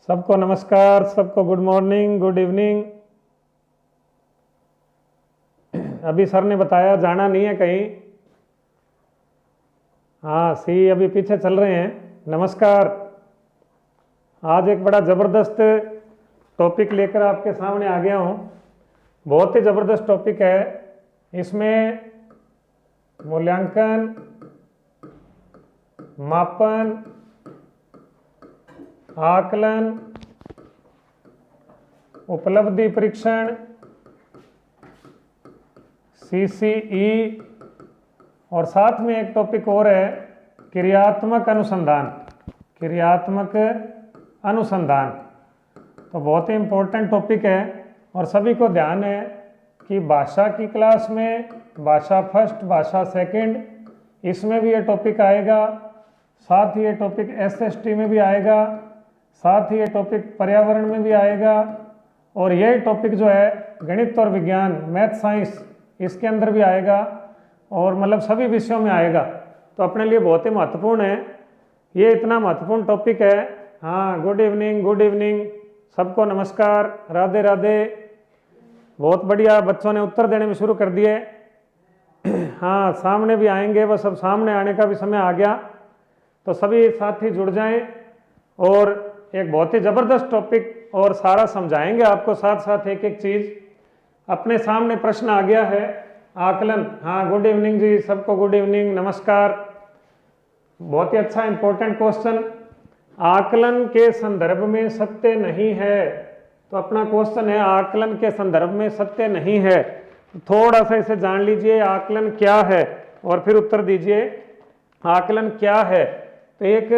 सबको नमस्कार, सबको गुड मॉर्निंग, गुड इवनिंग। अभी सर ने बताया जाना नहीं है कहीं। हाँ सी अभी पीछे चल रहे हैं। नमस्कार। आज एक बड़ा ज़बरदस्त टॉपिक लेकर आपके सामने आ गया हूँ। बहुत ही ज़बरदस्त टॉपिक है। इसमें मूल्यांकन, मापन, आकलन, उपलब्धि परीक्षण, सीसीई और साथ में एक टॉपिक और है क्रियात्मक अनुसंधान। क्रियात्मक अनुसंधान तो बहुत ही इम्पोर्टेंट टॉपिक है और सभी को ध्यान है कि भाषा की क्लास में भाषा फर्स्ट, भाषा सेकंड, इसमें भी ये टॉपिक आएगा। साथ ही ये टॉपिक एसएसटी में भी आएगा, साथ ही ये टॉपिक पर्यावरण में भी आएगा और यही टॉपिक जो है गणित और विज्ञान, मैथ साइंस, इसके अंदर भी आएगा और मतलब सभी विषयों में आएगा। तो अपने लिए बहुत ही महत्वपूर्ण है। ये इतना महत्वपूर्ण टॉपिक है। हाँ, गुड इवनिंग, गुड इवनिंग, सबको नमस्कार, राधे राधे। बहुत बढ़िया, बच्चों ने उत्तर देने में शुरू कर दिए। हाँ, सामने भी आएंगे, बस अब सामने आने का भी समय आ गया। तो सभी साथी जुड़ जाएं और एक बहुत ही ज़बरदस्त टॉपिक और सारा समझाएंगे आपको, साथ साथ एक एक चीज़। अपने सामने प्रश्न आ गया है आकलन। हाँ, गुड इवनिंग जी, सबको गुड इवनिंग, नमस्कार। बहुत ही अच्छा इंपॉर्टेंट क्वेश्चन। आकलन के संदर्भ में सत्य नहीं है। तो अपना क्वेश्चन है आकलन के संदर्भ में सत्य नहीं है। थोड़ा सा इसे जान लीजिए, आकलन क्या है, और फिर उत्तर दीजिए आकलन क्या है। तो एक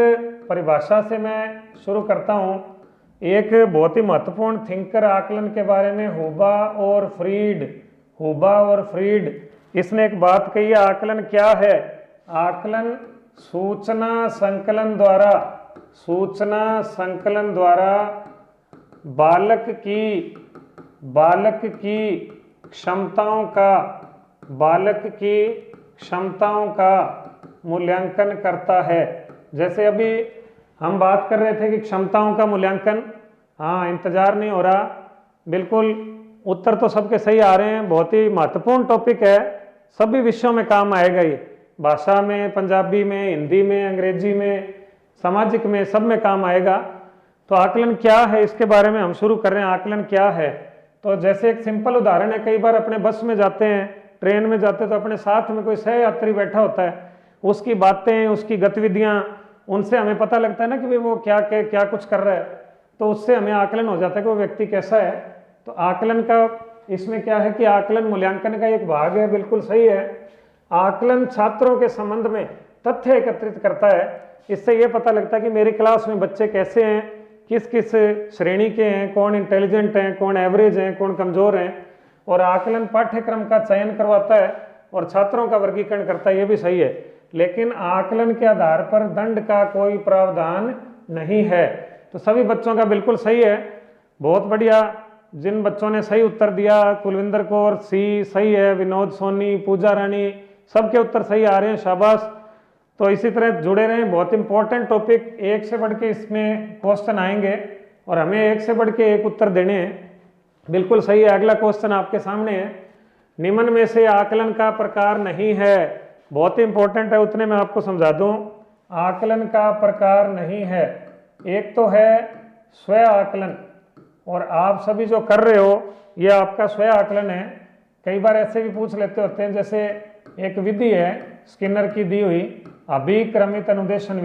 परिभाषा से मैं शुरू करता हूँ। एक बहुत ही महत्वपूर्ण थिंकर आकलन के बारे में हुबा और फ्रीड, इसने एक बात कही है। आकलन क्या है? आकलन सूचना संकलन द्वारा बालक की क्षमताओं का मूल्यांकन करता है। जैसे अभी हम बात कर रहे थे कि क्षमताओं का मूल्यांकन। हाँ, इंतजार नहीं हो रहा, बिल्कुल उत्तर तो सबके सही आ रहे हैं। बहुत ही महत्वपूर्ण टॉपिक है, सभी विषयों में काम आएगा ये। भाषा में, पंजाबी में, हिंदी में, अंग्रेजी में, सामाजिक में, सब में काम आएगा। तो आकलन क्या है, इसके बारे में हम शुरू कर रहे हैं। आकलन क्या है? तो जैसे एक सिंपल उदाहरण है, कई बार अपने बस में जाते हैं, ट्रेन में जाते हैं, तो अपने साथ में कोई सहयात्री बैठा होता है, उसकी बातें, उसकी गतिविधियाँ, उनसे हमें पता लगता है ना कि भाई वो क्या कुछ कर रहा है। तो उससे हमें आकलन हो जाता है कि वो व्यक्ति कैसा है। तो आकलन का इसमें क्या है कि आकलन मूल्यांकन का एक भाग है, बिल्कुल सही है। आकलन छात्रों के संबंध में तथ्य एकत्रित करता है। इससे ये पता लगता है कि मेरी क्लास में बच्चे कैसे हैं, किस किस श्रेणी के हैं, कौन इंटेलिजेंट हैं, कौन एवरेज हैं, कौन कमज़ोर हैं। और आकलन पाठ्यक्रम का चयन करवाता है और छात्रों का वर्गीकरण करता है, ये भी सही है। लेकिन आकलन के आधार पर दंड का कोई प्रावधान नहीं है। तो सभी बच्चों का बिल्कुल सही है, बहुत बढ़िया। जिन बच्चों ने सही उत्तर दिया, कुलविंदर कौर सी सही है, विनोद सोनी, पूजा रानी, सबके उत्तर सही आ रहे हैं, शाबाश। तो इसी तरह जुड़े रहें, बहुत इंपॉर्टेंट टॉपिक, एक से बढ़ के इसमें क्वेश्चन आएंगे और हमें एक से बढ़ के एक उत्तर देने हैं। बिल्कुल सही है। अगला क्वेश्चन आपके सामने है, निम्न में से आकलन का प्रकार नहीं है। बहुत ही इंपॉर्टेंट है, उतने में आपको समझा दूं। आकलन का प्रकार नहीं है। एक तो है स्व आकलन, और आप सभी जो कर रहे हो ये आपका स्व आकलन है। कई बार ऐसे भी पूछ लेते होते हैं, जैसे एक विधि है स्किनर की दी हुई, अभिक्रमित अनुदेशन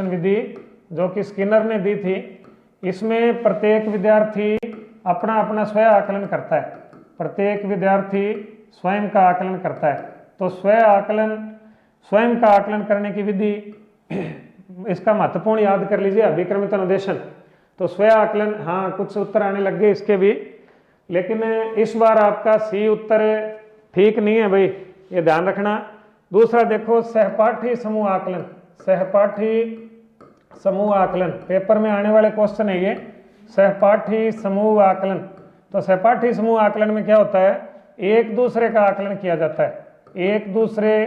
विधि, जो कि स्किनर ने दी थी। इसमें प्रत्येक विद्यार्थी अपना अपना स्व आकलन करता है, प्रत्येक विद्यार्थी स्वयं का आकलन करता है। तो स्वयं का आकलन करने की विधि, इसका महत्वपूर्ण याद कर लीजिए, अभिक्रमित अनुदेशन। तो स्व आकलन, हाँ कुछ उत्तर आने लग गए इसके भी, लेकिन इस बार आपका सी उत्तर ठीक नहीं है भाई, ये ध्यान रखना। दूसरा देखो, सहपाठी समूह आकलन, पेपर में आने वाले क्वेश्चन है ये, सहपाठी समूह आकलन। तो सहपाठी समूह आकलन में क्या होता है, एक दूसरे का आकलन किया जाता है, एक दूसरे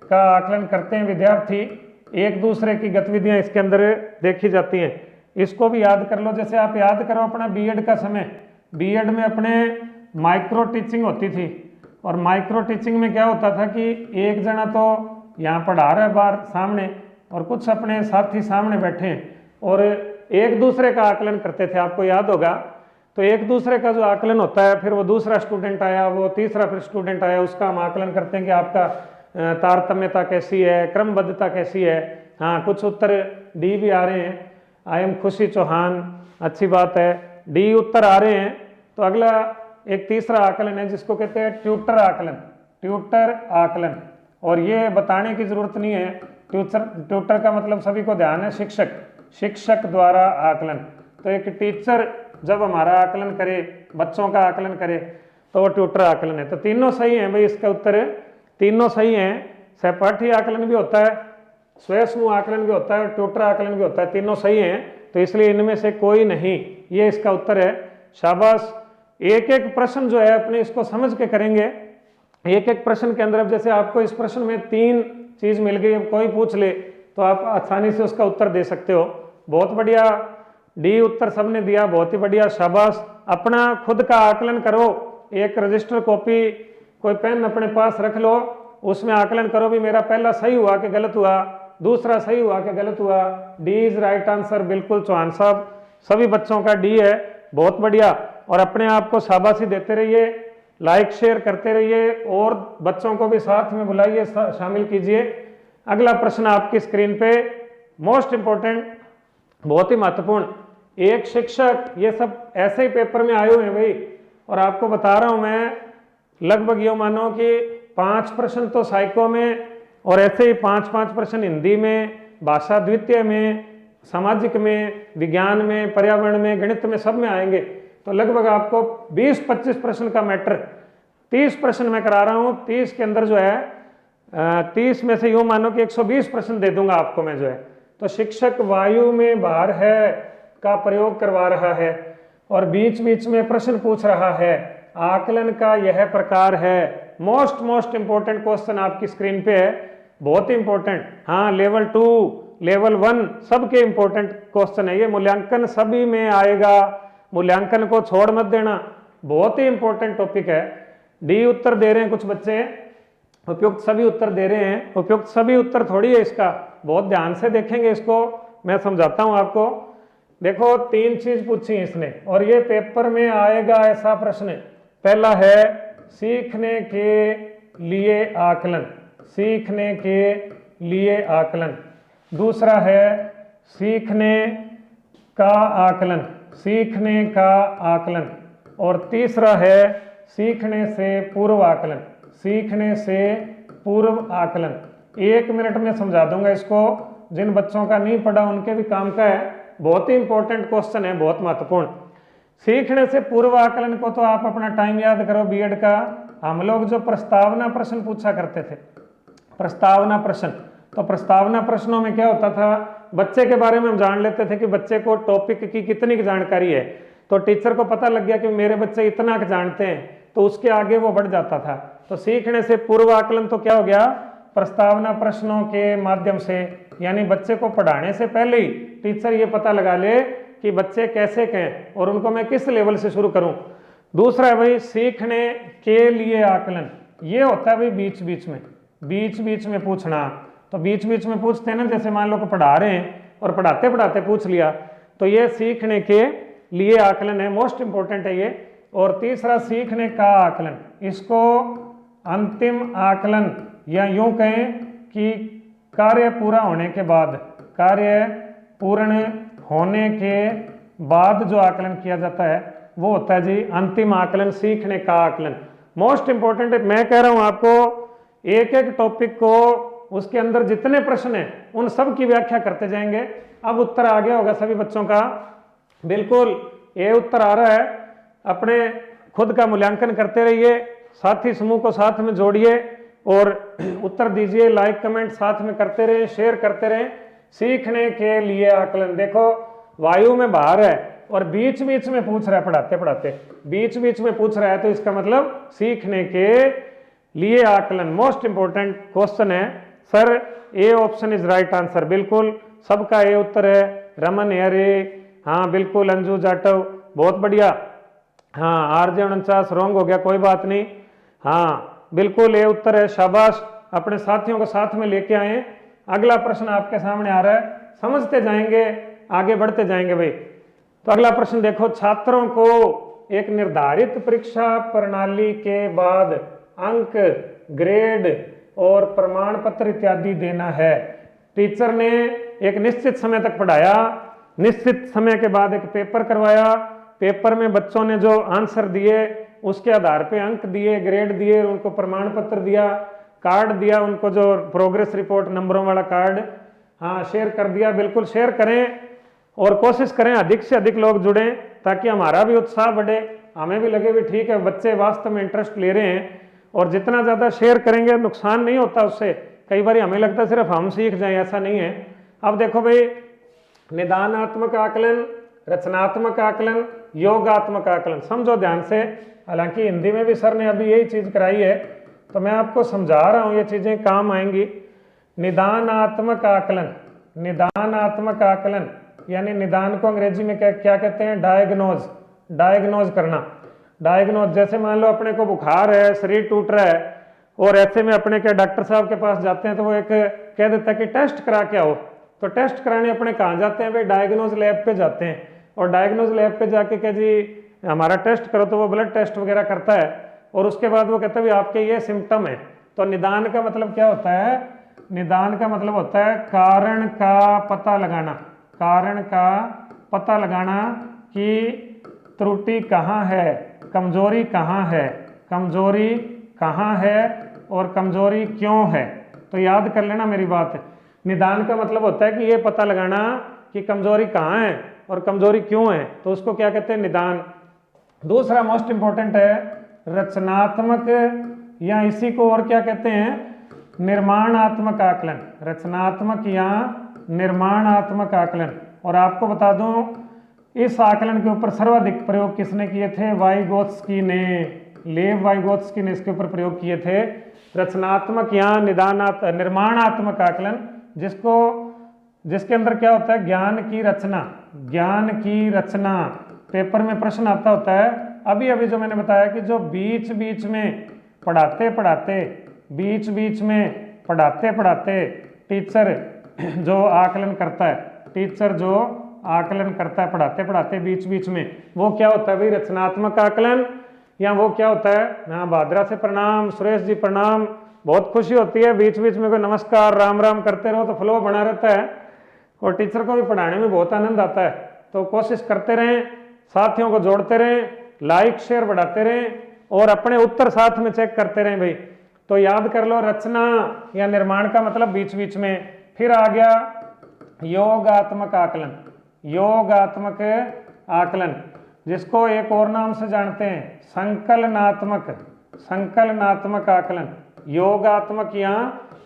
का आकलन करते हैं विद्यार्थी, एक दूसरे की गतिविधियां इसके अंदर देखी जाती हैं। इसको भी याद कर लो। जैसे आप याद करो अपना बीएड का समय, बीएड में अपने माइक्रो टीचिंग होती थी, और माइक्रो टीचिंग में क्या होता था कि एक जना तो यहाँ पढ़ा रहा है बाहर सामने, और कुछ अपने साथी सामने बैठे हैं और एक दूसरे का आकलन करते थे, आपको याद होगा। तो एक दूसरे का जो आकलन होता है, फिर वो दूसरा स्टूडेंट आया, वो तीसरा फिर स्टूडेंट आया, उसका हम आकलन करते हैं कि आपका तारतम्यता कैसी है, क्रमबद्धता कैसी है। हाँ, कुछ उत्तर डी भी आ रहे हैं। आई एम खुशी चौहान, अच्छी बात है, डी उत्तर आ रहे हैं। तो अगला एक तीसरा आकलन है जिसको कहते हैं ट्यूटर आकलन, ट्यूटर आकलन। और ये बताने की जरूरत नहीं है, ट्यूटर का मतलब सभी को ध्यान है, शिक्षक, शिक्षक द्वारा आकलन। तो एक टीचर जब हमारा आकलन करे, बच्चों का आकलन करे, तो वो ट्यूटर आकलन है। तो तीनों सही हैं भाई, इसका उत्तर तीनों सही हैं। सहपाठी आकलन भी होता है, स्वयं समूह आकलन भी होता है, और ट्यूटर आकलन भी होता है, तीनों सही हैं। तो इसलिए इनमें से कोई नहीं, ये इसका उत्तर है। शाबाश। एक एक प्रश्न जो है अपने इसको समझ के करेंगे, एक एक प्रश्न के अंदर। अब जैसे आपको इस प्रश्न में 3 चीज मिल गई, अब कोई पूछ ले तो आप आसानी से उसका उत्तर दे सकते हो। बहुत बढ़िया, डी उत्तर सबने दिया, बहुत ही बढ़िया, शाबाश। अपना खुद का आकलन करो, एक रजिस्टर कॉपी कोई पेन अपने पास रख लो, उसमें आकलन करो भी मेरा पहला सही हुआ कि गलत हुआ, दूसरा सही हुआ कि गलत हुआ। डी इज राइट आंसर, बिल्कुल चौहान साहब, सभी बच्चों का डी है, बहुत बढ़िया। और अपने आप को शाबाशी देते रहिए, लाइक शेयर करते रहिए, और बच्चों को भी साथ में बुलाइए, शामिल कीजिए। अगला प्रश्न आपकी स्क्रीन पे, मोस्ट इंपॉर्टेंट, बहुत ही महत्वपूर्ण। एक शिक्षक, ये सब ऐसे ही पेपर में आए हुए हैं भाई, और आपको बता रहा हूं मैं, लगभग यो मानो कि 5 प्रश्न तो साइको में, और ऐसे ही 5-5 प्रश्न हिंदी में, भाषा द्वितीय में, सामाजिक में, विज्ञान में, पर्यावरण में, गणित में, सब में आएंगे। तो लगभग आपको 20-25 प्रश्न का मैटर, 30 प्रश्न मैं करा रहा हूँ, 30 के अंदर जो है 30 में से यूं मानो कि 120 प्रश्न दे दूंगा आपको मैं जो है। तो शिक्षक वायु में बाहर है का प्रयोग करवा रहा है, और बीच बीच में प्रश्न पूछ रहा है, आकलन का यह प्रकार है। मोस्ट इंपोर्टेंट क्वेश्चन आपकी स्क्रीन पे है, बहुत ही इंपॉर्टेंट। हाँ, लेवल 2, लेवल 1 सबके इंपॉर्टेंट क्वेश्चन है ये। मूल्यांकन सभी में आएगा, मूल्यांकन को छोड़ मत देना, बहुत ही इंपॉर्टेंट टॉपिक है। डी उत्तर दे रहे हैं कुछ बच्चे, उपयुक्त सभी उत्तर दे रहे हैं। उपयुक्त सभी उत्तर थोड़ी है इसका, बहुत ध्यान से देखेंगे इसको, मैं समझाता हूं आपको। देखो 3 चीज पूछी इसने, और ये पेपर में आएगा ऐसा प्रश्न। पहला है सीखने के लिए आकलन, सीखने के लिए आकलन। दूसरा है सीखने का आकलन, सीखने का आकलन। और तीसरा है सीखने से पूर्व आकलन, सीखने से पूर्व आकलन। 1 मिनट में समझा दूंगा इसको, जिन बच्चों का नहीं पढ़ा उनके भी काम का है, बहुत ही इंपॉर्टेंट क्वेश्चन है, बहुत महत्वपूर्ण। सीखने से पूर्व आकलन को तो आप अपना टाइम याद करो बीएड का, हम लोग जो प्रस्तावना प्रश्न पूछा करते थे, प्रस्तावना प्रश्न, तो प्रस्तावना प्रश्नों में क्या होता था, बच्चे के बारे में हम जान लेते थे कि बच्चे को टॉपिक की कितनी जानकारी है। तो टीचर को पता लग गया कि मेरे बच्चे इतना जानते हैं, तो उसके आगे वो बढ़ जाता था। तो सीखने से पूर्व आकलन तो क्या हो गया, प्रस्तावना प्रश्नों के माध्यम से, यानी बच्चे को पढ़ाने से पहले ही टीचर ये पता लगा ले कि बच्चे कैसे कहें और उनको मैं किस लेवल से शुरू करूं। दूसरा है भाई सीखने के लिए आकलन, ये होता है भाई बीच बीच में, बीच बीच में पूछना। तो बीच बीच में पूछते हैं ना, जैसे मान लो को पढ़ा रहे हैं और पढ़ाते पढ़ाते पूछ लिया, तो ये सीखने के लिए आकलन है, मोस्ट इंपॉर्टेंट है ये। और तीसरा सीखने का आकलन, इसको अंतिम आकलन या यूं कहें कि कार्य पूरा होने के बाद, कार्य पूर्ण होने के बाद जो आकलन किया जाता है वो होता है जी अंतिम आकलन, सीखने का आकलन। मोस्ट इंपॉर्टेंट है, मैं कह रहा हूं आपको, एक एक टॉपिक को उसके अंदर जितने प्रश्न हैं उन सब की व्याख्या करते जाएंगे। अब उत्तर आ गया होगा सभी बच्चों का, बिल्कुल ये उत्तर आ रहा है। अपने खुद का मूल्यांकन करते रहिए, साथी समूह को साथ में जोड़िए और उत्तर दीजिए, लाइक कमेंट साथ में करते रहें, शेयर करते रहें। सीखने के लिए आकलन, देखो वायु में बाहर है और बीच बीच में पूछ रहा है, पढ़ाते पढ़ाते बीच बीच में पूछ रहा है, तो इसका मतलब सीखने के लिए आकलन। मोस्ट इंपॉर्टेंट क्वेश्चन है sir, A option is right answer, बिल्कुल सबका ए उत्तर है। रमन है रे, हाँ बिल्कुल, अंजू जाटव बहुत बढ़िया। हाँ RJ 49 रॉन्ग हो गया, कोई बात नहीं। हाँ बिल्कुल ये उत्तर है, शाबाश, अपने साथियों को साथ में लेके आए। अगला प्रश्न आपके सामने आ रहा है, समझते जाएंगे, आगे बढ़ते जाएंगे भाई। तो अगला प्रश्न देखो, छात्रों को एक निर्धारित परीक्षा प्रणाली के बाद अंक, ग्रेड और प्रमाण पत्र इत्यादि देना है। टीचर ने एक निश्चित समय तक पढ़ाया, निश्चित समय के बाद एक पेपर करवाया, पेपर में बच्चों ने जो आंसर दिए उसके आधार पे अंक दिए, ग्रेड दिए, उनको प्रमाण पत्र दिया, कार्ड दिया, उनको जो प्रोग्रेस रिपोर्ट नंबरों वाला कार्ड, हाँ शेयर कर दिया। बिल्कुल शेयर करें और कोशिश करें अधिक से अधिक लोग जुड़ें ताकि हमारा भी उत्साह बढ़े, हमें भी लगे भी ठीक है बच्चे वास्तव में इंटरेस्ट ले रहे हैं। और जितना ज़्यादा शेयर करेंगे नुकसान नहीं होता उससे। कई बार हमें लगता है सिर्फ हम सीख जाएं, ऐसा नहीं है। अब देखो भाई, निदानात्मक आकलन, रचनात्मक आकलन, योगात्मक आकलन, समझो ध्यान से। हालांकि हिंदी में भी सर ने अभी यही चीज़ कराई है, तो मैं आपको समझा रहा हूँ, ये चीज़ें काम आएंगी। निदानात्मक आकलन, निदानात्मक आकलन यानी निदान को अंग्रेजी में क्या कहते हैं? डायग्नोज, डायग्नोज करना। डायग्नोज, जैसे मान लो अपने को बुखार है, शरीर टूट रहा है, और ऐसे में अपने के डॉक्टर साहब के पास जाते हैं तो वो एक कह देता है कि टेस्ट करा के आओ। तो टेस्ट कराने अपने कहाँ जाते हैं भाई? डायग्नोज लैब पे जाते हैं। और डायग्नोज लैब पे जाके कह जी हमारा टेस्ट करो, तो वो ब्लड टेस्ट वगैरह करता है और उसके बाद वो कहता है आपके ये सिम्टम है। तो निदान का मतलब क्या होता है? निदान का मतलब होता है कारण का पता लगाना, कारण का पता लगाना कि त्रुटि कहाँ है, कमजोरी कहाँ है, कमजोरी कहाँ है और कमजोरी क्यों है। तो याद कर लेना मेरी बात। निदान का मतलब होता है कि ये पता लगाना कि कमजोरी कहाँ है और कमजोरी क्यों है, तो उसको क्या कहते हैं? निदान। दूसरा मोस्ट इंपॉर्टेंट है रचनात्मक, या इसी को और क्या कहते हैं? निर्माणात्मक आकलन। रचनात्मक या निर्माणात्मक आकलन। और आपको बता दूं, इस आकलन के ऊपर सर्वाधिक प्रयोग किसने किए थे? वाइगोत्स्की ने, लेव वाइगोत्स्की ने इसके ऊपर प्रयोग किए थे। रचनात्मक या निर्माणात्मक आकलन, जिसके अंदर क्या होता है? ज्ञान की रचना, ज्ञान की रचना। पेपर में प्रश्न आता होता है, अभी अभी जो मैंने बताया कि जो बीच बीच में पढ़ाते पढ़ाते, बीच बीच में पढ़ाते पढ़ाते टीचर जो आकलन करता है, टीचर जो आकलन करता है पढ़ाते पढ़ाते बीच बीच में, वो क्या होता है भाई? रचनात्मक आकलन। या वो क्या होता है? हाँ, भाद्रा से प्रणाम, सुरेश जी प्रणाम। बहुत खुशी होती है, बीच बीच में कोई नमस्कार राम राम करते रहो तो फ्लो बना रहता है और टीचर को भी पढ़ाने में बहुत आनंद आता है। तो कोशिश करते रहें, साथियों को जोड़ते रहें, लाइक शेयर बढ़ाते रहें और अपने उत्तर साथ में चेक करते रहें भाई। तो याद कर लो, रचना या निर्माण का मतलब बीच बीच में। फिर आ गया योगात्मक आकलन, योगात्मक आकलन, जिसको एक और नाम से जानते हैं संकलनात्मक, संकलनात्मक आकलन। योगात्मक या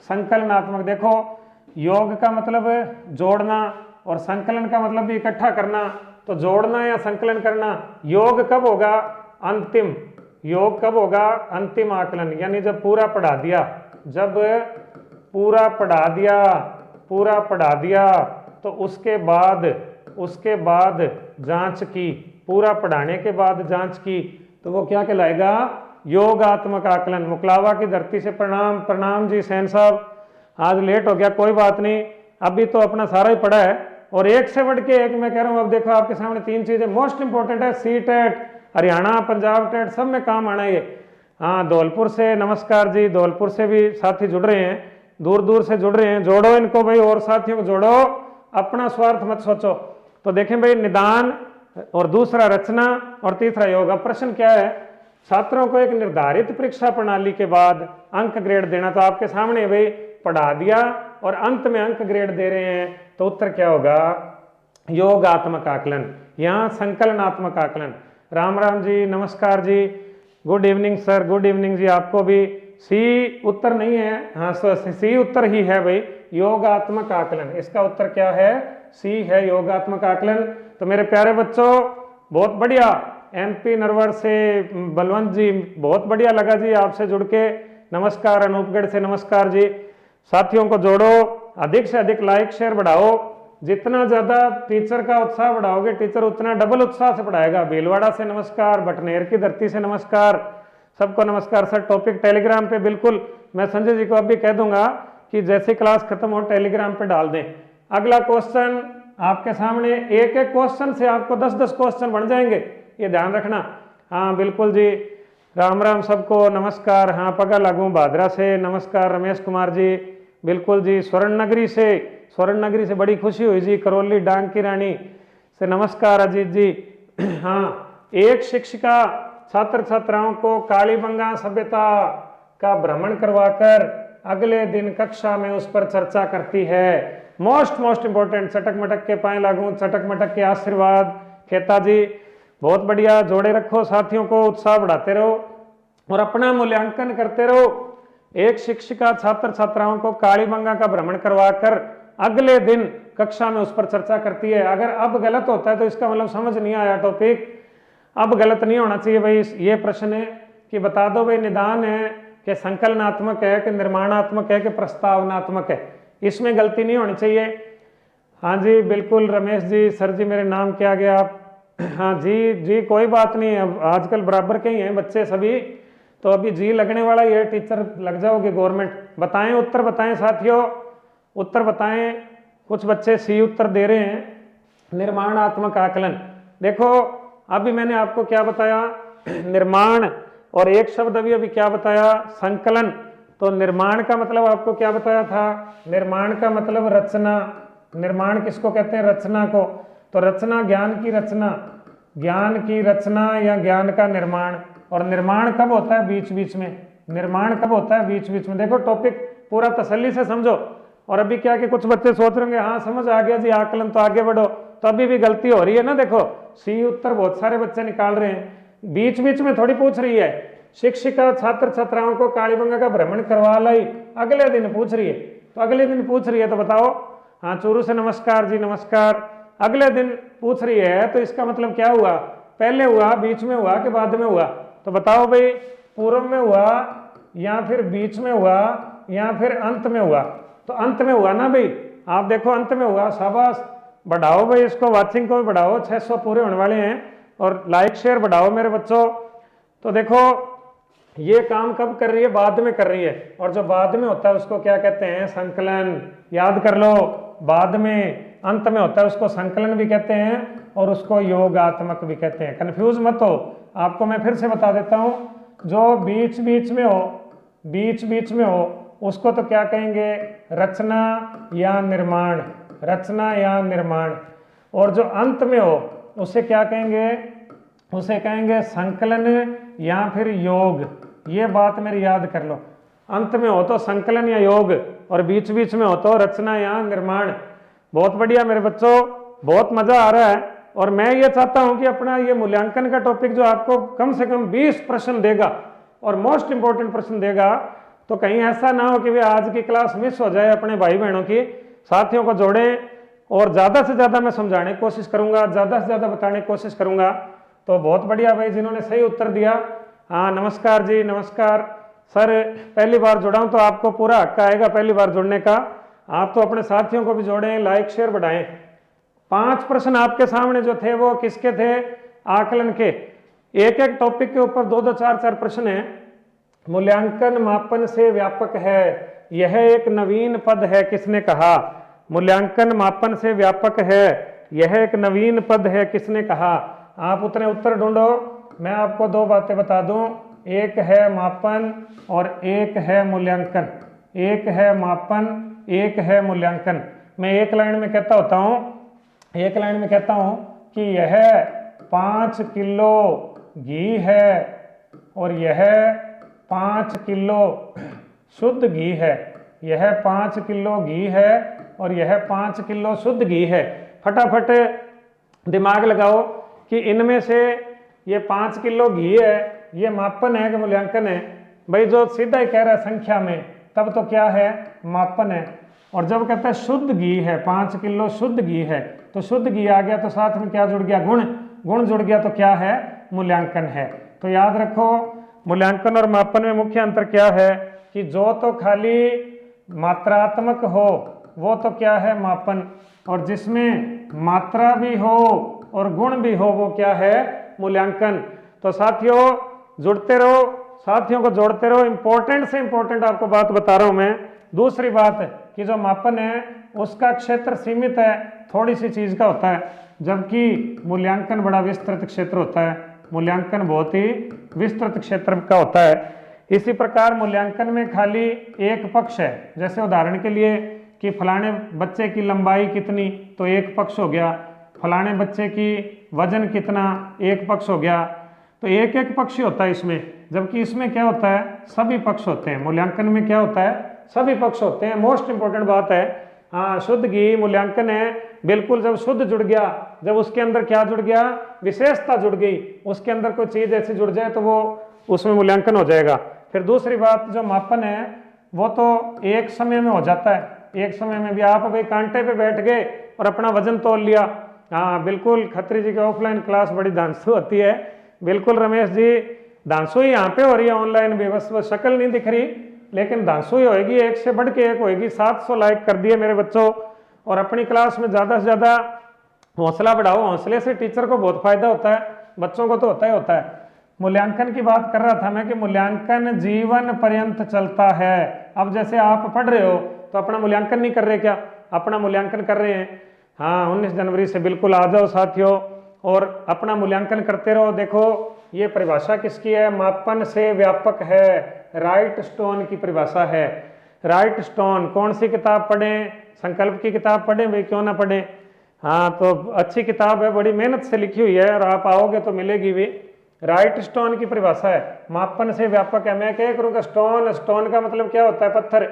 संकलनात्मक। देखो, योग का मतलब जोड़ना और संकलन का मतलब भी इकट्ठा करना। तो जोड़ना या संकलन करना। योग कब होगा? अंतिम। योग कब होगा? अंतिम आकलन, यानी जब पूरा पढ़ा दिया, जब पूरा पढ़ा दिया, पूरा पढ़ा दिया तो उसके बाद जांच की, पूरा पढ़ाने के बाद जांच की, तो वो क्या कहलाएगा? योगात्मक आकलन। मुकलावा की धरती से प्रणाम। प्रणाम जी सैन साहब, आज लेट हो गया, कोई बात नहीं, अभी तो अपना सारा ही पढ़ा है। और एक से बढ़ के एक मैं कह रहा हूँ। अब देखो आपके सामने तीन चीजें मोस्ट इंपॉर्टेंट है। C TET, Haryana, Punjab TET, सब में काम आना है ये। हाँ, धौलपुर से नमस्कार जी, धौलपुर से भी साथी जुड़ रहे हैं, दूर दूर से जुड़ रहे हैं। जोड़ो इनको भाई, और साथियों को जोड़ो, अपना स्वार्थ मत सोचो। तो देखें भाई, निदान और दूसरा रचना और तीसरा योग। अब प्रश्न क्या है? छात्रों को एक निर्धारित परीक्षा प्रणाली के बाद अंक ग्रेड देना। तो आपके सामने भाई पढ़ा दिया और अंत में अंक ग्रेड दे रहे हैं, तो उत्तर क्या होगा? योगात्मक आकलन या संकलनात्मक आकलन। राम राम जी, नमस्कार जी, good evening sir, good evening जी आपको भी। सी उत्तर नहीं है, हाँ सी उत्तर ही है भाई, योगात्मक आकलन। इसका उत्तर क्या है? सी है, योगात्मक आकलन। तो मेरे प्यारे बच्चों, बहुत बढ़िया। MP नरवर से बलवंत जी, बहुत बढ़िया लगा जी आपसे जुड़ के। नमस्कार अनूपगढ़ से, नमस्कार जी। साथियों को जोड़ो, अधिक से अधिक लाइक शेयर बढ़ाओ जितना ज़्यादा टीचर का उत्साह बढ़ाओगे, टीचर उतना डबल उत्साह से पढ़ाएगा। भीलवाड़ा से नमस्कार, बटनेर की धरती से नमस्कार, सबको नमस्कार। सर टॉपिक टेलीग्राम पे बिल्कुल, मैं संजय जी को अब भी कह दूंगा कि जैसे क्लास खत्म हो टेलीग्राम पे डाल दें। अगला क्वेश्चन आपके सामने, एक एक क्वेश्चन से आपको 10-10 क्वेश्चन बन जाएंगे, ये ध्यान रखना। हाँ बिल्कुल जी, राम राम सबको, नमस्कार। हाँ पगा लागू भादरा से नमस्कार, रमेश कुमार जी बिल्कुल जी। स्वर्ण नगरी से बड़ी खुशी हुई जी, करौली डांग की रानी से नमस्कार अजीत जी। हाँ, एक शिक्षिका छात्र छात्राओं को कालीबंगा सभ्यता का भ्रमण करवाकर अगले दिन कक्षा में उस पर चर्चा करती है। मोस्ट इंपोर्टेंट, चटक मटक के पाए लागू, चटक मटक के आशीर्वाद। खेता जी बहुत बढ़िया, जोड़े रखो साथियों को, उत्साह बढ़ाते रहो और अपना मूल्यांकन करते रहो। एक शिक्षिका छात्र छात्राओं को कालीबंगा का भ्रमण करवाकर अगले दिन कक्षा में उस पर चर्चा करती है। अगर अब गलत होता है तो इसका मतलब समझ नहीं आया टॉपिक, अब गलत नहीं होना चाहिए भाई। ये प्रश्न है कि बता दो भाई निदान है कि संकलनात्मक है कि निर्माणात्मक है कि प्रस्तावनात्मक है, इसमें गलती नहीं होनी चाहिए। हाँ जी बिल्कुल रमेश जी, सर जी मेरे नाम क्या गया आप? हाँ जी कोई बात नहीं, अब आजकल बराबर के ही हैं बच्चे सभी, तो अभी जी लगने वाला ही है, टीचर लग जाओगे गवर्नमेंट। बताएं, उत्तर बताएं साथियों, उत्तर बताएं। कुछ बच्चे सी उत्तर दे रहे हैं, निर्माणात्मक आकलन। देखो अभी मैंने आपको क्या बताया, निर्माण, और एक शब्द अभी क्या बताया, संकलन। तो निर्माण का मतलब आपको क्या बताया था, निर्माण का मतलब रचना। निर्माण किसको कहते हैं, रचना को। तो रचना ज्ञान की रचना, ज्ञान की रचना या ज्ञान का निर्माण। और निर्माण कब होता है, बीच बीच में। निर्माण कब होता है, बीच बीच में। देखो टॉपिक पूरा तसल्ली से समझो। और अभी क्या कि कुछ बच्चे सोच रहे होंगे हाँ समझ आ गया जी आकलन, तो आगे बढ़ो, तो अभी भी गलती हो रही है ना। देखो सी उत्तर बहुत सारे बच्चे निकाल रहे हैं, बीच बीच में थोड़ी पूछ रही है। शिक्षिका छात्र छात्राओं को कालीबंगा का भ्रमण करवा लाई, अगले दिन पूछ रही है। तो अगले दिन पूछ रही है तो बताओ। हाँ चूरू से नमस्कार जी, नमस्कार। अगले दिन पूछ रही है तो इसका मतलब क्या हुआ, पहले हुआ, बीच में हुआ कि बाद में हुआ? तो बताओ भाई, पूर्व में हुआ या फिर बीच में हुआ या फिर अंत में हुआ? तो अंत में हुआ ना भाई। आप देखो अंत में हुआ, शाबाश। बढ़ाओ भाई इसको, वाचिंग को भी बढ़ाओ, 600 पूरे होने वाले हैं। और लाइक शेयर बढ़ाओ मेरे बच्चों। तो देखो ये काम कब कर रही है, बाद में कर रही है। और जो बाद में होता है उसको क्या कहते हैं, संकलन। याद कर लो, बाद में अंत में होता है उसको संकलन भी कहते हैं और उसको योगात्मक भी कहते हैं। कंफ्यूज मत हो, आपको मैं फिर से बता देता हूं। जो बीच बीच में हो, बीच बीच में हो, उसको तो क्या कहेंगे, रचना या निर्माण, रचना या निर्माण। और जो अंत में हो उसे क्या कहेंगे, उसे कहेंगे संकलन या फिर योग। ये बात मेरी याद कर लो, अंत में हो तो संकलन या योग और बीच बीच में हो तो रचना या निर्माण। बहुत बढ़िया मेरे बच्चों, बहुत मजा आ रहा है। और मैं ये चाहता हूं कि अपना ये मूल्यांकन का टॉपिक जो आपको कम से कम 20 प्रश्न देगा और मोस्ट इंपोर्टेंट प्रश्न देगा, तो कहीं ऐसा ना हो कि वे आज की क्लास मिस हो जाए। अपने भाई बहनों की, साथियों को जोड़ें और ज़्यादा से ज़्यादा मैं समझाने की कोशिश करूंगा, ज़्यादा से ज़्यादा बताने की कोशिश करूंगा। तो बहुत बढ़िया भाई जिन्होंने सही उत्तर दिया। हाँ नमस्कार जी, नमस्कार। सर पहली बार जुड़ा हूं तो आपको पूरा हक आएगा पहली बार जुड़ने का। आप तो अपने साथियों को भी जोड़ें, लाइक शेयर बढ़ाएं। 5 प्रश्न आपके सामने जो थे वो किसके थे, आकलन के। एक एक टॉपिक के ऊपर 2-2, 4-4 प्रश्न हैं। मूल्यांकन मापन से व्यापक है, यह एक नवीन पद है, किसने कहा। मूल्यांकन मापन से व्यापक है, यह एक नवीन पद है, किसने कहा। आप उतने उत्तर ढूंढो। मैं आपको 2 बातें बता दूं, एक है मापन और एक है मूल्यांकन। एक है मापन, एक है मूल्यांकन। मैं एक लाइन में कहता होता हूं, एक लाइन में कहता हूं कि यह 5 किलो घी है और यह 5 किलो शुद्ध घी है। यह 5 किलो घी है और यह 5 किलो शुद्ध घी है। फटाफट दिमाग लगाओ कि इनमें से ये 5 किलो घी है, ये मापन है कि मूल्यांकन है। भाई जो सीधा ही कह रहा है संख्या में, तब तो क्या है, मापन है। और जब कहता है शुद्ध घी है, 5 किलो शुद्ध घी है, तो शुद्ध घी आ गया तो साथ में क्या जुड़ गया, गुण। गुण जुड़ गया तो क्या है, मूल्यांकन है। तो याद रखो मूल्यांकन और मापन में मुख्य अंतर क्या है कि जो तो खाली मात्रात्मक हो, वो तो क्या है, मापन। और जिसमें मात्रा भी हो और गुण भी हो वो क्या है, मूल्यांकन। तो साथियों जुड़ते रहो, साथियों को जोड़ते रहो। इंपॉर्टेंट से इंपॉर्टेंट आपको बात बता रहा हूं मैं। दूसरी बात कि जो मापन है उसका क्षेत्र सीमित है, थोड़ी सी चीज का होता है, जबकि मूल्यांकन बड़ा विस्तृत क्षेत्र होता है। मूल्यांकन बहुत ही विस्तृत क्षेत्र का होता है। इसी प्रकार मूल्यांकन में खाली एक पक्ष है, जैसे उदाहरण के लिए कि फलाने बच्चे की लंबाई कितनी, तो एक पक्ष हो गया। फलाने बच्चे की वजन कितना, एक पक्ष हो गया। तो एक एक पक्ष होता है इसमें, जबकि इसमें क्या होता है, सभी पक्ष होते हैं। मूल्यांकन में क्या होता है, सभी पक्ष होते हैं। मोस्ट इंपॉर्टेंट बात है। हाँ, शुद्ध की मूल्यांकन है, बिल्कुल जब शुद्ध जुड़ गया, जब उसके अंदर क्या जुड़ गया, विशेषता जुड़ गई, उसके अंदर कोई चीज ऐसी जुड़ जाए तो वो उसमें मूल्यांकन हो जाएगा। फिर दूसरी बात, जो मापन है वो तो एक समय में हो जाता है। एक समय में भी आप अभी कांटे पे बैठ गए और अपना वजन तोल लिया। हाँ बिल्कुल, खत्री जी की ऑफलाइन क्लास बड़ी धांसू होती है। बिल्कुल रमेश जी, धांसू ही यहाँ पे हो रही है ऑनलाइन भी, बस वो शक्ल नहीं दिख रही, लेकिन धांसू ही होएगी, एक से बढ़ के एक होएगी। 700 लाइक कर दिए मेरे बच्चों। और अपनी क्लास में ज़्यादा से ज़्यादा हौसला बढ़ाओ, हौसले से टीचर को बहुत फायदा होता है, बच्चों को तो होता ही होता है। मूल्यांकन की बात कर रहा था मैं कि मूल्यांकन जीवन पर्यंत चलता है। अब जैसे आप पढ़ रहे हो तो अपना मूल्यांकन नहीं कर रहे क्या, अपना मूल्यांकन कर रहे हैं। हाँ, 19 जनवरी से बिल्कुल आ जाओ साथियों और अपना मूल्यांकन करते रहो। देखो ये परिभाषा किसकी है, मापन से व्यापक है, राइट स्टोन की परिभाषा है। राइट स्टोन, कौन सी किताब पढ़ें, संकल्प की किताब पढ़ें भाई, क्यों ना पढ़ें। हाँ तो अच्छी किताब है, बड़ी मेहनत से लिखी हुई है और आप आओगे तो मिलेगी भी। राइट स्टोन की परिभाषा है, मापन से व्यापक है। मैं क्या करूँगा, स्टोन, स्टोन का मतलब क्या होता है, पत्थर।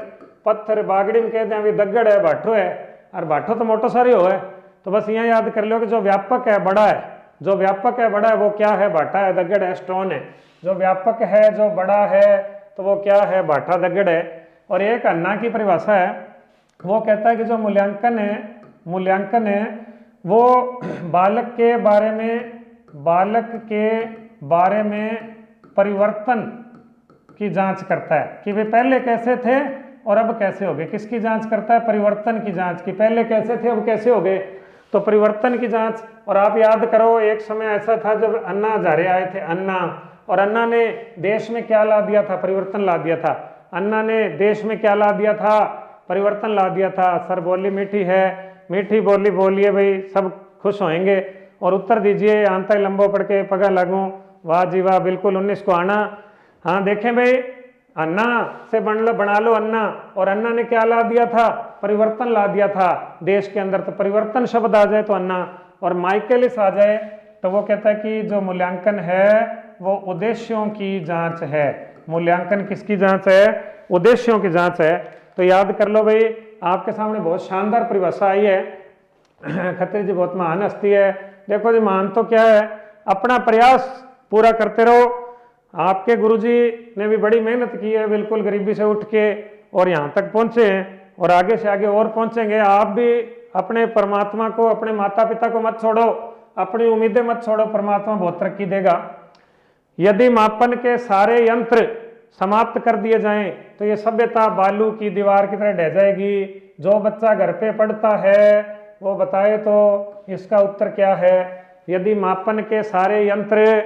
पत्थर बागड़ी में कहते हैं अभी दग्गड़ है, भाठो है, और भाठो तो मोटो सारी हो है। तो बस यहाँ याद कर लो कि जो व्यापक है, बड़ा है, जो व्यापक है, बड़ा है, वो क्या है, भाटा है, दग्गड़ है, स्टोन है। जो व्यापक है, जो बड़ा है, तो वो क्या है, भाटा, दग्गड़ है। और एक अन्ना की परिभाषा है, वो कहता है कि जो मूल्यांकन है, मूल्यांकन है वो बालक के बारे में परिवर्तन की जांच करता है कि वे पहले कैसे थे और अब कैसे हो गए। किसकी जांच करता है, परिवर्तन की जांच की, पहले कैसे थे अब कैसे हो गए, तो परिवर्तन की जांच। और आप याद करो, एक समय ऐसा था जब अन्ना हजारे आए थे, अन्ना, और अन्ना ने देश में क्या ला दिया था, परिवर्तन ला दिया था। अन्ना ने देश में क्या ला दिया था, परिवर्तन ला दिया था। सर बोली मीठी है, मीठी बोली बोलिए भाई, सब खुश होएंगे। और उत्तर दीजिए, आंता लंबो पढ़ के पगा लगूं, वाह जी वाह, बिल्कुल 19 को आना। हाँ देखें भाई, अन्ना से बना लो अन्ना, और अन्ना ने क्या ला दिया था, परिवर्तन ला दिया था देश के अंदर। तो परिवर्तन शब्द आ जाए तो अन्ना, और माइकेलिस आ जाए तो वो कहता है कि जो मूल्यांकन है वो उद्देश्यों की जांच है। मूल्यांकन किसकी जांच है, उद्देश्यों की जांच है। तो याद कर लो भाई, आपके सामने बहुत शानदार परिभाषा आई है। खत्री जी बहुत महान हस्ती है। देखो जी, महान तो क्या है, अपना प्रयास पूरा करते रहो। आपके गुरुजी ने भी बड़ी मेहनत की है, बिल्कुल गरीबी से उठ के और यहाँ तक पहुँचे हैं, और आगे से आगे और पहुँचेंगे। आप भी अपने परमात्मा को, अपने माता पिता को मत छोड़ो, अपनी उम्मीदें मत छोड़ो, परमात्मा बहुत तरक्की देगा। यदि मापन के सारे यंत्र समाप्त कर दिए जाएं तो ये सभ्यता बालू की दीवार की तरह ढह जाएगी। जो बच्चा घर पे पढ़ता है वो बताए तो इसका उत्तर क्या है। यदि मापन के सारे यंत्र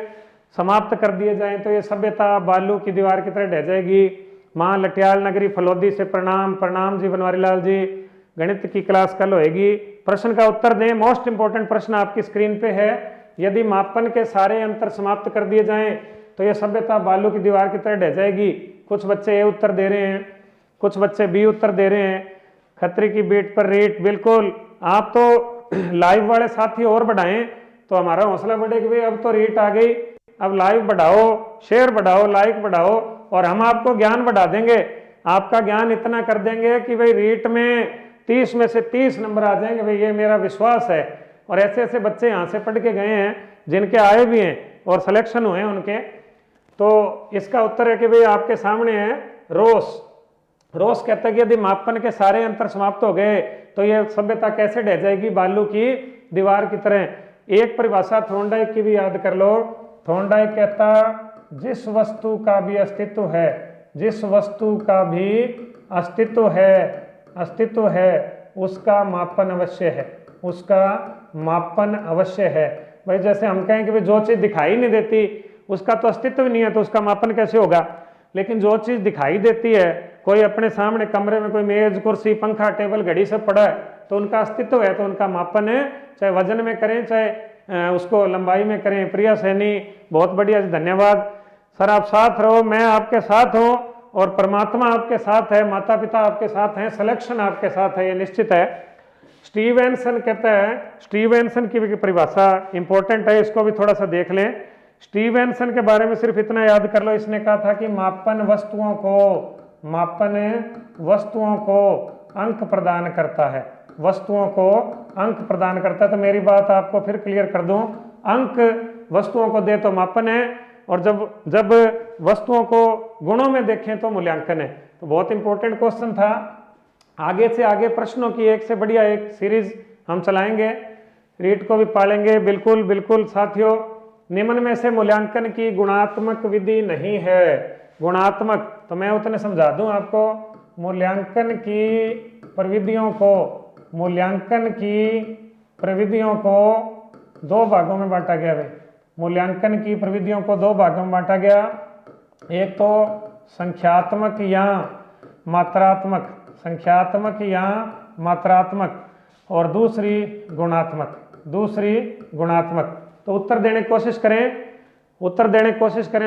समाप्त कर दिए जाएं तो ये सभ्यता बालू की दीवार की तरह ढह जाएगी। माँ लटियाल नगरी फलोदी से प्रणाम। प्रणाम जी बनवारी लाल जी। गणित की क्लास कल होएगी। प्रश्न का उत्तर दें। मोस्ट इंपॉर्टेंट प्रश्न आपकी स्क्रीन पे है। यदि मापन के सारे यंत्र समाप्त कर दिए जाएं तो ये सभ्यता बालू की दीवार की तरह ढह जाएगी। कुछ बच्चे ए उत्तर दे रहे हैं, कुछ बच्चे बी उत्तर दे रहे हैं। खत्री की बीट पर रेट, बिल्कुल। आप तो लाइव वाले साथी और बढ़ाएं तो हमारा हौसला बढ़े कि भाई अब तो रेट आ गई, अब लाइव बढ़ाओ, शेयर बढ़ाओ, लाइक बढ़ाओ, और हम आपको ज्ञान बढ़ा देंगे। आपका ज्ञान इतना कर देंगे कि भाई रेट में 30 में से 30 नंबर आ जाएंगे। भाई ये मेरा विश्वास है। और ऐसे ऐसे बच्चे यहाँ से पढ़ के गए हैं जिनके आए भी हैं और सिलेक्शन हुए हैं उनके। तो इसका उत्तर है कि भाई आपके सामने है रोस। रोस कहता है कि यदि मापन के सारे अंतर समाप्त हो गए तो ये सभ्यता कैसे ढह जाएगी, बालू की दीवार की तरह। एक परिभाषा थॉर्नडाइक की भी याद कर लो। थॉर्नडाइक कहता जिस वस्तु का भी अस्तित्व है, जिस वस्तु का भी अस्तित्व है उसका मापन अवश्य है, उसका मापन अवश्य है। भाई जैसे हम कहें कि भाई जो चीज़ दिखाई नहीं देती उसका तो अस्तित्व नहीं है, तो उसका मापन कैसे होगा। लेकिन जो चीज़ दिखाई देती है, कोई अपने सामने कमरे में कोई मेज कुर्सी पंखा टेबल घड़ी सब पड़ा है, तो उनका अस्तित्व है, तो उनका मापन है, चाहे वजन में करें चाहे उसको लंबाई में करें। प्रिया सैनी बहुत बढ़िया जी, धन्यवाद सर। आप साथ रहो, मैं आपके साथ हूँ और परमात्मा आपके साथ है, माता पिता आपके साथ हैं, सिलेक्शन आपके साथ है, ये निश्चित है। स्टीवेंसन कहता है, स्टीवेंसन की भी परिभाषा इंपॉर्टेंट है, इसको भी थोड़ा सा देख लें। स्टीवेंसन के बारे में सिर्फ इतना याद कर लो, इसने कहा था कि मापन वस्तुओं को अंक प्रदान करता है, वस्तुओं को अंक प्रदान करता है। तो मेरी बात आपको फिर क्लियर कर दूं, अंक वस्तुओं को दे तो मापन है, और जब वस्तुओं को गुणों में देखें तो मूल्यांकन है। तो बहुत इंपॉर्टेंट क्वेश्चन था। आगे से आगे प्रश्नों की एक से बढ़िया एक सीरीज हम चलाएंगे, रीट को भी पालेंगे। बिल्कुल बिल्कुल साथियों, निम्न में से मूल्यांकन की गुणात्मक विधि नहीं है। गुणात्मक तो मैं उतने समझा दूं आपको, मूल्यांकन की प्रविधियों को दो भागों में बांटा गया है। मूल्यांकन की प्रविधियों को दो भागों में बांटा गया, एक तो संख्यात्मक या मात्रात्मक, और दूसरी गुणात्मक। तो उत्तर देने की कोशिश करें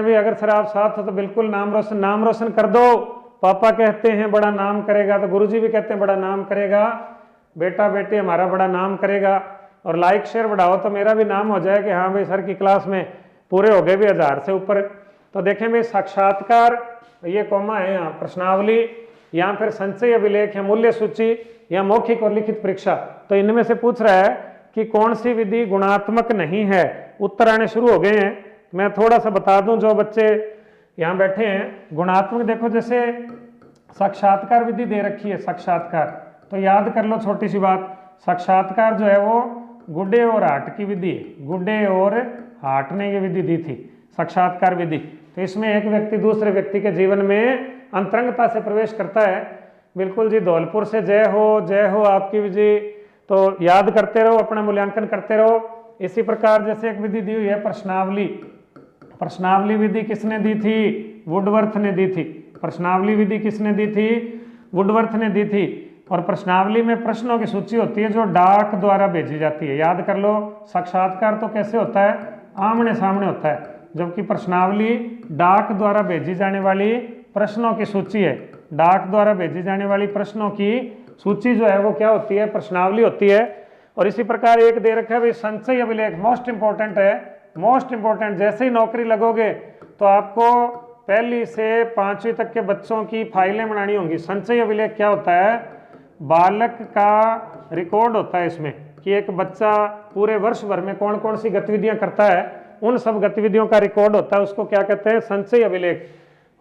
भाई। अगर सर आप साथ हो तो बिल्कुल नाम रोशन कर दो। पापा कहते हैं बड़ा नाम करेगा, तो गुरुजी भी कहते हैं बड़ा नाम करेगा, बेटा बेटी हमारा बड़ा नाम करेगा। और लाइक शेयर बढ़ाओ तो मेरा भी नाम हो जाए कि हाँ भाई सर की क्लास में पूरे हो गए भी 1000 से ऊपर। तो देखें भाई, साक्षात्कार, ये कॉमा है यहाँ, प्रश्नावली, या फिर संचय अभिलेख या मूल्य सूची या मौखिक और लिखित परीक्षा। तो इनमें से पूछ रहा है कि कौन सी विधि गुणात्मक नहीं है। उत्तर आने शुरू हो गए हैं। मैं थोड़ा सा बता दूं, जो बच्चे यहाँ बैठे हैं, गुणात्मक देखो, जैसे साक्षात्कार विधि दे रखी है, साक्षात्कार, तो याद कर लो छोटी सी बात, साक्षात्कार जो है वो गुड्डे और हाट की विधि है। गुड्डे और हाट ने ये विधि दी थी, साक्षात्कार विधि। तो इसमें एक व्यक्ति दूसरे व्यक्ति के जीवन में अंतरंगता से प्रवेश करता है। बिल्कुल जी, धौलपुर से जय हो आपकी विधि। तो याद करते रहो, अपना मूल्यांकन करते रहो। इसी प्रकार जैसे एक विधि दी हुई है प्रश्नावली विधि किसने दी थी? वुडवर्थ ने दी थी। प्रश्नावली विधि किसने दी थी? वुडवर्थ ने दी थी। और प्रश्नावली में प्रश्नों की सूची होती है जो डाक द्वारा भेजी जाती है। याद कर लो, साक्षात्कार तो कैसे होता है? आमने सामने होता है, जबकि प्रश्नावली डाक द्वारा भेजी जाने वाली प्रश्नों की सूची है। डाक द्वारा भेजी जाने वाली प्रश्नों की सूची जो है वो क्या होती है? प्रश्नावली होती है। और इसी प्रकार एक दे रखा है भाई, संचय अभिलेख, मोस्ट इंपॉर्टेंट है, मोस्ट इंपॉर्टेंट। जैसे ही नौकरी लगोगे तो आपको पहली से 5वीं तक के बच्चों की फाइलें बनानी होंगी। संचय अभिलेख क्या होता है? बालक का रिकॉर्ड होता है इसमें, कि एक बच्चा पूरे वर्ष भर में कौन कौन सी गतिविधियां करता है, उन सब गतिविधियों का रिकॉर्ड होता है, उसको क्या कहते हैं? संचय अभिलेख।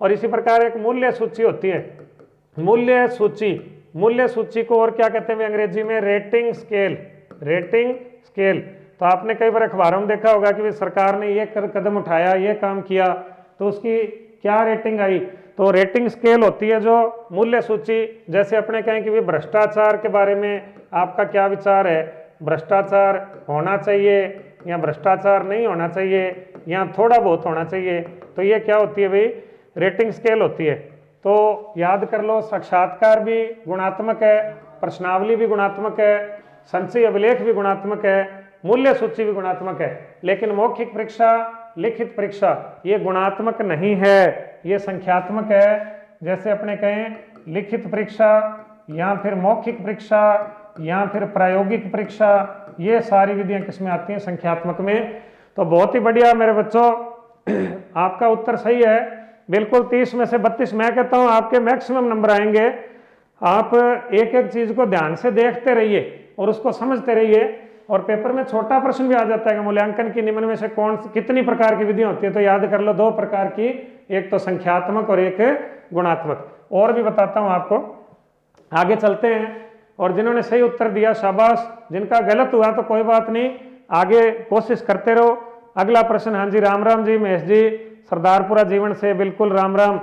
और इसी प्रकार एक मूल्य सूची होती है, मूल्य सूची को और क्या कहते हैं अंग्रेजी में? Rating scale. तो आपने कई बार अखबारों में देखा होगा कि सरकार ने ये कदम उठाया, ये काम किया, तो उसकी क्या रेटिंग आई? तो रेटिंग स्केल होती है जो मूल्य सूची। जैसे अपने कहें कि भ्रष्टाचार के बारे में आपका क्या विचार है? भ्रष्टाचार होना चाहिए या भ्रष्टाचार नहीं होना चाहिए, या थोड़ा बहुत होना चाहिए। तो ये क्या होती है भाई? रेटिंग स्केल होती है। तो याद कर लो, साक्षात्कार भी गुणात्मक है, प्रश्नावली भी गुणात्मक है, संचय अभिलेख भी गुणात्मक है, मूल्य सूची भी गुणात्मक है। लेकिन मौखिक परीक्षा, लिखित परीक्षा ये गुणात्मक नहीं है, ये संख्यात्मक है। जैसे अपने कहें लिखित परीक्षा या फिर मौखिक परीक्षा या फिर प्रायोगिक परीक्षा, ये सारी विधियां किसमें आती हैं? संख्यात्मक में। तो बहुत ही बढ़िया मेरे बच्चों, आपका उत्तर सही है बिल्कुल। 30 में से 32 मैं कहता हूं आपके मैक्सिमम नंबर आएंगे। आप एक एक चीज को ध्यान से देखते रहिए और उसको समझते रहिए। और पेपर में छोटा प्रश्न भी आ जाता है कि मूल्यांकन की निम्न में से कितनी प्रकार की विधियां होती है। तो याद कर लो, 2 प्रकार की, एक तो संख्यात्मक और एक गुणात्मक। और भी बताता हूं आपको, आगे चलते हैं। और जिन्होंने सही उत्तर दिया शाबाश, जिनका गलत हुआ तो कोई बात नहीं, आगे कोशिश करते रहो। अगला प्रश्न, हाँ जी, राम राम जी, महेश जी सरदारपुरा जीवन से, बिल्कुल राम राम।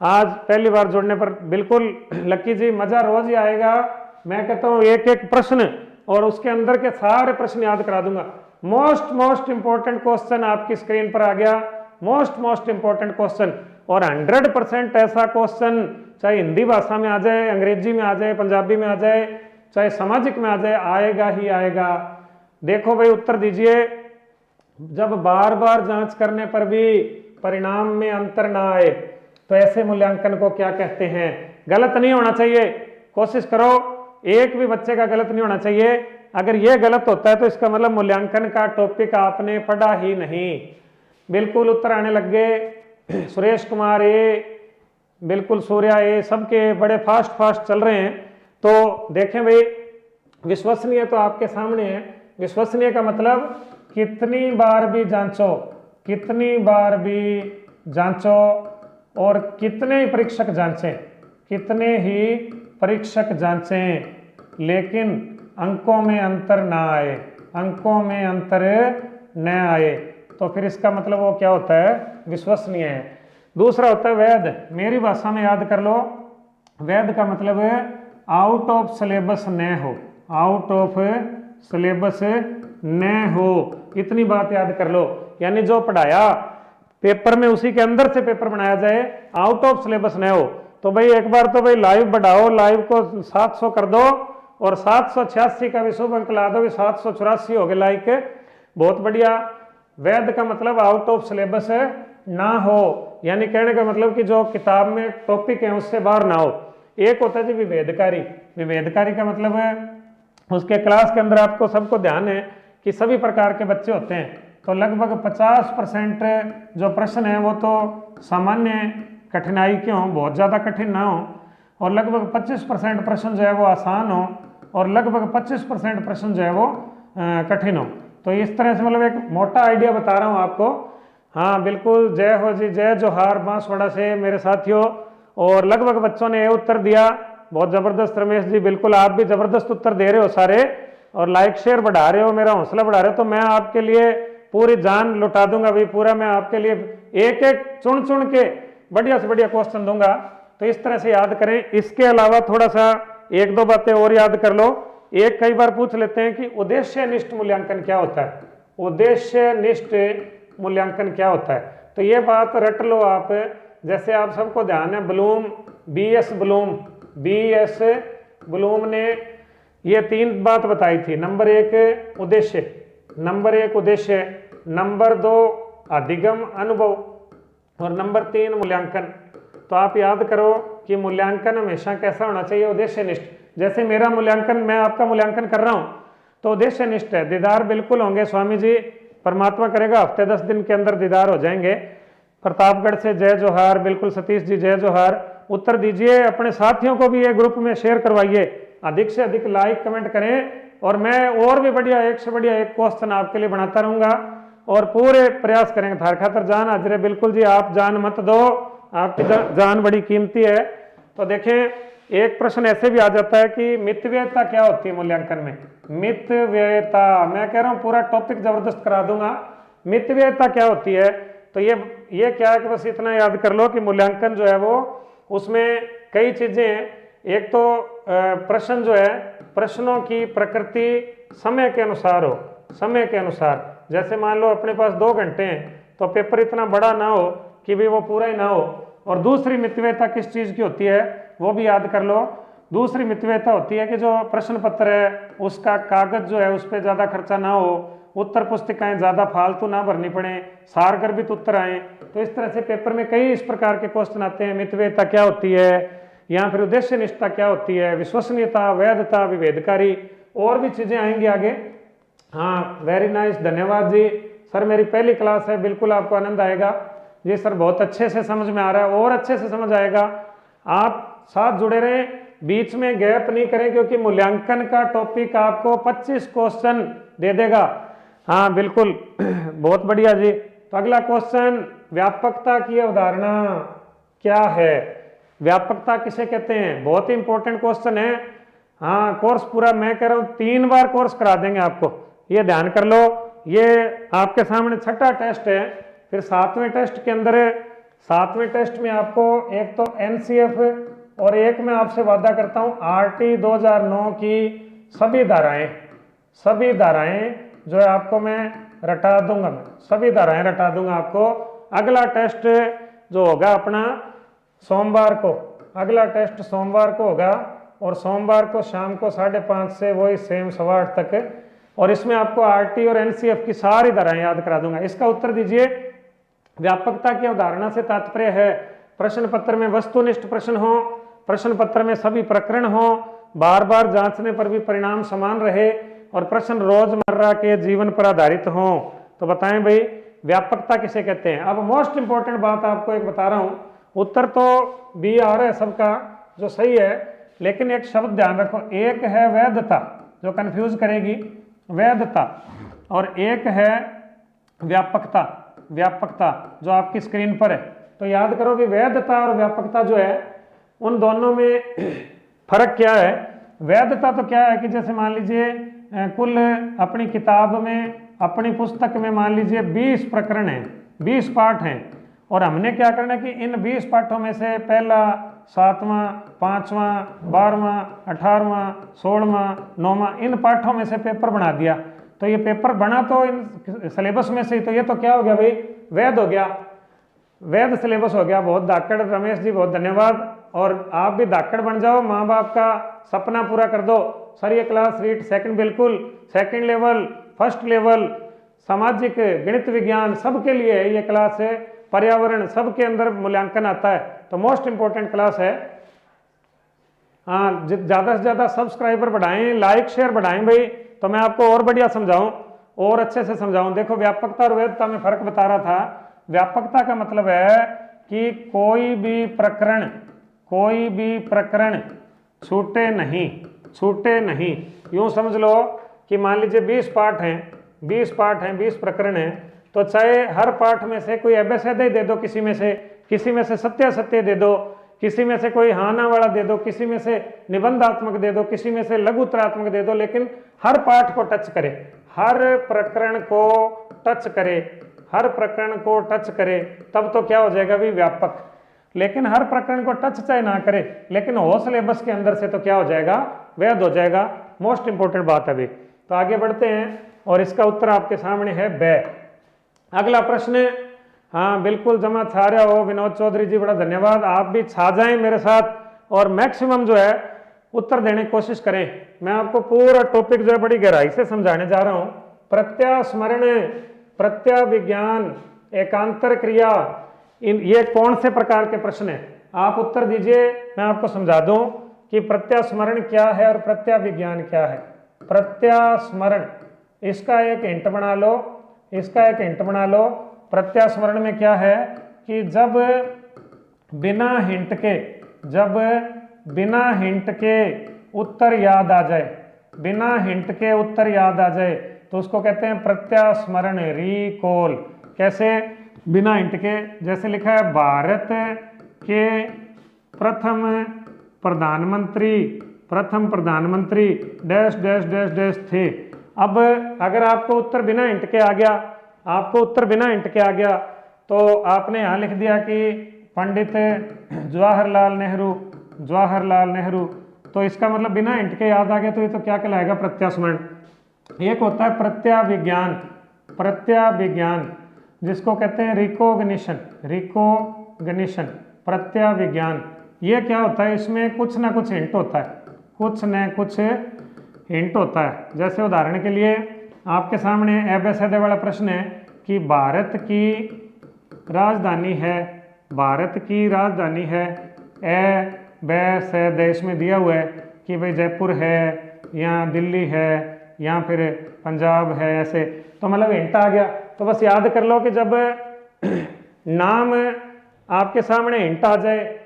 आज पहली बार जुड़ने पर बिल्कुल लक्की जी, मजा रोज ही आएगा। मैं कहता हूँ एक एक प्रश्न और उसके अंदर के सारे प्रश्न याद करा दूंगा। मोस्ट इंपॉर्टेंट क्वेश्चन आपकी स्क्रीन पर आ गया, मोस्ट इंपॉर्टेंट क्वेश्चन। और 100% ऐसा क्वेश्चन चाहे हिंदी भाषा में आ जाए, अंग्रेजी में आ जाए, पंजाबी में आ जाए, चाहे सामाजिक में आ जाए, आएगा ही आएगा। देखो भाई उत्तर दीजिए। जब बार बार जांच करने पर भी परिणाम में अंतर ना आए तो ऐसे मूल्यांकन को क्या कहते हैं? गलत नहीं होना चाहिए, कोशिश करो एक भी बच्चे का गलत नहीं होना चाहिए। अगर ये गलत होता है तो इसका मतलब मूल्यांकन का टॉपिक आपने पढ़ा ही नहीं। बिल्कुल उत्तर आने लग गए। सुरेश कुमार ए, बिल्कुल सूर्या ए, सबके बड़े फास्ट चल रहे हैं। तो देखें भाई, विश्वसनीय तो आपके सामने है। विश्वसनीय का मतलब कितनी बार भी जांचो, कितनी बार भी जांचो और कितने ही परीक्षक जांचें, कितने ही परीक्षक जांचें, लेकिन अंकों में अंतर ना आए, अंकों में अंतर न आए, तो फिर इसका मतलब वो क्या होता है? विश्वसनीय है। दूसरा होता है वैध। मेरी भाषा में याद कर लो, वैध का मतलब है आउट ऑफ सिलेबस न हो, आउट ऑफ सिलेबस न हो। इतनी बात याद कर लो, यानी जो पढ़ाया पेपर में उसी के अंदर से पेपर बनाया जाए, आउट ऑफ सिलेबस न हो। तो भाई एक बार तो भाई लाइव बढ़ाओ, लाइव को 700 कर दो और 786 का भी शुभ अंक ला दो, 784 हो गए लाइक, बहुत बढ़िया। वैध का मतलब आउट ऑफ सिलेबस ना हो, यानी कहने का मतलब कि जो किताब में टॉपिक है उससे बाहर ना हो। एक होता है जी विभेदकारी। विभेदकारी का मतलब है उसके क्लास के अंदर आपको सबको ध्यान है कि सभी प्रकार के बच्चे होते हैं, तो लगभग 50% जो प्रश्न है वो तो सामान्य कठिनाई के हों, बहुत ज़्यादा कठिन ना हो, और लगभग 25% प्रश्न जो है वो आसान हो, और लगभग 25% प्रश्न जो है वो कठिन हो। तो इस तरह से मतलब एक मोटा आइडिया बता रहा हूँ आपको। हाँ बिल्कुल, जय हो जी, जय जोहार बांसवाड़ा से मेरे साथियों। और लगभग बच्चों ने ये उत्तर दिया, बहुत ज़बरदस्त रमेश जी, बिल्कुल आप भी ज़बरदस्त उत्तर दे रहे हो सारे, और लाइक शेयर बढ़ा रहे हो, मेरा हौसला बढ़ा रहे हो। तो मैं आपके लिए पूरी जान लुटा दूंगा भाई, पूरा मैं आपके लिए एक एक चुन के बढ़िया से बढ़िया क्वेश्चन दूंगा। तो इस तरह से याद करें। इसके अलावा थोड़ा सा एक दो बातें और याद कर लो। एक कई बार पूछ लेते हैं कि उद्देश्यनिष्ठ मूल्यांकन क्या होता है? उद्देश्यनिष्ठ मूल्यांकन क्या होता है? तो ये बात रट लो आप। जैसे आप सबको ध्यान है, ब्लूम, बीएस ब्लूम ने ये 3 बात बताई थी। नंबर 1 उद्देश्य, नंबर 1 उद्देश्य, नंबर 2 अधिगम अनुभव, और नंबर 3 मूल्यांकन। तो आप याद करो कि मूल्यांकन हमेशा कैसा होना चाहिए? उद्देश्यनिष्ठ। जैसे मेरा मूल्यांकन, मैं आपका मूल्यांकन कर रहा हूं तो उद्देश्यनिष्ठ है। दीदार बिल्कुल होंगे स्वामी जी, परमात्मा करेगा हफ्ते 10 दिन के अंदर दीदार हो जाएंगे। प्रतापगढ़ से जय जोहार, बिल्कुल सतीश जी जय जोहार। उत्तर दीजिए, अपने साथियों को भी ये ग्रुप में शेयर करवाइए, अधिक से अधिक लाइक कमेंट करें, और मैं और भी बढ़िया एक से बढ़िया एक क्वेश्चन आपके लिए बनाता रहूंगा, और पूरे प्रयास करेंगे। थार खातर जान हाजिर है, बिल्कुल जी, आप जान मत दो, आपकी जान बड़ी कीमती है। तो देखें, एक प्रश्न ऐसे भी आ जाता है कि मितव्ययता क्या होती है मूल्यांकन में? मितव्ययता, मैं कह रहा हूं पूरा टॉपिक जबरदस्त करा दूंगा। मितव्ययता क्या होती है? तो ये क्या है कि बस इतना याद कर लो कि मूल्यांकन जो है वो, उसमें कई चीजें हैं। एक तो प्रश्न जो है, प्रश्नों की प्रकृति समय के अनुसार हो, समय के अनुसार। जैसे मान लो अपने पास 2 घंटे हैं तो पेपर इतना बड़ा ना हो कि भाई वो पूरा ही ना हो। और दूसरी मितव्ययता किस चीज की होती है वो भी याद कर लो। दूसरी मितव्ययता होती है कि जो प्रश्न पत्र है उसका कागज जो है उस पर ज्यादा खर्चा ना हो, उत्तर पुस्तिकाएं ज्यादा फालतू ना भरनी पड़े, सारगर्भित उत्तर आए। तो इस तरह से पेपर में कई इस प्रकार के क्वेश्चन आते हैं। मितव्ययता क्या होती है, या फिर उद्देश्यनिष्ठता क्या होती है, विश्वसनीयता, वैधता, विभेदकारी, और भी चीजें आएंगी आगे। हाँ वेरी नाइस, धन्यवाद जी। सर मेरी पहली क्लास है, बिल्कुल आपको आनंद आएगा। जी सर बहुत अच्छे से समझ में आ रहा है, और अच्छे से समझ आएगा। आप साथ जुड़े रहें, बीच में गैप नहीं करें, क्योंकि मूल्यांकन का टॉपिक आपको 25 क्वेश्चन दे देगा। हाँ बिल्कुल बहुत बढ़िया जी। तो अगला क्वेश्चन, व्यापकता की अवधारणा क्या है? व्यापकता किसे कहते हैं? बहुत ही इंपॉर्टेंट क्वेश्चन है। हाँ कोर्स पूरा, मैं कह रहा हूँ 3 बार कोर्स करा देंगे आपको, ये ध्यान कर लो। ये आपके सामने 6ठा टेस्ट है। फिर 7वें टेस्ट के अंदर, 7वें टेस्ट में आपको एक तो एनसीएफ और एक मैं आपसे वादा करता हूँ आरटी 2009 की सभी धाराएं जो है आपको मैं रटा दूंगा, मैं सभी धाराएं रटा दूंगा आपको। अगला टेस्ट जो होगा अपना सोमवार को, अगला टेस्ट सोमवार को होगा और सोमवार को शाम को 5:30 से वही सेम 8:15 तक, और इसमें आपको आरटी और एनसीएफ की सारी धाराएं याद करा दूंगा। इसका उत्तर दीजिए। व्यापकता की अवधारणा से तात्पर्य है प्रश्न पत्र में वस्तुनिष्ठ प्रश्न हो, प्रश्न पत्र में सभी प्रकरण हो, बार बार जांचने पर भी परिणाम समान रहे और प्रश्न रोजमर्रा के जीवन पर आधारित हो। तो बताएं भाई व्यापकता किसे कहते हैं। अब मोस्ट इंपॉर्टेंट बात आपको एक बता रहा हूं, उत्तर तो बी आ रहा है सबका जो सही है, लेकिन एक शब्द ध्यान रखो, एक है वैधता जो कंफ्यूज करेगी, वैधता, और एक है व्यापकता, व्यापकता जो आपकी स्क्रीन पर है। तो याद करो कि वैधता और व्यापकता जो है उन दोनों में फर्क क्या है। वैधता तो क्या है कि जैसे मान लीजिए कुल अपनी किताब में, अपनी पुस्तक में मान लीजिए 20 प्रकरण हैं, 20 पाठ हैं, और हमने क्या करना है कि इन 20 पाठों में से पहला, 7वां, 5वां, 12वां, 18वां, 16वां, 9वां इन पाठों में से पेपर बना दिया। तो ये पेपर बना तो इन सिलेबस में से ही, तो ये तो क्या हो गया भाई, वैध हो गया, वैध सिलेबस हो गया। बहुत धाकड़ रमेश जी, बहुत धन्यवाद। और आप भी धाकड़ बन जाओ, माँ बाप का सपना पूरा कर दो। सर ये क्लास रीट सेकंड, बिल्कुल सेकंड लेवल, फर्स्ट लेवल, सामाजिक, गणित, विज्ञान सबके लिए है ये क्लास है, पर्यावरण सबके अंदर मूल्यांकन आता है। तो मोस्ट इंपॉर्टेंट क्लास है। हाँ, ज़्यादा से ज़्यादा सब्सक्राइबर बढ़ाएं, लाइक शेयर बढ़ाएं भाई, तो मैं आपको और बढ़िया समझाऊं और अच्छे से समझाऊं। देखो व्यापकता और वैधता में फर्क बता रहा था। व्यापकता का मतलब है कि कोई भी प्रकरण छूटे नहीं, छूटे नहीं। यूं समझ लो कि मान लीजिए 20 पाठ हैं, 20 पाठ हैं, 20 प्रकरण हैं, तो चाहे हर पाठ में से कोई एबेसैदे दे दो, किसी में से सत्य असत्य दे दो, किसी में से कोई हाना वाला दे दो, किसी में से निबंधात्मक दे दो, किसी में से लघुतरात्मक दे दो, लेकिन हर पाठ को टच करे, हर प्रकरण को टच करे, हर प्रकरण को टच करे, तब तो क्या हो जाएगा भी व्यापक। लेकिन हर प्रकरण को टच चाहे ना करे, लेकिन हो सिलेबस के अंदर से, तो क्या हो जाएगा, वैध हो जाएगा। मोस्ट इंपॉर्टेंट बात है अभी। तो आगे बढ़ते हैं और इसका उत्तर आपके सामने है बै। अगला प्रश्न, हाँ बिल्कुल जमा छा रहा हो विनोद चौधरी जी, बड़ा धन्यवाद। आप भी छा जाएं मेरे साथ और मैक्सिमम जो है उत्तर देने की कोशिश करें। मैं आपको पूरा टॉपिक जो है बड़ी गहराई से समझाने जा रहा हूं। प्रत्यास्मरण, प्रत्याविज्ञान, एकांतर क्रिया, ये कौन से प्रकार के प्रश्न हैं, आप उत्तर दीजिए। मैं आपको समझा दूं कि प्रत्यास्मरण क्या है और प्रत्याविज्ञान क्या है। प्रत्यास्मरण, इसका एक हिंट बना लो, इसका एक हिंट बना लो। प्रत्यास्मरण में क्या है कि जब बिना हिंट के उत्तर याद आ जाए, बिना हिंट के उत्तर याद आ जाए, तो उसको कहते हैं प्रत्यास्मरण, रिकॉल। कैसे बिना हिंट के, जैसे लिखा है भारत के प्रथम प्रधानमंत्री डैश डैश डैश डैश थे। अब अगर आपको उत्तर बिना हिंट के आ गया, आपको उत्तर बिना हिंट के आ गया, तो आपने यहाँ लिख दिया कि पंडित जवाहरलाल नेहरू, तो इसका मतलब बिना हिंट के याद आ गया, तो ये तो क्या कहलाएगा, प्रत्यास्मरण। एक होता है प्रत्याविज्ञान, जिसको कहते हैं रिकॉग्निशन, प्रत्याविज्ञान। ये क्या होता है, इसमें कुछ ना कुछ हिंट होता है, कुछ न कुछ हिंट होता है। जैसे उदाहरण के लिए आपके सामने एबेसैदे वाला प्रश्न है कि भारत की राजधानी है, ए बे से देश में दिया हुआ है कि भाई जयपुर है या दिल्ली है या फिर पंजाब है, ऐसे, तो मतलब हिंट आ गया। तो बस याद कर लो कि जब नाम आपके सामने हिंट आ जाए,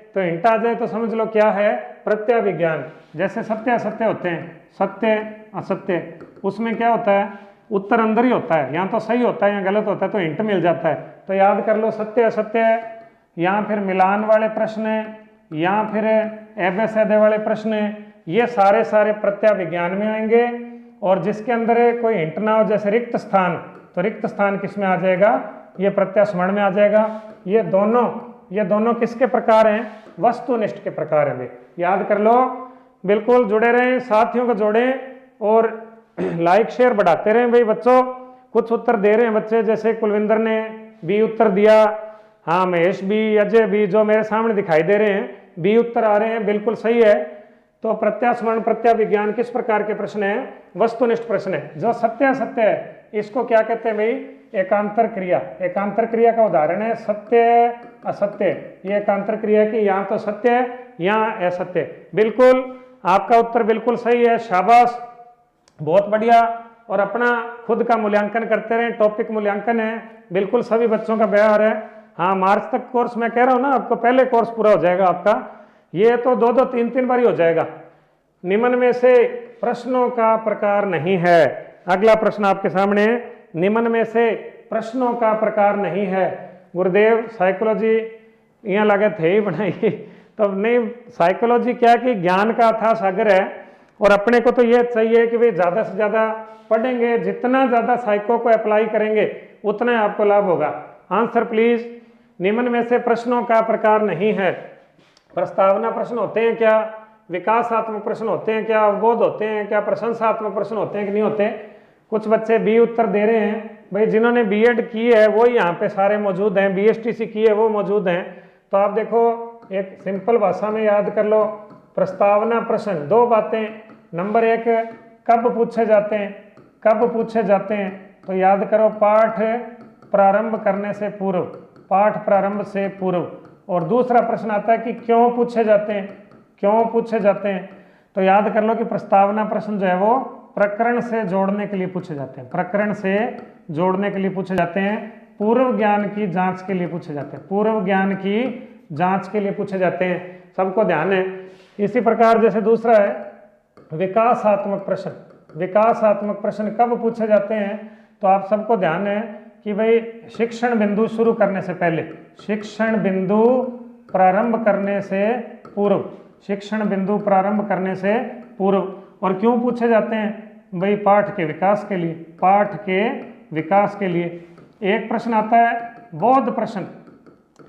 तो समझ लो क्या है, प्रत्याविज्ञान। जैसे सत्य असत्य होते हैं, सत्य असत्य, उसमें क्या होता है, उत्तर अंदर ही होता है, या तो सही होता है या गलत होता है, तो हिंट मिल जाता है। तो याद कर लो सत्य असत्य, या फिर मिलान वाले प्रश्न, या फिर एबेसैदे वाले प्रश्न, ये सारे प्रत्याविज्ञान में आएंगे। और जिसके अंदर कोई हिंट ना हो, जैसे रिक्त स्थान, तो रिक्त स्थान किस में आ जाएगा, ये प्रत्यास्मरण में आ जाएगा। ये दोनों ये दोनों किसके प्रकार हैं? वस्तुनिष्ठ के प्रकार हैं। याद कर लो, बिल्कुल जुड़े रहें, साथियों को जोड़ें और लाइक शेयर बढ़ाते रहें भाई बच्चों। कुछ उत्तर दे रहे हैं बच्चे, जैसे कुलविंदर ने बी उत्तर दिया, हाँ महेश भी, अजय भी, जो मेरे सामने दिखाई दे रहे हैं बी उत्तर आ रहे हैं, बिल्कुल सही है। तो प्रत्यास्मरण प्रत्याविज्ञान किस प्रकार के प्रश्न है? वस्तुनिष्ठ प्रश्न है। जो सत्य सत्य है इसको क्या कहते हैं भाई? एकांतर क्रिया। एकांतर क्रिया का उदाहरण है सत्य असत्य। ये एकांतर क्रिया है कि यहाँ तो सत्य है, यहाँ असत्य। बिल्कुल आपका उत्तर बिल्कुल सही है, शाबाश, बहुत बढ़िया। और अपना खुद का मूल्यांकन करते रहें, टॉपिक मूल्यांकन है, बिल्कुल सभी बच्चों का व्यवहार है। हाँ, मार्च तक कोर्स मैं कह रहा हूँ ना आपको, पहले कोर्स पूरा हो जाएगा आपका, ये तो 2-2 3-3 बार ही हो जाएगा। निम्न में से प्रश्नों का प्रकार नहीं है। अगला प्रश्न आपके सामने, निम्न में से प्रश्नों का प्रकार नहीं है। गुरुदेव साइकोलॉजी यहाँ लगे थे ही बनाई, तब नहीं, साइकोलॉजी क्या कि ज्ञान का अथाह सागर है, और अपने को तो ये चाहिए कि भाई ज़्यादा से ज़्यादा पढ़ेंगे, जितना ज़्यादा साइको को अप्लाई करेंगे उतना ही आपको लाभ होगा। Answer please. निम्न में से प्रश्नों का प्रकार नहीं है। प्रस्तावना प्रश्न होते हैं क्या? विकासात्मक प्रश्न होते हैं क्या? अवबोध होते हैं क्या? प्रशंसात्मक प्रश्न होते हैं कि नहीं होते? कुछ बच्चे बी उत्तर दे रहे हैं भाई, जिन्होंने बीएड की है वो यहाँ पे सारे मौजूद हैं, बीएसटीसी की है वो मौजूद हैं। तो आप देखो, एक सिंपल भाषा में याद कर लो, प्रस्तावना प्रश्न 2 बातें। नंबर 1, कब पूछे जाते हैं? कब पूछे जाते हैं? तो याद करो, पाठ प्रारंभ करने से पूर्व, पाठ प्रारंभ से पूर्व। और दूसरा प्रश्न आता है कि क्यों पूछे जाते हैं? क्यों पूछे जाते हैं? तो याद कर लो कि प्रस्तावना प्रश्न जो है वो प्रकरण से जोड़ने के लिए पूछे जाते हैं, प्रकरण से जोड़ने के लिए पूछे जाते हैं, पूर्व ज्ञान की जांच के लिए पूछे जाते हैं, पूर्व ज्ञान की जांच के लिए पूछे जाते हैं। सबको ध्यान है। इसी प्रकार जैसे दूसरा है विकासात्मक प्रश्न। विकासात्मक प्रश्न कब पूछे जाते हैं? तो आप सबको ध्यान है कि भाई शिक्षण बिंदु शुरू करने से पहले, शिक्षण बिंदु प्रारंभ करने से पूर्व, शिक्षण बिंदु प्रारंभ करने से पूर्व। और क्यों पूछे जाते हैं? भाई पाठ के विकास के लिए, पाठ के विकास के लिए। एक प्रश्न आता है बोध प्रश्न।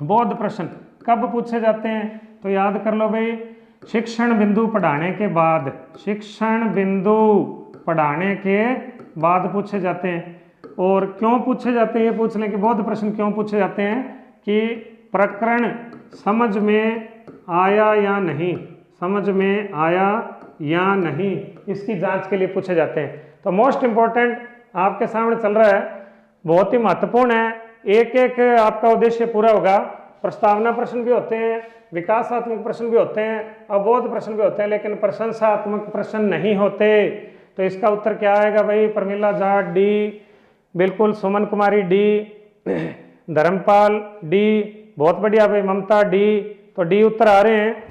बोध प्रश्न कब पूछे जाते हैं? तो याद कर लो भाई, शिक्षण बिंदु पढ़ाने के बाद, शिक्षण बिंदु पढ़ाने के बाद पूछे जाते हैं। और क्यों पूछे जाते हैं ये पूछ लें कि बोध प्रश्न क्यों पूछे जाते हैं? कि प्रकरण समझ में आया या नहीं, समझ में आया या नहीं, इसकी जांच के लिए पूछे जाते हैं। तो मोस्ट इंपॉर्टेंट आपके सामने चल रहा है, बहुत ही महत्वपूर्ण है, एक एक आपका उद्देश्य पूरा होगा। प्रस्तावना प्रश्न भी होते हैं, विकासात्मक प्रश्न भी होते हैं, अवबोध प्रश्न भी होते हैं, लेकिन प्रशंसात्मक प्रश्न नहीं होते। तो इसका उत्तर क्या आएगा भाई? प्रमिला जाट डी, बिल्कुल, सुमन कुमारी डी, धर्मपाल डी, बहुत बढ़िया भाई, ममता डी। तो डी उत्तर आ रहे हैं।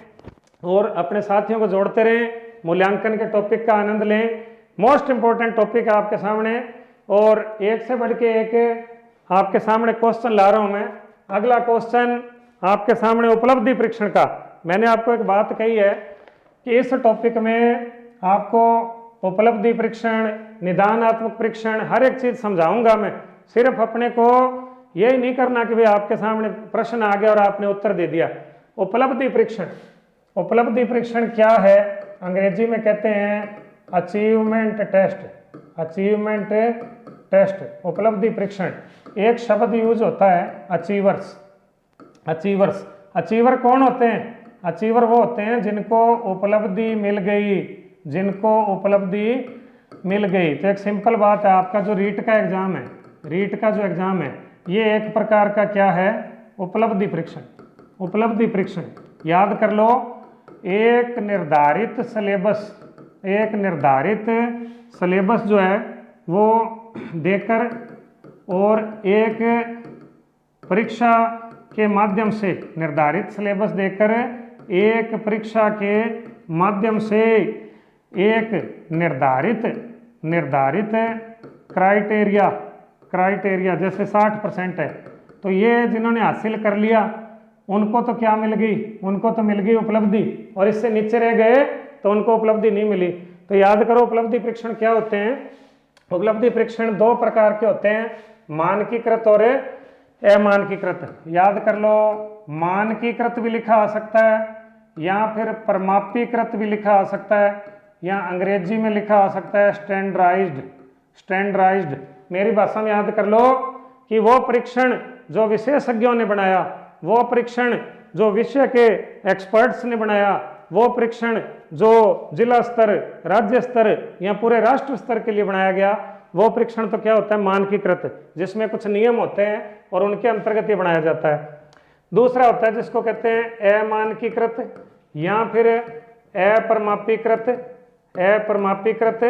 और अपने साथियों को जोड़ते रहें, मूल्यांकन के टॉपिक का आनंद लें। मोस्ट इंपॉर्टेंट टॉपिक है आपके सामने, और एक से बढ़ के एक आपके सामने क्वेश्चन ला रहा हूं मैं। अगला क्वेश्चन आपके सामने उपलब्धि परीक्षण का। मैंने आपको एक बात कही है कि इस टॉपिक में आपको उपलब्धि परीक्षण, निदानात्मक परीक्षण, हर एक चीज समझाऊंगा मैं। सिर्फ अपने को यही नहीं करना कि भाई आपके सामने प्रश्न आ गया और आपने उत्तर दे दिया। उपलब्धि परीक्षण, उपलब्धि परीक्षण क्या है? अंग्रेजी में कहते हैं अचीवमेंट टेस्ट, अचीवमेंट टेस्ट, उपलब्धि परीक्षण। एक शब्द यूज होता है अचीवर्स, अचीवर्स। अचीवर कौन होते हैं? अचीवर वो होते हैं जिनको उपलब्धि मिल गई, जिनको उपलब्धि मिल गई। तो एक सिंपल बात है, आपका जो रीट का एग्जाम है, रीट का जो एग्जाम है, ये एक प्रकार का क्या है? उपलब्धि परीक्षण, उपलब्धि परीक्षण। याद कर लो, एक निर्धारित सिलेबस, एक निर्धारित सिलेबस जो है वो देकर और एक परीक्षा के माध्यम से, निर्धारित सिलेबस देकर एक परीक्षा के माध्यम से एक निर्धारित क्राइटेरिया, क्राइटेरिया जैसे 60% है, तो ये जिन्होंने हासिल कर लिया उनको तो क्या मिल गई? उनको तो मिल गई उपलब्धि, और इससे नीचे रह गए तो उनको उपलब्धि नहीं मिली। तो याद करो उपलब्धि परीक्षण क्या होते हैं? उपलब्धि परीक्षण 2 प्रकार के होते हैं, मानकीकृत और अमानकीकृत। याद कर लो, मानकीकृत भी लिखा आ सकता है, या फिर परमापीकृत भी लिखा आ सकता है, या अंग्रेजी में लिखा आ सकता है स्टैंडर्डाइज्ड। स्टैंडर्डाइज्ड मेरी भाषा में याद कर लो कि वो परीक्षण जो विशेषज्ञों ने बनाया, वो परीक्षण जो विषय के एक्सपर्ट्स ने बनाया, वो परीक्षण जो जिला स्तर, राज्य स्तर या पूरे राष्ट्र स्तर के लिए बनाया गया, वो परीक्षण तो क्या होता है, मानकीकृत, जिसमें कुछ नियम होते हैं और उनके अंतर्गत ये बनाया जाता है। दूसरा होता है जिसको कहते हैं अमानकीकृत या फिर अपरमापीकृत, अपरमापीकृत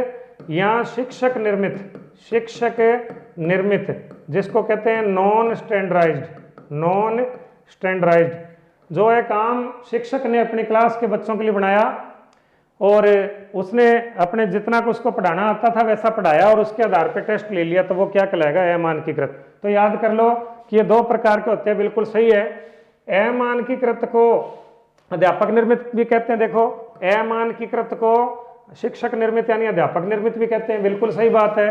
या शिक्षक निर्मित, शिक्षक निर्मित, जिसको कहते हैं नॉन स्टैंडर्डाइज्ड, नॉन स्टैंडर्डाइज्ड, जो एक आम शिक्षक ने अपनी क्लास के बच्चों के लिए बनाया और उसने अपने जितना को उसको पढ़ाना आता था वैसा पढ़ाया और उसके आधार पर टेस्ट ले लिया, तो वो क्या कहलाएगा, अमानकीकृत। तो याद कर लो कि ये दो प्रकार के होते हैं, बिल्कुल सही है। अमानकीकृत को अध्यापक निर्मित भी कहते हैं, देखो अमानकीकृत को शिक्षक निर्मित यानी अध्यापक निर्मित भी कहते हैं, बिल्कुल सही बात है।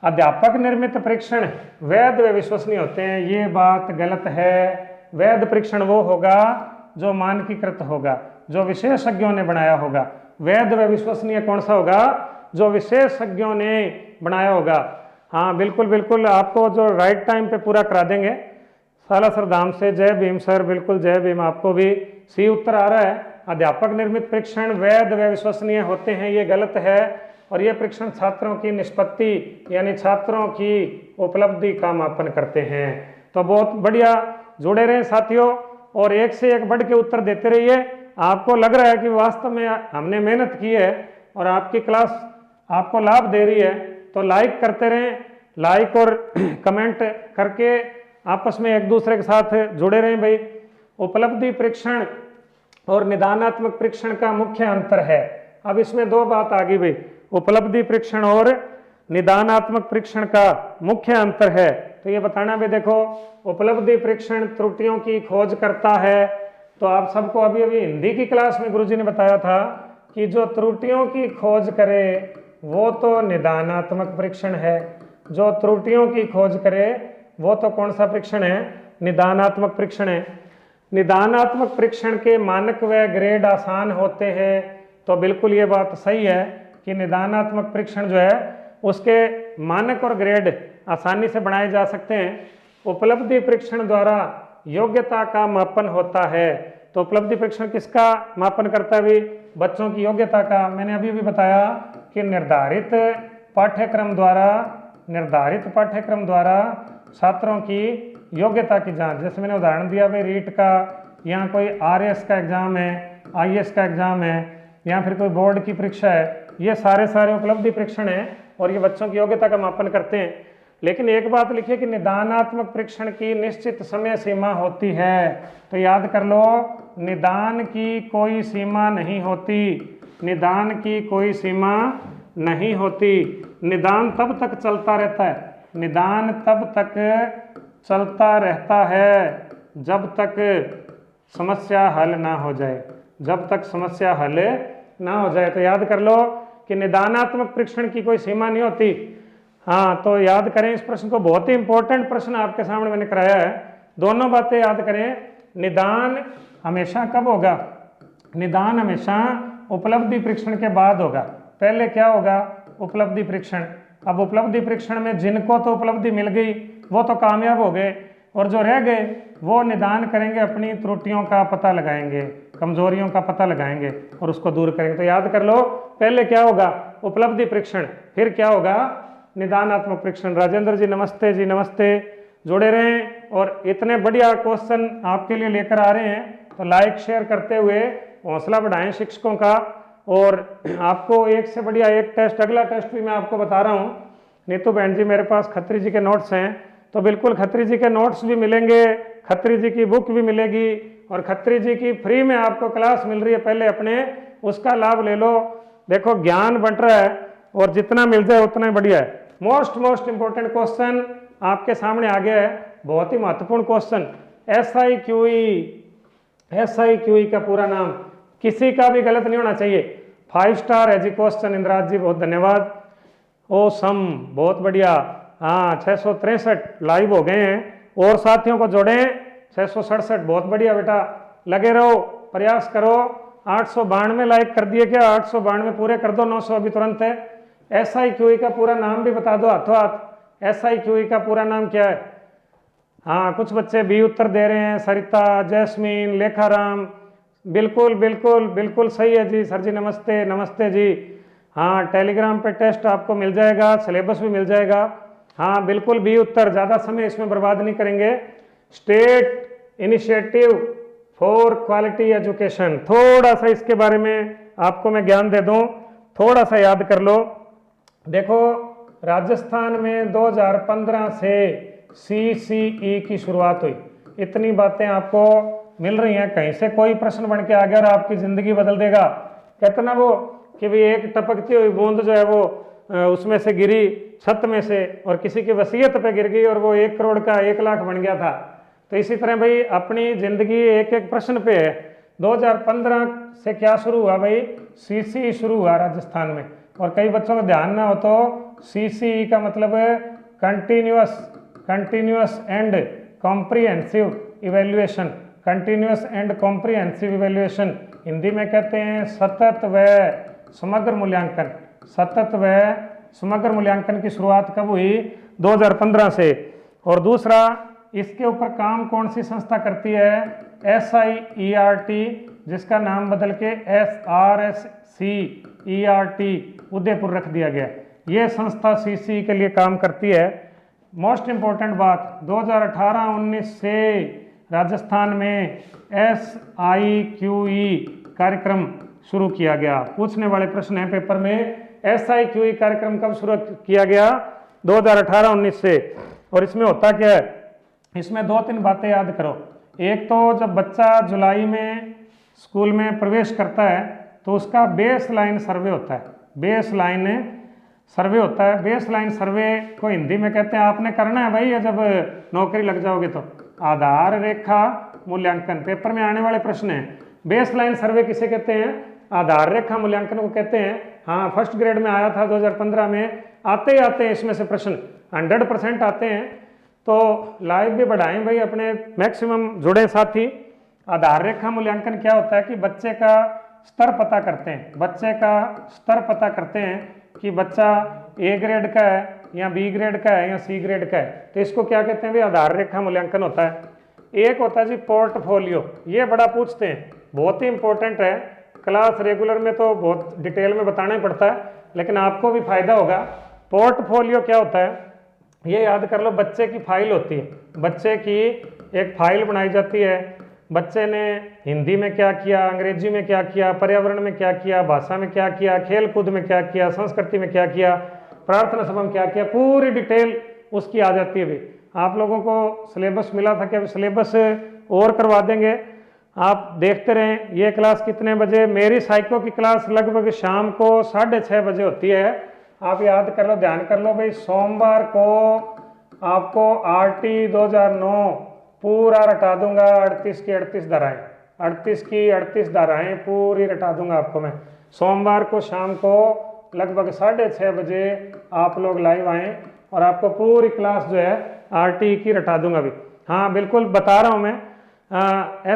अध्यापक निर्मित परीक्षण वैध व विश्वसनीय होते हैं, ये बात गलत है। वैध परीक्षण वो होगा जो मानकीकृत होगा, जो विशेषज्ञों ने बनाया होगा। वैध व विश्वसनीय कौन सा होगा, जो विशेषज्ञों ने बनाया होगा। हाँ बिल्कुल बिल्कुल, आपको जो राइट टाइम पे पूरा करा देंगे। सालासर धाम से जय भीम सर, बिल्कुल जय भीम, आपको भी सी उत्तर आ रहा है। अध्यापक निर्मित परीक्षण वैध व विश्वसनीय होते हैं, ये गलत है। और ये परीक्षण छात्रों की निष्पत्ति यानी छात्रों की उपलब्धि का मापन करते हैं। तो बहुत बढ़िया, जुड़े रहें साथियों और एक से एक बढ़ के उत्तर देते रहिए। आपको लग रहा है कि वास्तव में हमने मेहनत की है और आपकी क्लास आपको लाभ दे रही है, तो लाइक करते रहें, लाइक और कमेंट करके आपस में एक दूसरे के साथ जुड़े रहें भाई। उपलब्धि परीक्षण और निदानात्मक परीक्षण का मुख्य अंतर है। अब इसमें दो बात आ गई भाई, उपलब्धि परीक्षण और निदानात्मक परीक्षण का मुख्य अंतर है। तो ये बताना भी, देखो उपलब्धि परीक्षण त्रुटियों की खोज करता है। तो आप सबको अभी अभी हिंदी की क्लास में गुरुजी ने बताया था कि जो त्रुटियों की खोज करे वो तो निदानात्मक परीक्षण है, जो त्रुटियों की खोज करे वो तो कौन सा परीक्षण है, निदानात्मक परीक्षण है। निदानात्मक परीक्षण के मानक व ग्रेड आसान होते हैं। तो बिल्कुल ये बात सही है कि निदानात्मक परीक्षण जो है उसके मानक और ग्रेड आसानी से बनाए जा सकते हैं। उपलब्धि परीक्षण द्वारा योग्यता का मापन होता है। तो उपलब्धि परीक्षण किसका मापन करता है भी, बच्चों की योग्यता का। मैंने अभी भी बताया कि निर्धारित पाठ्यक्रम द्वारा छात्रों की योग्यता की जांच, जैसे मैंने उदाहरण दिया भाई रीट का, या कोई आरएस का एग्जाम है, आईएएस का एग्जाम है, या फिर कोई बोर्ड की परीक्षा है, ये सारे उपलब्धि परीक्षण हैं और ये बच्चों की योग्यता का मापन करते हैं। लेकिन एक बात लिखिए कि निदानात्मक परीक्षण की निश्चित समय सीमा होती है। तो याद कर लो, निदान की कोई सीमा नहीं होती, निदान की कोई सीमा नहीं होती। निदान तब तक चलता रहता है, निदान तब तक चलता रहता है जब तक समस्या हल ना हो जाए, जब तक समस्या हल ना हो जाए। तो याद कर लो कि निदानात्मक परीक्षण की कोई सीमा नहीं होती। हाँ, तो याद करें इस प्रश्न को, बहुत ही इंपॉर्टेंट प्रश्न आपके सामने मैंने कराया है। दोनों बातें याद करें। निदान हमेशा कब होगा, निदान हमेशा उपलब्धि परीक्षण के बाद होगा। पहले क्या होगा, उपलब्धि परीक्षण। अब उपलब्धि परीक्षण में जिनको तो उपलब्धि मिल गई वो तो कामयाब हो गए, और जो रह गए वो निदान करेंगे, अपनी त्रुटियों का पता लगाएंगे, कमजोरियों का पता लगाएंगे और उसको दूर करेंगे। तो याद कर लो, पहले क्या होगा, उपलब्धि परीक्षण, फिर क्या होगा, निदानात्मक परीक्षण। राजेंद्र जी नमस्ते, जी नमस्ते, जुड़े रहें। और इतने बढ़िया क्वेश्चन आपके लिए लेकर आ रहे हैं, तो लाइक शेयर करते हुए हौसला बढ़ाएं शिक्षकों का। और आपको एक से बढ़िया एक टेस्ट, अगला टेस्ट भी मैं आपको बता रहा हूँ। नीतू बहन जी, मेरे पास खत्री जी के नोट्स हैं, तो बिल्कुल खत्री जी के नोट्स भी मिलेंगे, खत्री जी की बुक भी मिलेगी, और खत्री जी की फ्री में आपको क्लास मिल रही है, पहले अपने उसका लाभ ले लो। देखो ज्ञान बंट रहा है और जितना मिल जाए उतना ही बढ़िया है। मोस्ट इंपॉर्टेंट क्वेश्चन आपके सामने आ गया है, बहुत ही महत्वपूर्ण क्वेश्चन। SIQE का पूरा नाम किसी का भी गलत नहीं होना चाहिए। 5 स्टार है जी क्वेश्चन, इंद्राज जी बहुत धन्यवाद। ओसम, बहुत बढ़िया। हाँ, 663 लाइव हो गए हैं, और साथियों को जोड़ें 667, बहुत बढ़िया बेटा, लगे रहो, प्रयास करो। 892 लाइक कर दिए क्या? 892 पूरे कर दो, 900 अभी तुरंत है। SIQE का पूरा नाम भी बता दो हाथों हाथ। SIQE का पूरा नाम क्या है? हाँ, कुछ बच्चे भी उत्तर दे रहे हैं, सरिता, जैस्मीन, लेखाराम, बिल्कुल बिल्कुल बिल्कुल सही है जी। सर जी नमस्ते, नमस्ते जी। हाँ, टेलीग्राम पे टेस्ट आपको मिल जाएगा, सिलेबस भी मिल जाएगा। हाँ बिल्कुल भी उत्तर, ज़्यादा समय इसमें बर्बाद नहीं करेंगे। State initiative for quality education, थोड़ा सा इसके बारे में आपको मैं ज्ञान दे दूं, थोड़ा सा याद कर लो। देखो, राजस्थान में 2015 से CCE की शुरुआत हुई। इतनी बातें आपको मिल रही हैं, कहीं से कोई प्रश्न बन के आ गया और आपकी ज़िंदगी बदल देगा। कहते ना वो कि भाई एक टपकती हुई बूंद जो है वो उसमें से गिरी छत में से और किसी की वसीयत पे गिर गई और वो 1 करोड़ का 1 लाख बन गया था। तो इसी तरह भाई अपनी ज़िंदगी एक एक प्रश्न पे है। 2015 से क्या शुरू हुआ भाई? CCE शुरू हुआ राजस्थान में। और कई बच्चों को ध्यान ना हो तो CCE का मतलब continuous and comprehensive evaluation, continuous and comprehensive evaluation, Hindi में कहते हैं सतत व समग्र मूल्यांकन। सतत व समग्र मूल्यांकन की शुरुआत कब हुई? 2015 से। और दूसरा, इसके ऊपर काम कौन सी संस्था करती है? SIERT, जिसका नाम बदल के SRSCERT उदयपुर रख दिया गया। ये संस्था CCE के लिए काम करती है। मोस्ट इम्पोर्टेंट बात, 2018-19 से राजस्थान में SIQE कार्यक्रम शुरू किया गया। पूछने वाले प्रश्न है पेपर में, SIQE कार्यक्रम कब शुरू किया गया? 2018-19 से। और इसमें होता क्या है? इसमें 2-3 बातें याद करो। एक तो जब बच्चा जुलाई में स्कूल में प्रवेश करता है तो उसका बेस लाइन सर्वे होता है। बेस लाइन सर्वे होता है। बेस लाइन सर्वे को हिंदी में कहते हैं, आपने करना है भाई, ये जब नौकरी लग जाओगे तो, आधार रेखा मूल्यांकन। पेपर में आने वाले प्रश्न हैं। बेस लाइन सर्वे किसे कहते हैं? आधार रेखा मूल्यांकन को कहते हैं। हाँ, फर्स्ट ग्रेड में आया था 2015 में। आते ही आते हैं इसमें से प्रश्न, 100% आते हैं। तो लाइव भी बढ़ाएं भाई, अपने मैक्सिमम जुड़े साथी। आधार रेखा मूल्यांकन क्या होता है कि बच्चे का स्तर पता करते हैं। बच्चे का स्तर पता करते हैं कि बच्चा A ग्रेड का है या B ग्रेड का है या C ग्रेड का है। तो इसको क्या कहते हैं भाई? आधार रेखा मूल्यांकन होता है। एक होता है जी पोर्टफोलियो, ये बड़ा पूछते हैं, बहुत ही इंपॉर्टेंट है। क्लास रेगुलर में तो बहुत डिटेल में बताना ही पड़ता है, लेकिन आपको भी फायदा होगा। पोर्टफोलियो क्या होता है ये याद कर लो। बच्चे की फाइल होती है, बच्चे की एक फाइल बनाई जाती है। बच्चे ने हिंदी में क्या किया, अंग्रेजी में क्या किया, पर्यावरण में क्या किया, भाषा में क्या किया, खेल कूद में क्या किया, संस्कृति में क्या किया, प्रार्थना सभा में क्या किया, पूरी डिटेल उसकी आ जाती है। भी आप लोगों को सिलेबस मिला था कि अभी सिलेबस और करवा देंगे, आप देखते रहें। ये क्लास कितने बजे? मेरी साइको की क्लास लगभग शाम को 6:30 बजे होती है। आप याद कर लो, ध्यान कर लो भाई। सोमवार को आपको RT 2009 पूरा रटा दूंगा। 38 की 38 धाराएं, 38 की 38 धाराएं पूरी रटा दूंगा आपको मैं। सोमवार को शाम को लगभग 6:30 बजे आप लोग लाइव आएँ और आपको पूरी क्लास जो है RT की रटा दूंगा भी। हाँ बिल्कुल बता रहा हूँ मैं।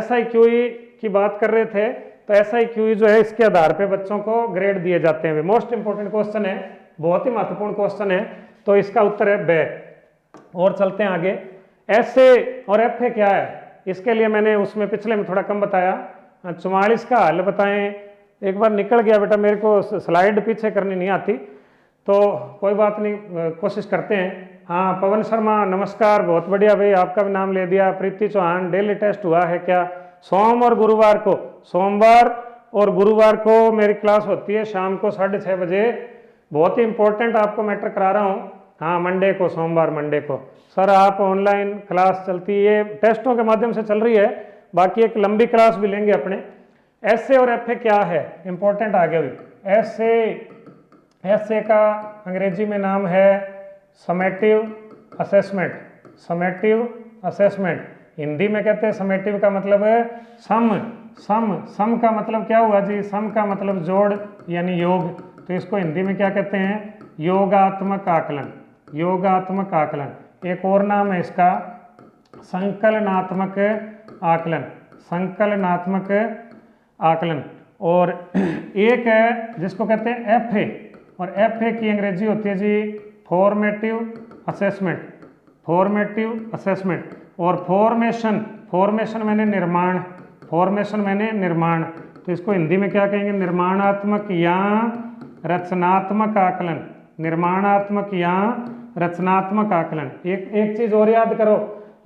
SIQE की बात कर रहे थे तो SIQE जो है इसके आधार पे बच्चों को ग्रेड दिए जाते हैं। मोस्ट इंपोर्टेंट क्वेश्चन है, बहुत ही महत्वपूर्ण क्वेश्चन है। तो इसका उत्तर है बे। और चलते हैं आगे। SA और FA क्या है? इसके लिए मैंने उसमें पिछले में थोड़ा कम बताया। 44 का हल बताएं। एक बार निकल गया बेटा, मेरे को स्लाइड पीछे करनी नहीं आती, तो कोई बात नहीं, कोशिश करते हैं। हाँ पवन शर्मा नमस्कार, बहुत बढ़िया भाई, आपका भी नाम ले दिया। प्रीति चौहान, डेली टेस्ट हुआ है क्या? सोम और गुरुवार को, सोमवार और गुरुवार को मेरी क्लास होती है शाम को 6:30 बजे। बहुत ही इंपॉर्टेंट आपको मैटर करा रहा हूँ। हाँ मंडे को, सोमवार मंडे को सर आप ऑनलाइन क्लास चलती है, टेस्टों के माध्यम से चल रही है, बाकी एक लंबी क्लास भी लेंगे अपने। SA और FA क्या है? इंपॉर्टेंट आ गया भाई। SA का अंग्रेजी में नाम है summative assessment. Summative assessment Hindi में कहते हैं समेटिव का मतलब है सम का मतलब क्या हुआ जी? सम का मतलब जोड़ यानी योग। तो इसको हिंदी में क्या कहते हैं? योगात्मक आकलन। योगात्मक आकलन। एक और नाम है इसका संकलनात्मक आकलन, संकलनात्मक आकलन। और एक है जिसको कहते हैं एफए, और एफए की अंग्रेजी होती है जी फॉर्मेटिव असेसमेंट, फॉर्मेटिव असेसमेंट। और फॉर्मेशन, फॉर्मेशन मैंने निर्माण, फॉर्मेशन मैंने निर्माण, तो इसको हिंदी में क्या कहेंगे, निर्माणात्मक या रचनात्मक आकलन, निर्माणात्मक या रचनात्मक आकलन। एक चीज और याद करो,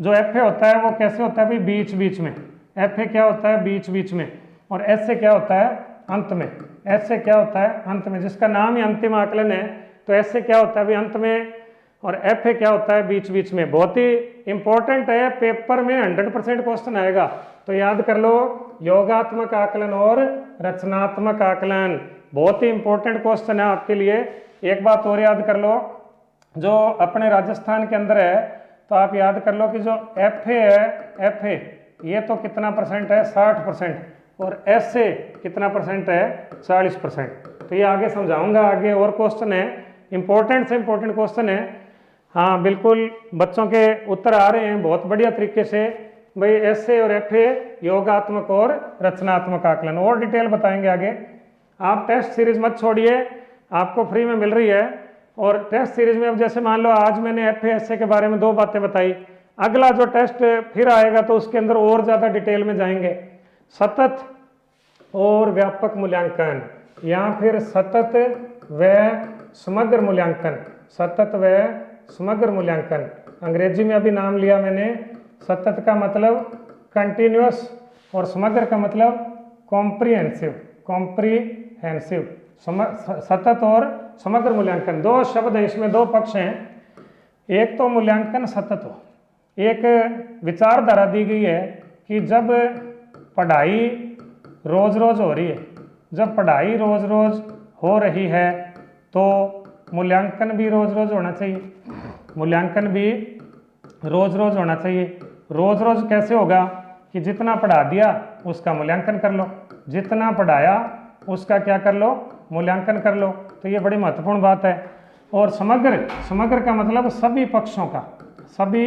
जो एफए होता है वो कैसे होता है भाई, बीच बीच में। एफए क्या होता है, बीच बीच में। और एसए क्या होता है, अंत में। एसए क्या होता है, अंत में, जिसका नाम ही अंतिम आकलन है। तो एसए क्या होता है भाई, अंत में, और एफए क्या होता है, बीच बीच में। बहुत ही इंपॉर्टेंट है, पेपर में 100% क्वेश्चन आएगा, तो याद कर लो। योगात्मक आकलन और रचनात्मक आकलन बहुत ही इंपॉर्टेंट क्वेश्चन है आपके लिए। एक बात और याद कर लो, जो अपने राजस्थान के अंदर है, तो आप याद कर लो कि जो एफए है, एफए ये तो कितना परसेंट है, 60%, और एसए कितना परसेंट है, 40%। तो ये आगे समझाऊंगा, आगे और क्वेश्चन है, इंपॉर्टेंट से इंपॉर्टेंट क्वेश्चन है। हाँ बिल्कुल, बच्चों के उत्तर आ रहे हैं बहुत बढ़िया तरीके से भाई। एसए और एफए, योगात्मक और रचनात्मक आकलन, और डिटेल बताएंगे आगे। आप टेस्ट सीरीज मत छोड़िए, आपको फ्री में मिल रही है। और टेस्ट सीरीज में अब जैसे मान लो आज मैंने एफए एसए के बारे में 2 बातें बताई, अगला जो टेस्ट फिर आएगा तो उसके अंदर और ज़्यादा डिटेल में जाएंगे। सतत और व्यापक मूल्यांकन, या फिर सतत व समग्र मूल्यांकन, सतत व समग्र मूल्यांकन। अंग्रेजी में अभी नाम लिया मैंने, सतत का मतलब कंटिन्यूअस और समग्र का मतलब कॉम्प्रिहेंसिव, कॉम्प्रिहेंसिव। सतत और समग्र मूल्यांकन 2 शब्द हैं, इसमें 2 पक्ष हैं। एक तो मूल्यांकन सतत हो, एक विचारधारा दी गई है कि जब पढ़ाई रोज रोज हो रही है, जब पढ़ाई रोज रोज हो रही है तो मूल्यांकन भी रोज रोज होना चाहिए, मूल्यांकन भी रोज रोज होना चाहिए। रोज रोज कैसे होगा कि जितना पढ़ा दिया उसका मूल्यांकन कर लो, जितना पढ़ाया उसका क्या कर लो, मूल्यांकन कर लो। तो ये बड़ी महत्वपूर्ण बात है। और समग्र, समग्र का मतलब सभी पक्षों का, सभी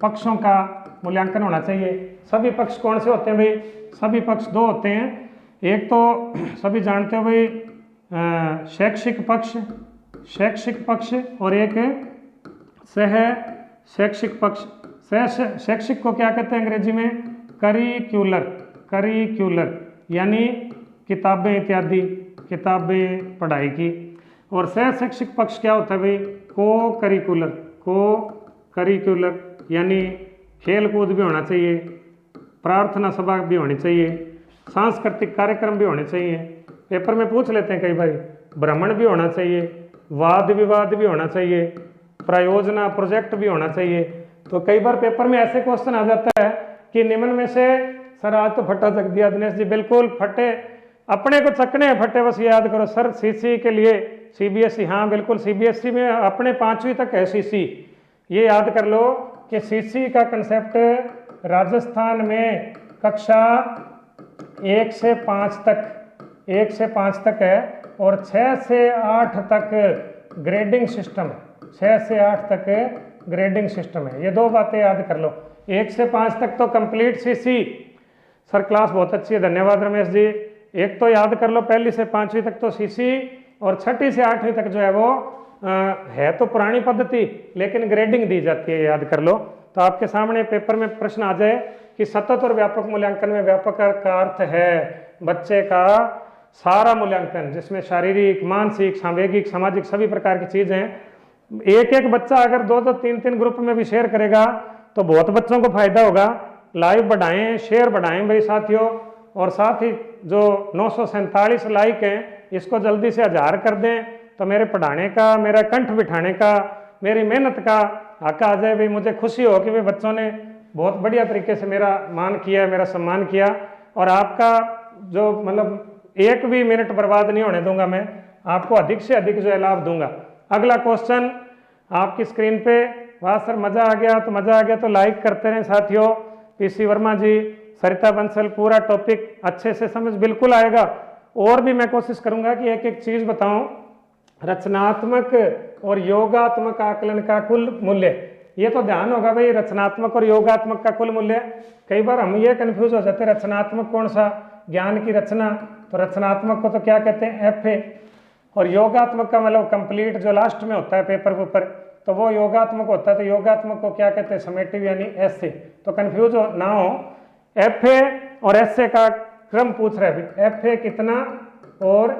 पक्षों का मूल्यांकन होना चाहिए। सभी पक्ष कौन से होते हैं भाई, सभी पक्ष 2 होते हैं। एक तो सभी जानते हो भाई शैक्षिक पक्ष, शैक्षिक पक्ष, और एक सह शैक्षिक पक्ष। सह शैक्षिक को क्या कहते हैं अंग्रेजी में, करिक्युलर, करिक्युलर यानी किताबें इत्यादि, किताबें पढ़ाई की। और सह शैक्षिक पक्ष क्या होता है भाई, को करिकुलर, को करिकुलर यानी खेल कूद भी होना चाहिए, प्रार्थना सभा भी होनी चाहिए, सांस्कृतिक कार्यक्रम भी होने चाहिए। पेपर में पूछ लेते हैं कई बार, भ्रमण भी होना चाहिए, वाद विवाद भी होना चाहिए, प्रयोजना प्रोजेक्ट भी होना चाहिए। तो कई बार पेपर में ऐसे क्वेश्चन आ जाता है कि निम्न में से, सर आज तो फटा चक दिया दिनेश जी, बिल्कुल फटे, अपने को चकने हैं फटे, बस याद करो। सर सीसी के लिए सीबीएसई, हाँ बिल्कुल सीबीएसई में अपने 5वीं तक है सीसी। ये याद कर लो कि सीसी का कंसेप्ट राजस्थान में कक्षा 1 से 5 तक, 1 से 5 तक है, और 6 से 8 तक ग्रेडिंग सिस्टम, 6 से 8 तक ग्रेडिंग सिस्टम है। ये 2 बातें याद कर लो। 1 से 5 तक तो कंप्लीट सीसी। सर क्लास बहुत अच्छी है, धन्यवाद रमेश जी। एक तो याद कर लो 1ली से 5वीं तक तो सीसी, और 6ठी से 8वीं तक जो है वो है तो पुरानी पद्धति, लेकिन ग्रेडिंग दी जाती है, याद कर लो। तो आपके सामने पेपर में प्रश्न आ जाए कि सतत और व्यापक मूल्यांकन में व्यापक का अर्थ है बच्चे का सारा मूल्यांकन, जिसमें शारीरिक, मानसिक, सांवेगिक, सामाजिक सभी प्रकार की चीजें। एक एक बच्चा अगर 2-2, 3-3 ग्रुप में भी शेयर करेगा तो बहुत बच्चों को फायदा होगा। लाइव बढ़ाएं, शेयर बढ़ाएं भाई साथियों, और साथ ही जो 947 लाइक हैं इसको जल्दी से 1000 कर दें, तो मेरे पढ़ाने का, मेरा कंठ बिठाने का, मेरी मेहनत का हक आ जाए भाई। मुझे खुशी हो कि भाई बच्चों ने बहुत बढ़िया तरीके से मेरा मान किया, मेरा सम्मान किया। और आपका जो मतलब 1 भी मिनट बर्बाद नहीं होने दूंगा मैं, आपको अधिक से अधिक जो है लाभ दूंगा। अगला क्वेश्चन आपकी स्क्रीन पे। वाह सर मजा आ गया, तो मजा आ गया तो लाइक करते रहें साथियों। पीसी वर्मा जी, सरिता बंसल, पूरा टॉपिक अच्छे से समझ बिल्कुल आएगा। और भी मैं कोशिश करूंगा कि एक एक चीज बताऊं। रचनात्मक और योगात्मक आकलन का कुल मूल्य, ये तो ध्यान होगा भाई, रचनात्मक और योगात्मक का कुल मूल्य। कई बार हम ये कंफ्यूज हो जाते हैं, रचनात्मक कौन सा, ज्ञान की रचना, तो रचनात्मक को तो क्या कहते हैं, FA, और योगात्मक का मतलब कंप्लीट जो लास्ट में होता है पेपर के ऊपर, तो वो योगात्मक होता है। तो योगात्मक को क्या कहते हैं, समेटिव यानी SA। तो कंफ्यूज हो ना हो, FA और SA का क्रम पूछ रहे हैं, FA कितना और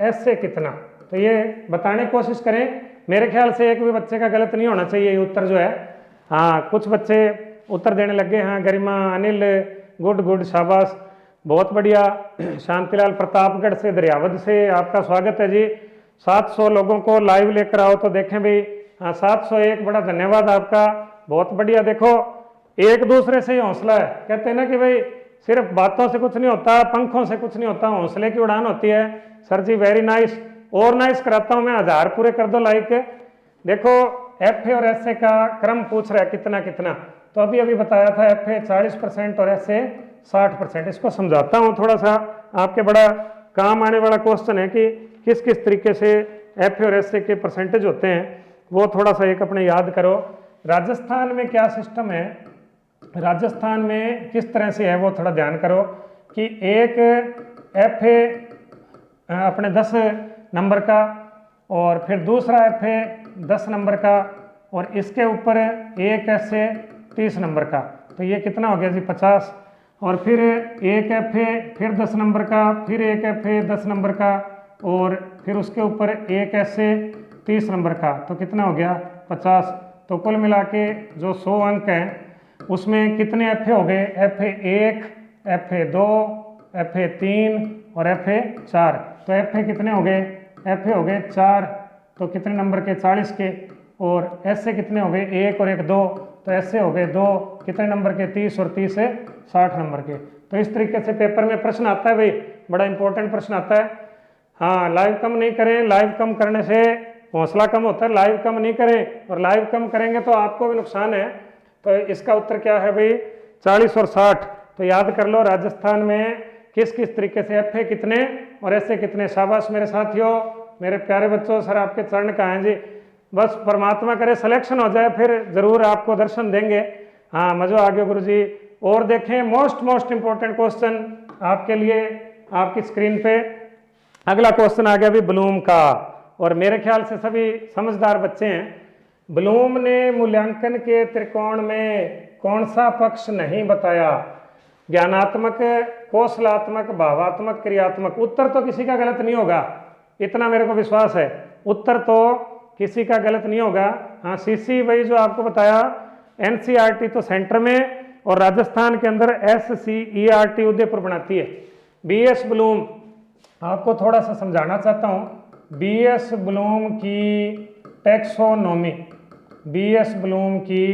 SA कितना, तो ये बताने की कोशिश करें। मेरे ख्याल से एक भी बच्चे का गलत नहीं होना चाहिए ये उत्तर जो है। हाँ, कुछ बच्चे उत्तर देने लगे हैं, गरिमा, अनिल, गुड गुड, शाबाश, बहुत बढ़िया। शांतिलाल प्रतापगढ़ से, दरियावद से आपका स्वागत है जी। 700 लोगों को लाइव लेकर आओ तो देखें भाई। हाँ, 701, बड़ा धन्यवाद आपका, बहुत बढ़िया। देखो एक दूसरे से ही हौसला है, कहते हैं ना कि भाई सिर्फ बातों से कुछ नहीं होता, पंखों से कुछ नहीं होता, हौसले की उड़ान होती है। सर जी वेरी नाइस, और नाइस कराता हूं मैं, 1000 पूरे कर दो लाइक। देखो FA और SA का क्रम पूछ रहा है कितना कितना, तो अभी अभी बताया था FA 40% और SA 60%। इसको समझाता हूँ थोड़ा सा, आपके बड़ा काम आने वाला क्वेश्चन है कि किस किस तरीके से FA और SA के परसेंटेज होते हैं, वो थोड़ा सा एक अपने याद करो। राजस्थान में क्या सिस्टम है, राजस्थान में किस तरह से है वो थोड़ा ध्यान करो कि एक FA अपने 10 नंबर का, और फिर दूसरा FA 10 नंबर का, और इसके ऊपर एक SA 30 नंबर का, तो ये कितना हो गया जी 50। और फिर एक FA फिर 10 नंबर का, फिर एक FA 10 नंबर का, और फिर उसके ऊपर एक SA 30 नंबर का, तो कितना हो गया 50। तो कुल मिला के जो 100 अंक हैं उसमें कितने FA हो गए, FA 1, FA 2, FA 3 और FA 4। तो FA कितने हो गए, FA हो गए 4, तो कितने नंबर के, 40 के। और SA कितने हो गए, 1 और 1 2, तो SA हो गए 2, कितने नंबर के, 30, और 30 से 60 नंबर के। तो इस तरीके से पेपर में प्रश्न आता है भाई, बड़ा इंपॉर्टेंट प्रश्न आता है। हाँ, लाइव कम नहीं करें, लाइव कम करने से हौसला कम होता है, लाइव कम नहीं करें, और लाइव कम करेंगे तो आपको भी नुकसान है। तो इसका उत्तर क्या है भाई, 40 और 60। तो याद कर लो राजस्थान में किस किस तरीके से FA कितने और SA कितने। शाबाश मेरे साथियों, मेरे प्यारे बच्चों, सर आपके चरण कहाँ हैं जी। बस परमात्मा करे सिलेक्शन हो जाए, फिर जरूर आपको दर्शन देंगे। हाँ, मजो आ गया गुरु जी। और देखें मोस्ट इंपॉर्टेंट क्वेश्चन आपके लिए आपकी स्क्रीन पे। अगला क्वेश्चन आ गया भी ब्लूम का, और मेरे ख्याल से सभी समझदार बच्चे हैं। ब्लूम ने मूल्यांकन के त्रिकोण में कौन सा पक्ष नहीं बताया, ज्ञानात्मक, कौशलात्मक, भावात्मक, क्रियात्मक। उत्तर तो किसी का गलत नहीं होगा, इतना मेरे को विश्वास है, उत्तर तो किसी का गलत नहीं होगा। हाँ, CC वही जो आपको बताया, NCERT तो सेंटर में, और राजस्थान के अंदर SCERT उदयपुर बनाती है। BS ब्लूम, आपको थोड़ा सा समझाना चाहता हूँ। BS ब्लूम की टैक्सोनॉमी, BS ब्लूम की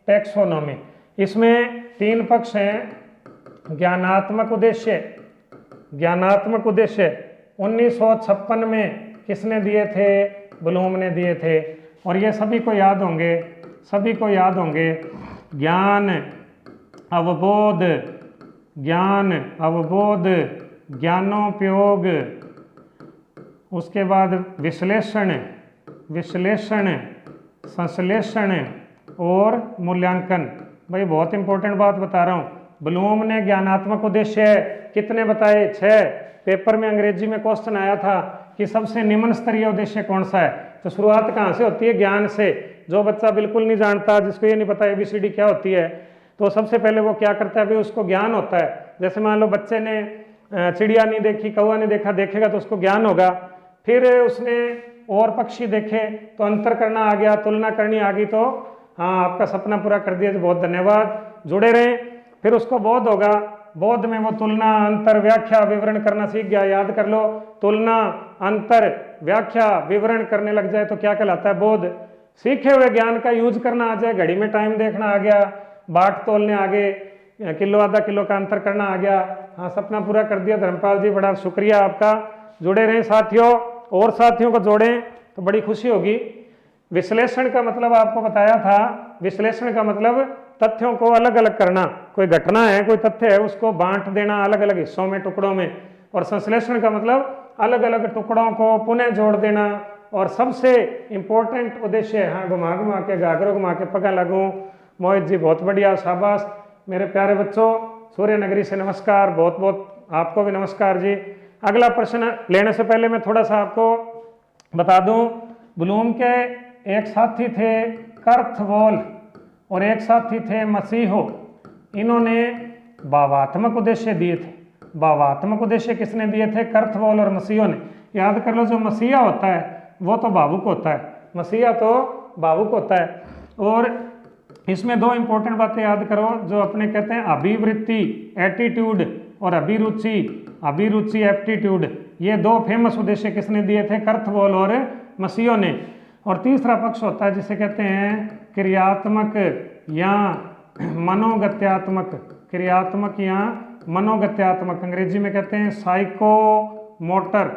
टैक्सोनॉमी, इसमें 3 पक्ष हैं। ज्ञानात्मक उद्देश्य, ज्ञानात्मक उद्देश्य 1956 में किसने दिए थे, ब्लूम ने दिए थे, और ये सभी को याद होंगे, सभी को याद होंगे। ज्ञान अवबोध, ज्ञान अवबोध, ज्ञानोपयोग, उसके बाद विश्लेषण, विश्लेषण, संश्लेषण और मूल्यांकन। भाई बहुत इंपॉर्टेंट बात बता रहा हूँ। ब्लूम ने ज्ञानात्मक उद्देश्य कितने बताए, 6। पेपर में अंग्रेजी में क्वेश्चन आया था कि सबसे निम्न स्तरीय उद्देश्य कौन सा है। तो शुरुआत कहाँ से होती है, ज्ञान से। जो बच्चा बिल्कुल नहीं जानता, जिसको ये नहीं पता ABCD क्या होती है, तो सबसे पहले वो क्या करता है भाई, उसको ज्ञान होता है। जैसे मान लो बच्चे ने चिड़िया नहीं देखी, कौवा नहीं देखा, देखेगा तो उसको ज्ञान होगा। फिर उसने और पक्षी देखे तो अंतर करना आ गया, तुलना करनी आ गई, तो हाँ आपका सपना पूरा कर दिया, बहुत धन्यवाद, जुड़े रहें। फिर उसको बोध होगा, बोध में वो तुलना, अंतर, व्याख्या, विवरण करना सीख गया। याद कर लो, तुलना, अंतर, व्याख्या, विवरण करने लग जाए तो क्या कहलाता है, बोध। सीखे हुए ज्ञान का यूज करना आ जाए, घड़ी में टाइम देखना आ गया, बाट तोलने आ गए, किलो आधा किलो का अंतर करना आ गया, हाँ सपना पूरा कर दिया। धर्मपाल जी बड़ा शुक्रिया आपका, जुड़े रहें साथियों, और साथियों को जोड़ें तो बड़ी खुशी होगी। विश्लेषण का मतलब आपको बताया था, विश्लेषण का मतलब तथ्यों को अलग अलग करना। कोई घटना है, कोई तथ्य है, उसको बांट देना अलग अलग हिस्सों में, टुकड़ों में। और संश्लेषण का मतलब अलग अलग टुकड़ों को पुनः जोड़ देना, और सबसे इम्पोर्टेंट उद्देश्य है। हाँ, घुमा घुमा के घाघरों घुमा के पगा लगूँ। मोहित जी बहुत बढ़िया, शाबाश। मेरे प्यारे बच्चों, सूर्य नगरी से नमस्कार, बहुत बहुत आपको भी नमस्कार जी। अगला प्रश्न लेने से पहले मैं थोड़ा सा आपको बता दूं, ब्लूम के एक साथी थे कर्थवोल और एक साथी थे मसीहो। इन्होंने भावात्मक उद्देश्य दिए थे। भावात्मक उद्देश्य किसने दिए थे? कर्थवोल और मसीहो ने। याद कर लो, जो मसीहा होता है वो तो भावुक होता है, मसीहा तो भावुक होता है। और इसमें दो इंपॉर्टेंट बातें याद करो, जो अपने कहते हैं अभिवृत्ति एटीट्यूड और अभिरुचि अभिरुचि एप्टीट्यूड। ये दो फेमस उद्देश्य किसने दिए थे? कर्थवोल और मसीहो ने। और तीसरा पक्ष होता है जिसे कहते हैं क्रियात्मक या मनोगत्यात्मक। क्रियात्मक या मनोगत्यात्मक, अंग्रेजी में कहते हैं साइको मोटर।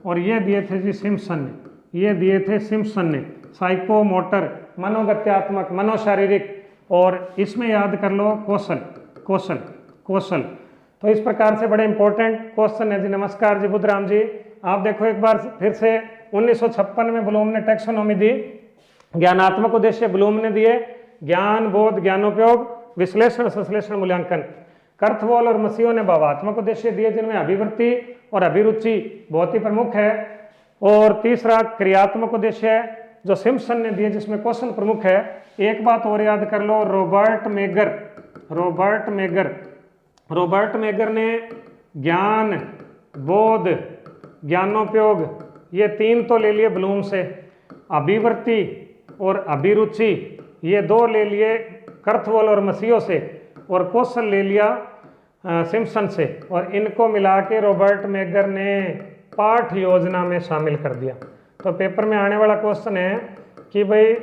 और ये दिए थे जी सिम्पसन ने, ये दिए थे सिम्पसन ने। साइको मोटर, मनोगत्यात्मक, मनोशारीरिक, और इसमें याद कर लो कौशल कौशल कौशल। तो इस प्रकार से बड़े इंपॉर्टेंट क्वेश्चन है जी। नमस्कार जी बुद्धराम जी। आप देखो एक बार फिर से 1956 में ब्लूम ने टैक्सोनॉमी दी। ज्ञानात्मक उद्देश्य ब्लूम ने दिए, ज्ञान, बोध, ज्ञानोपयोग, विश्लेषण, संश्लेषण, मूल्यांकन। कर्थवोल और मसीहो ने भावात्मक उद्देश्य दिए, जिनमें अभिवृत्ति और अभिरुचि बहुत ही प्रमुख है। और तीसरा क्रियात्मक उद्देश्य है जो सिम्पसन ने दिए, जिसमें कौशल प्रमुख है। एक बात और याद कर लो, रॉबर्ट मेगर ने ज्ञान, बोध, ज्ञानोपयोग, ये तीन तो ले लिए ब्लूम से। अभिवृत्ति और अभिरुचि ये दो ले लिए कर्थवोल और मसीहो से, और कौशल ले लिया सिम्पसन से। और इनको मिला के रॉबर्ट मेगर ने पाठ योजना में शामिल कर दिया। तो पेपर में आने वाला क्वेश्चन है कि भाई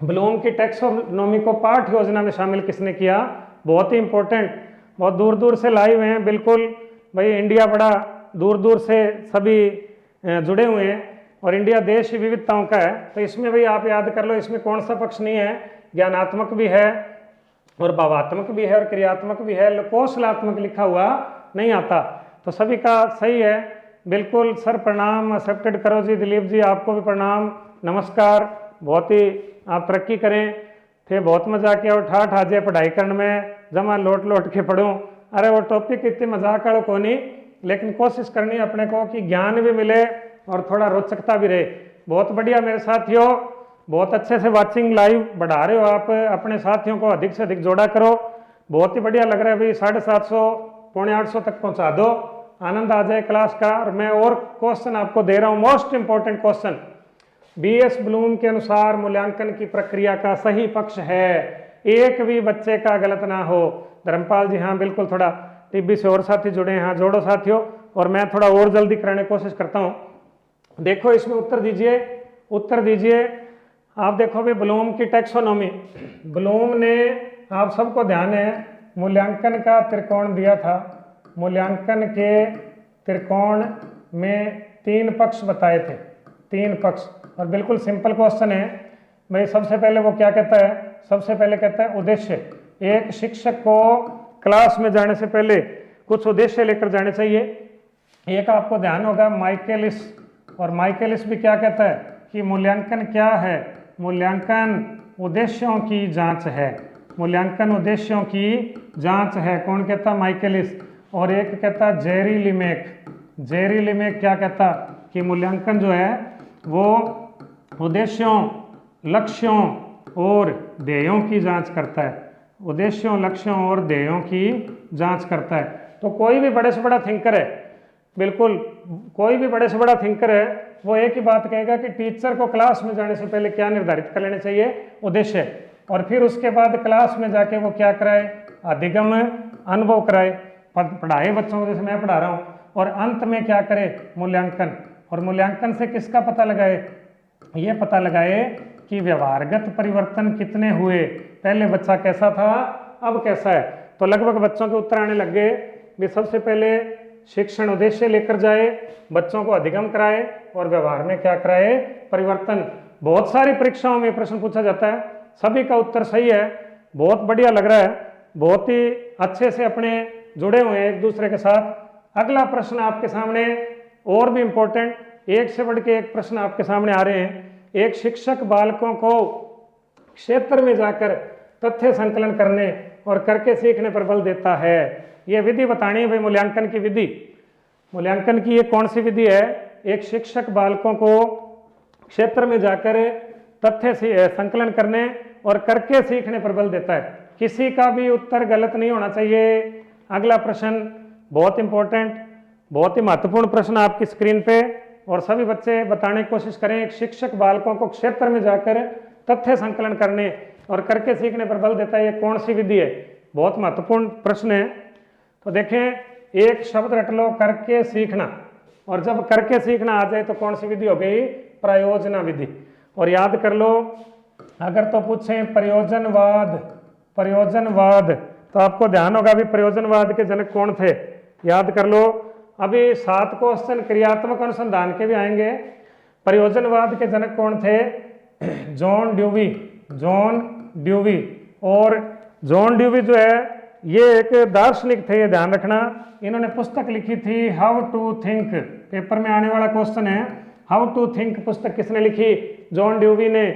ब्लूम की टैक्सोनॉमी को पाठ योजना में शामिल किसने किया? बहुत ही इंपॉर्टेंट, बहुत दूर दूर से लाइव हैं, बिल्कुल भाई इंडिया बड़ा दूर दूर से सभी जुड़े हुए हैं, और इंडिया देश विविधताओं का है। तो इसमें भाई आप याद कर लो, इसमें कौन सा पक्ष नहीं है? ज्ञानात्मक भी है और भावात्मक भी है और क्रियात्मक भी है। कौशलात्मक लिखा हुआ नहीं आता। तो सभी का सही है, बिल्कुल। सर प्रणाम, एक्सेप्टेड करो जी। दिलीप जी आपको भी प्रणाम, नमस्कार। बहुत ही आप तरक्की करें थे, बहुत मजा किया। और ठाठ आजे पढ़ाई करने में जमा लोट लोट के पढ़ूँ। अरे वो टॉपिक इतनी मजाक वालों को नहीं, लेकिन कोशिश करनी है अपने को कि ज्ञान भी मिले और थोड़ा रोचकता भी रहे। बहुत बढ़िया मेरे साथियों, बहुत अच्छे से वाचिंग लाइव बढ़ा रहे हो आप। अपने साथियों को अधिक से अधिक जोड़ा करो, बहुत ही बढ़िया लग रहा है भाई। 750 पौने 800 तक पहुंचा दो, आनंद आ जाए क्लास का। और मैं और क्वेश्चन आपको दे रहा हूँ, most important question. BS Bloom के अनुसार मूल्यांकन की प्रक्रिया का सही पक्ष है, एक भी बच्चे का गलत ना हो। धर्मपाल जी हाँ बिल्कुल, थोड़ा टीबी से और साथी जुड़े हैं, हाँ जोड़ो साथियों। और मैं थोड़ा और जल्दी कराने की कोशिश करता हूँ। देखो इसमें उत्तर दीजिए, उत्तर दीजिए। आप देखो भाई ब्लूम की टैक्सोनॉमी, ब्लूम ने, आप सबको ध्यान है, मूल्यांकन का त्रिकोण दिया था। मूल्यांकन के त्रिकोण में 3 पक्ष बताए थे, 3 पक्ष। और बिल्कुल सिंपल क्वेश्चन है भाई। सबसे पहले वो क्या कहता है? सबसे पहले कहता है उद्देश्य। एक शिक्षक को क्लास में जाने से पहले कुछ उद्देश्य लेकर जाने चाहिए। एक आपको ध्यान होगा माइकेलिस, और माइकेलिस भी क्या कहता है कि मूल्यांकन क्या है? मूल्यांकन उद्देश्यों की जांच है, मूल्यांकन उद्देश्यों की जांच है। कौन कहता? माइकेलिस। और एक कहता जेरी लिमेक। जेरी लिमेक क्या कहता कि मूल्यांकन जो है वो उद्देश्यों, लक्ष्यों और ध्येयों की जांच करता है। उद्देश्यों, लक्ष्यों और ध्येयों की जांच करता है। तो कोई भी बड़े से बड़ा थिंकर है, बिल्कुल कोई भी बड़े से बड़ा थिंकर है, वो एक ही बात कहेगा कि टीचर को क्लास में जाने से पहले क्या निर्धारित कर लेने चाहिए? उद्देश्य। और फिर उसके बाद क्लास में जाके वो क्या कराए? अधिगम अनुभव कराए, पढ़ाए बच्चों को जैसे मैं पढ़ा रहा हूँ। और अंत में क्या करे? मूल्यांकन। और मूल्यांकन से किसका पता लगाए? ये पता लगाए कि व्यवहारगत परिवर्तन कितने हुए, पहले बच्चा कैसा था अब कैसा है। तो लगभग बच्चों के उत्तर आने लग गए भी। सबसे पहले शिक्षण उद्देश्य लेकर जाए, बच्चों को अधिगम कराए और व्यवहार में क्या कराए? परिवर्तन। बहुत सारी परीक्षाओं में प्रश्न पूछा जाता है, सभी का उत्तर सही है। बहुत बढ़िया लग रहा है, बहुत ही अच्छे से अपने जुड़े हुए हैं एक दूसरे के साथ। अगला प्रश्न आपके सामने और भी इम्पोर्टेंट, एक से बढ़ के एक प्रश्न आपके सामने आ रहे हैं। एक शिक्षक बालकों को क्षेत्र में जाकर तथ्य संकलन करने और करके सीखने पर बल देता है। यह विधि बतानी है भाई, मूल्यांकन की विधि। मूल्यांकन की ये कौन सी विधि है? एक शिक्षक बालकों को क्षेत्र में जाकर तथ्य संकलन करने और करके सीखने पर बल देता है। किसी का भी उत्तर गलत नहीं होना चाहिए। अगला प्रश्न बहुत इंपॉर्टेंट, बहुत ही महत्वपूर्ण प्रश्न आपकी स्क्रीन पे, और सभी बच्चे बताने की कोशिश करें। एक शिक्षक बालकों को क्षेत्र में जाकर तथ्य संकलन करने और करके सीखने पर बल देता है, ये कौन सी विधि है? बहुत महत्वपूर्ण प्रश्न है। तो देखें, एक शब्द रट लो, करके सीखना, और जब करके सीखना आ जाए तो कौन सी विधि हो गई? प्रयोजना विधि। और याद कर लो, अगर तो पूछें प्रयोजनवाद, प्रयोजनवाद, तो आपको ध्यान होगा भी प्रयोजनवाद के जनक कौन थे? याद कर लो। अभी 7 क्वेश्चन क्रियात्मक अनुसंधान के भी आएंगे। प्रयोजनवाद के जनक कौन थे? John dewy, John dewy. और जॉन ड्यूवी जो है ये एक दार्शनिक थे, ये ध्यान रखना। इन्होंने पुस्तक लिखी थी हाउ टू थिंक। पेपर में आने वाला क्वेश्चन है, हाउ टू थिंक पुस्तक किसने लिखी? जॉन ड्यूवी ने।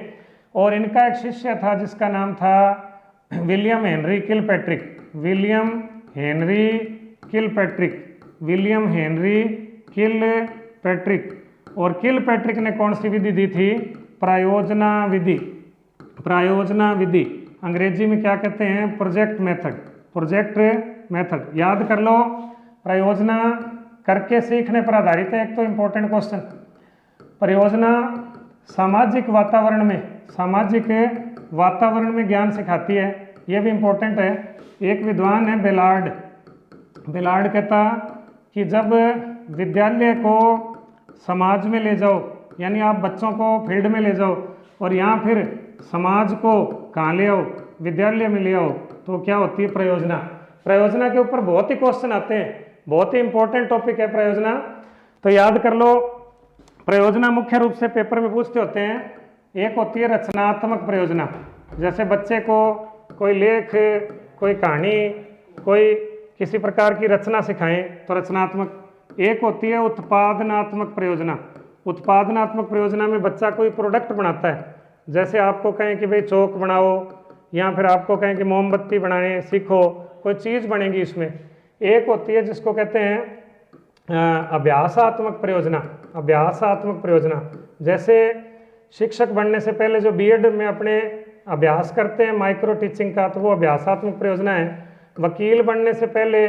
और इनका एक शिष्य था जिसका नाम था William Henry Kilpatrick, William Henry Kilpatrick, William Henry Kilpatrick. और किलपैट्रिक ने कौन सी विधि दी थी? प्रयोजना विधि। प्रयोजना विधि अंग्रेजी में क्या कहते हैं? Project method, project method. याद कर लो, प्रयोजना करके सीखने पर आधारित है। एक तो इंपॉर्टेंट क्वेश्चन, परियोजना सामाजिक वातावरण में, सामाजिक वातावरण में ज्ञान सिखाती है, यह भी इंपॉर्टेंट है। एक विद्वान है बेलार्ड, बेलार्ड कहता कि जब विद्यालय को समाज में ले जाओ, यानी आप बच्चों को फील्ड में ले जाओ और यहाँ फिर समाज को कहाँ ले आओ? विद्यालय में ले आओ, तो क्या होती है? प्रयोजना। प्रयोजना के ऊपर बहुत ही क्वेश्चन आते हैं, बहुत ही इंपॉर्टेंट टॉपिक है प्रयोजना। तो याद कर लो, प्रयोजना मुख्य रूप से पेपर में पूछते होते हैं। एक होती है रचनात्मक प्रयोजना, जैसे बच्चे को कोई लेख, कोई कहानी, कोई किसी प्रकार की रचना सिखाएं तो रचनात्मक। एक होती है उत्पादनात्मक प्रयोजना। उत्पादनात्मक प्रयोजना में बच्चा कोई प्रोडक्ट बनाता है, जैसे आपको कहें कि भाई चौक बनाओ, या फिर आपको कहें कि मोमबत्ती बनाएं, सीखो, कोई चीज़ बनेगी इसमें। एक होती है जिसको कहते हैं अभ्यासात्मक प्रयोजना, अभ्यासात्मक प्रयोजना। जैसे शिक्षक बनने से पहले जो बीएड में अपने अभ्यास करते हैं माइक्रो टीचिंग का, तो वो अभ्यासात्मक प्रयोजना है। वकील बनने से पहले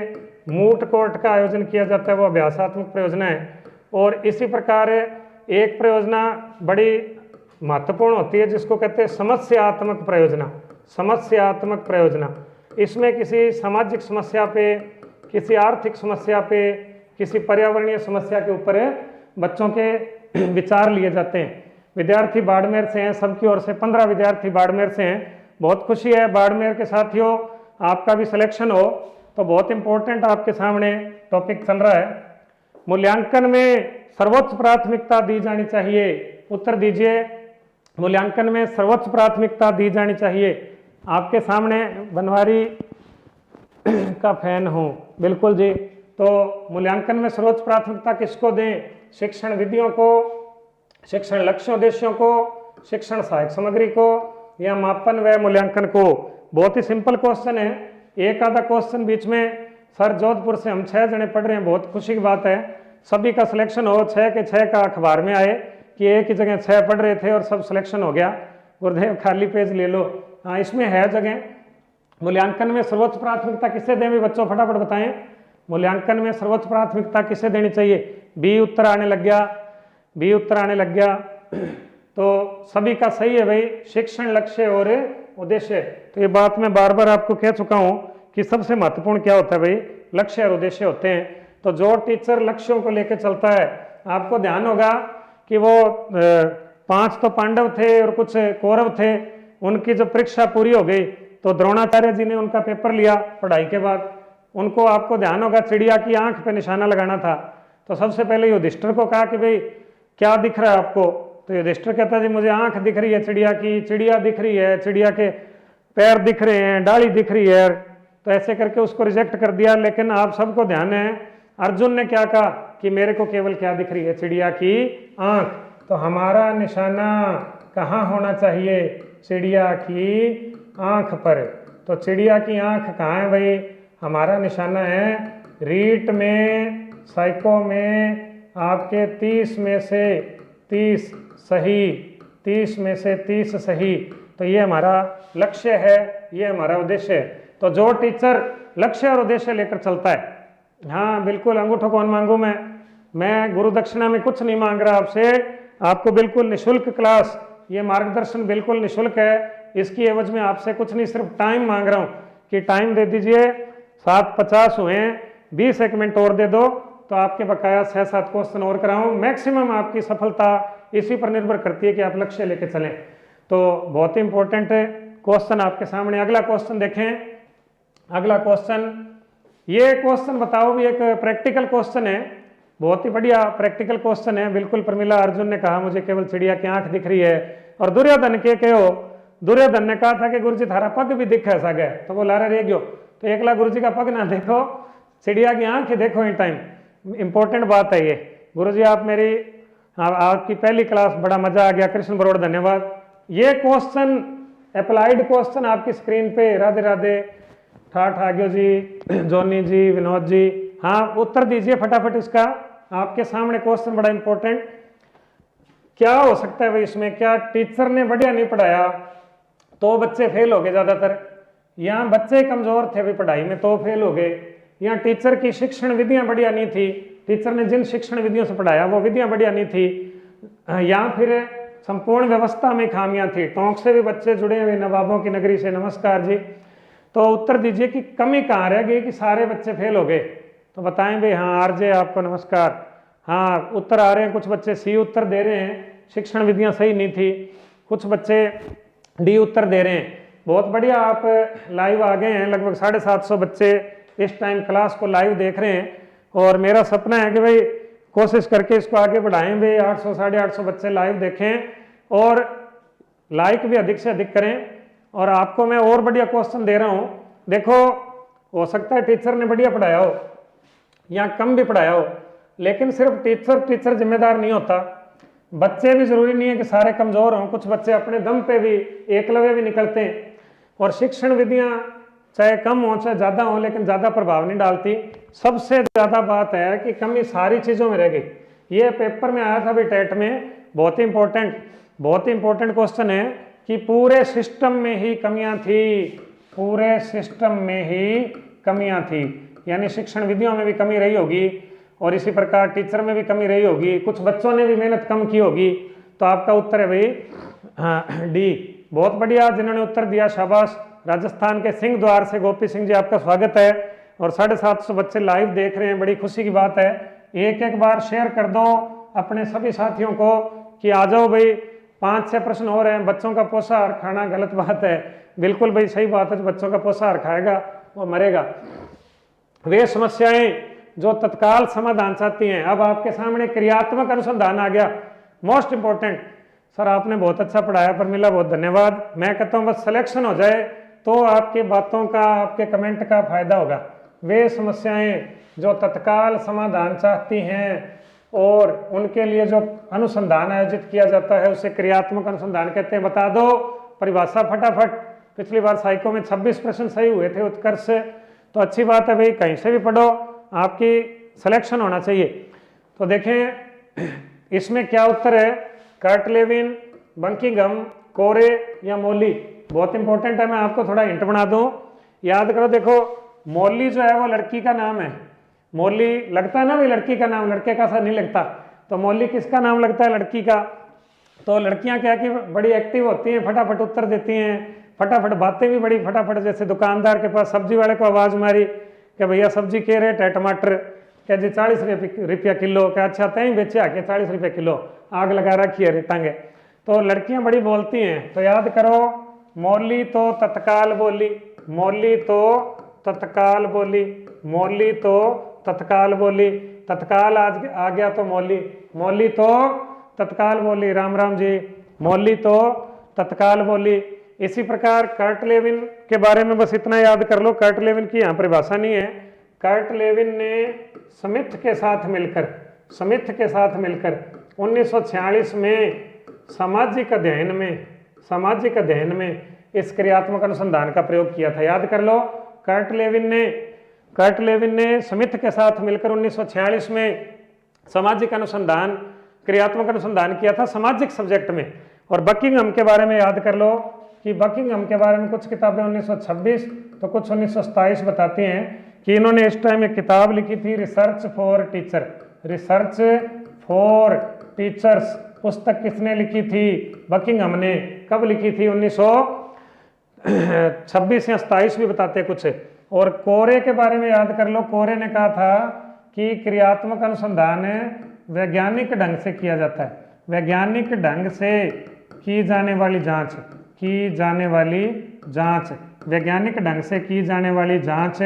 मूट कोर्ट का आयोजन किया जाता है, वो अभ्यासात्मक प्रयोजना है। और इसी प्रकार एक प्रयोजना बड़ी महत्वपूर्ण होती है जिसको कहते हैं समस्यात्मक प्रयोजना, समस्यात्मक प्रयोजना। इसमें किसी सामाजिक समस्या पे, किसी आर्थिक समस्या पे, किसी पर्यावरणीय समस्या के ऊपर बच्चों के विचार लिए जाते हैं। विद्यार्थी बाड़मेर से हैं, सबकी ओर से 15 विद्यार्थी बाड़मेर से हैं। बहुत खुशी है बाड़मेर के साथियों, आपका भी सिलेक्शन हो। तो बहुत इंपॉर्टेंट आपके सामने टॉपिक चल रहा है। मूल्यांकन में सर्वोच्च प्राथमिकता दी जानी चाहिए। उत्तर दीजिए, मूल्यांकन में सर्वोच्च प्राथमिकता दी जानी चाहिए। आपके सामने बनवारी का फैन हूँ, बिल्कुल जी। तो मूल्यांकन में सर्वोच्च प्राथमिकता किसको दें? शिक्षण विधियों को, शिक्षण लक्ष्य उद्देश्यों को, शिक्षण सहायक सामग्री को, या मापन व मूल्यांकन को? बहुत ही सिंपल क्वेश्चन है। एक आधा क्वेश्चन बीच में, सर जोधपुर से हम 6 जने पढ़ रहे हैं, बहुत खुशी की बात है। सभी का सिलेक्शन हो, 6 के 6 का अखबार में आए कि एक ही जगह 6 पढ़ रहे थे और सब सिलेक्शन हो गया। गुरुदेव खाली पेज ले लो। हाँ, इसमें है जगह। मूल्यांकन में सर्वोच्च प्राथमिकता किसे दें भी बच्चों, फटाफट बताएं। मूल्यांकन में सर्वोच्च प्राथमिकता किसे देनी चाहिए? बी उत्तर आने लग गया, बी उत्तर आने लग गया। तो सभी का सही है भाई, शिक्षण लक्ष्य और उद्देश्य। तो ये बात मैं बार बार आपको कह चुका हूँ कि सबसे महत्वपूर्ण क्या होता है भाई? लक्ष्य और उद्देश्य होते हैं। तो जो टीचर लक्ष्यों को लेकर चलता है, आपको ध्यान होगा कि वो 5 तो पांडव थे और कुछ कौरव थे। उनकी जब परीक्षा पूरी हो गई तो द्रोणाचार्य जी ने उनका पेपर लिया पढ़ाई के बाद। उनको, आपको ध्यान होगा, चिड़िया की आंख पे निशाना लगाना था। तो सबसे पहले युधिष्ठिर को कहा कि भाई क्या दिख रहा है आपको? तो युधिष्ठिर कहता जी मुझे आंख दिख रही है चिड़िया की, चिड़िया दिख रही है, चिड़िया के पैर दिख रहे हैं, डाली दिख रही है। तो ऐसे करके उसको रिजेक्ट कर दिया। लेकिन आप सबको ध्यान है, अर्जुन ने क्या कहा? कि मेरे को केवल क्या दिख रही है, चिड़िया की आंख। तो हमारा निशाना कहाँ होना चाहिए, चिड़िया की आंख पर। तो चिड़िया की आंख कहाँ है भाई, हमारा निशाना है रीट में, साइको में आपके 30 में से 30 सही, 30 में से 30 सही। तो ये हमारा लक्ष्य है, ये हमारा उद्देश्य है। तो जो टीचर लक्ष्य और उद्देश्य लेकर चलता है, हाँ बिल्कुल, अंगूठों कौन मांगू मैं गुरु दक्षिणा में कुछ नहीं मांग रहा आपसे, आपको बिल्कुल निशुल्क क्लास, ये मार्गदर्शन बिल्कुल निशुल्क है। इसकी एवज में आपसे कुछ नहीं, सिर्फ टाइम मांग रहा हूँ कि टाइम दे दीजिए। 7:50 हुए हैं, 20 एक मिनट और दे दो तो आपके बकाया 6-7 क्वेश्चन और कराऊँ। मैक्सिमम आपकी सफलता इसी पर निर्भर करती है कि आप लक्ष्य लेके चलें। तो बहुत ही इंपॉर्टेंट क्वेश्चन आपके सामने। अगला क्वेश्चन देखें, अगला क्वेश्चन, ये क्वेश्चन बताओ भी एक प्रैक्टिकल क्वेश्चन है, बहुत ही बढ़िया प्रैक्टिकल क्वेश्चन है। बिल्कुल प्रमिला अर्जुन ने कहा मुझे केवल चिड़िया की आंख दिख रही है, और दुर्योधन के कहो, दुर्योधन ने कहा था कि गुरुजी थारा पग भी दिखे सके, तो वो लारा रह गयो। तो एकला गुरुजी का पग ना देखो, चिड़िया की आंख ही देखो इन टाइम। इंपॉर्टेंट बात है ये। गुरुजी आप मेरी, आपकी पहली क्लास, बड़ा मजा आ गया, कृष्ण बरोड़ धन्यवाद। ये क्वेश्चन अप्लाइड क्वेश्चन आपकी स्क्रीन पे, राधे राधे, ठाठ आग्यो जी, जोनी जी, विनोद जी, हाँ उत्तर दीजिए फटाफट इसका। आपके सामने क्वेश्चन बड़ा इंपॉर्टेंट, क्या हो सकता है भाई इसमें, क्या टीचर ने बढ़िया नहीं पढ़ाया तो बच्चे फेल हो गए ज्यादातर, यहाँ बच्चे कमजोर थे भी पढ़ाई में तो फेल हो गए, यहाँ टीचर की शिक्षण विधियां बढ़िया नहीं थी, टीचर ने जिन शिक्षण विधियों से पढ़ाया वो विधियां बढ़िया नहीं थी, या फिर संपूर्ण व्यवस्था में खामियां थी। टोंक से भी बच्चे जुड़े हुए, नवाबों की नगरी से, नमस्कार जी। तो उत्तर दीजिए कि कमी कहाँ रह गई कि सारे बच्चे फेल हो गए, तो बताएं भाई। हाँ आरजे आपको नमस्कार, हाँ उत्तर आ रहे हैं, कुछ बच्चे सी उत्तर दे रहे हैं, शिक्षण विधियां सही नहीं थी, कुछ बच्चे डी उत्तर दे रहे हैं। बहुत बढ़िया, आप लाइव आ गए हैं, लगभग 750 बच्चे इस टाइम क्लास को लाइव देख रहे हैं, और मेरा सपना है कि भाई कोशिश करके इसको आगे बढ़ाएं भाई, 800 850 बच्चे लाइव देखें और लाइक भी अधिक से अधिक करें। और आपको मैं और बढ़िया क्वेश्चन दे रहा हूँ, देखो हो सकता है टीचर ने बढ़िया पढ़ाया हो या कम भी पढ़ाया हो, लेकिन सिर्फ टीचर जिम्मेदार नहीं होता, बच्चे भी जरूरी नहीं है कि सारे कमजोर हों, कुछ बच्चे अपने दम पे भी एकलव्य भी निकलते हैं। और शिक्षण विधियां चाहे कम हो चाहे ज्यादा हो, लेकिन ज्यादा प्रभाव नहीं डालती। सबसे ज्यादा बात है कि कमी सारी चीजों में रह गई। ये पेपर में आया था भी टेट में, बहुत ही इंपॉर्टेंट क्वेश्चन है कि पूरे सिस्टम में ही कमियां थी, पूरे सिस्टम में ही कमियां थी, यानी शिक्षण विधियों में भी कमी रही होगी, और इसी प्रकार टीचर में भी कमी रही होगी, कुछ बच्चों ने भी मेहनत कम की होगी। तो आपका उत्तर है भाई डी। बहुत बढ़िया जिन्होंने उत्तर दिया, शाबाश। राजस्थान के सिंह द्वार से गोपी सिंह जी, आपका स्वागत है। और 750 बच्चे लाइव देख रहे हैं, बड़ी खुशी की बात है। एक बार शेयर कर दो अपने सभी साथियों को कि आ जाओ भाई, 5-6 प्रश्न हो रहे हैं। बच्चों का पोषाहार खाना गलत बात है, बिल्कुल भाई सही बात है, जो बच्चों का पोषाहार खाएगा वो मरेगा। वे समस्याएं जो तत्काल समाधान चाहती हैं। अब आपके सामने क्रियात्मक अनुसंधान आ गया, मोस्ट इंपॉर्टेंट। सर आपने बहुत अच्छा पढ़ाया प्रमिला, बहुत धन्यवाद। मैं कहता हूँ बस सिलेक्शन हो जाए तो आपके बातों का, आपके कमेंट का फायदा होगा। वे समस्याएं जो तत्काल समाधान चाहती हैं और उनके लिए जो अनुसंधान आयोजित किया जाता है उसे क्रियात्मक अनुसंधान कहते हैं। बता दो परिभाषा फटाफट। पिछली बार साइको में 26 प्रश्न सही हुए थे उत्कर्ष से, तो अच्छी बात है भाई, कहीं से भी पढ़ो, आपकी सिलेक्शन होना चाहिए। तो देखें इसमें क्या उत्तर है, कार्टलेविन, बंकिंघम, कोरे या मोली। बहुत इंपॉर्टेंट है, मैं आपको थोड़ा हिंट बना दूं, याद करो। देखो मोली जो है वो लड़की का नाम है, मोली लगता है ना भाई लड़की का नाम, लड़के का सा नहीं लगता। तो मोली किसका नाम लगता है, लड़की का। तो लड़कियां क्या कि बड़ी एक्टिव होती हैं, फटाफट उत्तर देती हैं, फटाफट बातें भी बड़ी फटाफट। जैसे दुकानदार के पास सब्जी वाले को आवाज मारी कि भैया सब्जी क्या रेट है, टमाटर क्या जी 40 रुपया किलो, क्या अच्छा तय बेचे आके 40 रुपये किलो, आग लगा रखी है रेटांगे। तो लड़कियां बड़ी बोलती हैं। तो याद करो मोली तो तत्काल बोली, मोली तो तत्काल बोली, मोली तो तत्काल बोली, तत्काल आज आ गया तो मोली, मोली तो तत्काल बोली। राम राम जी, मोली तो तत्काल बोली। इसी प्रकार कार्टलेविन के बारे में बस इतना याद कर लो, कार्टलेविन की यहाँ परिभाषा नहीं है, कर्ट लेविन ने स्मिथ के साथ मिलकर 1946 में सामाजिक अध्ययन में इस क्रियात्मक अनुसंधान का प्रयोग किया था। याद कर लो, कर्ट लेविन ने स्मिथ के साथ मिलकर 1946 में सामाजिक अनुसंधान, क्रियात्मक अनुसंधान किया था सामाजिक सब्जेक्ट में। और बकिंघम के बारे में याद कर लो कि बकिंघम के बारे में कुछ किताबें 1926 तो कुछ 1927 बताती हैं कि इन्होंने इस टाइम एक किताब लिखी थी रिसर्च फॉर टीचर्स। पुस्तक किसने लिखी थी? बकिंघम ने। कब लिखी थी? 1926 या 27 भी बताते कुछ। और कोरे के बारे में याद कर लो, कोरे ने कहा था कि क्रियात्मक अनुसंधान वैज्ञानिक ढंग से किया जाता है। वैज्ञानिक ढंग से की जाने वाली जांच वैज्ञानिक ढंग से की जाने वाली जांच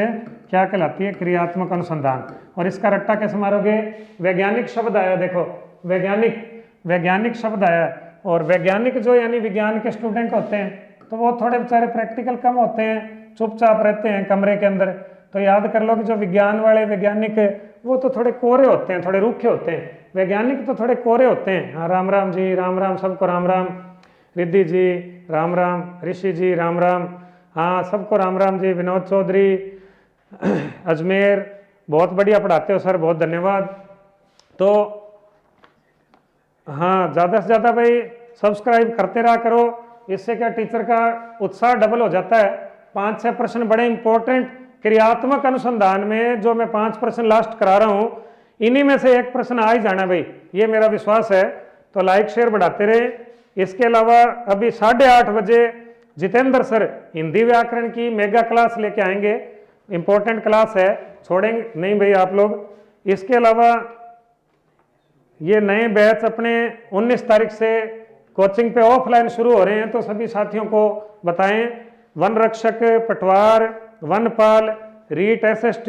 क्या कहलाती है? क्रियात्मक अनुसंधान। और इसका रट्टा कैसे मारोगे? वैज्ञानिक शब्द आया, देखो वैज्ञानिक शब्द आया। और वैज्ञानिक जो यानी विज्ञान के स्टूडेंट होते हैं तो वो थोड़े बेचारे प्रैक्टिकल कम होते हैं, चुपचाप रहते हैं कमरे के अंदर। तो याद कर लो कि जो विज्ञान वाले वैज्ञानिक वो तो थोड़े कोरे होते हैं, थोड़े रूखे होते हैं। वैज्ञानिक तो थोड़े कोरे होते हैं। हाँ, राम राम जी, राम राम, सबको राम राम। रिद्धि जी राम राम, ऋषि जी राम राम, हाँ सबको राम राम जी। विनोद चौधरी अजमेर, बहुत बढ़िया पढ़ाते हो सर, बहुत धन्यवाद। तो हाँ, ज़्यादा से ज़्यादा भाई सब्सक्राइब करते रहा करो, इससे क्या टीचर का उत्साह डबल हो जाता है। 5-6 प्रश्न बड़े इंपॉर्टेंट क्रियात्मक अनुसंधान में जो मैं 5 प्रश्न लास्ट करा रहा हूँ, इन्हीं में से एक प्रश्न आ ही जाना भाई, ये मेरा विश्वास है। तो लाइक शेयर बढ़ाते रहे। इसके अलावा अभी 8:30 बजे जितेंद्र सर हिंदी व्याकरण की मेगा क्लास लेके आएंगे। इंपॉर्टेंट क्लास है, छोड़ेंगे नहीं भाई आप लोग। इसके अलावा ये नए बैच अपने 19 तारीख से कोचिंग पे ऑफलाइन शुरू हो रहे हैं, तो सभी साथियों को बताएं। वन रक्षक, पटवार, वनपाल, रीट SST,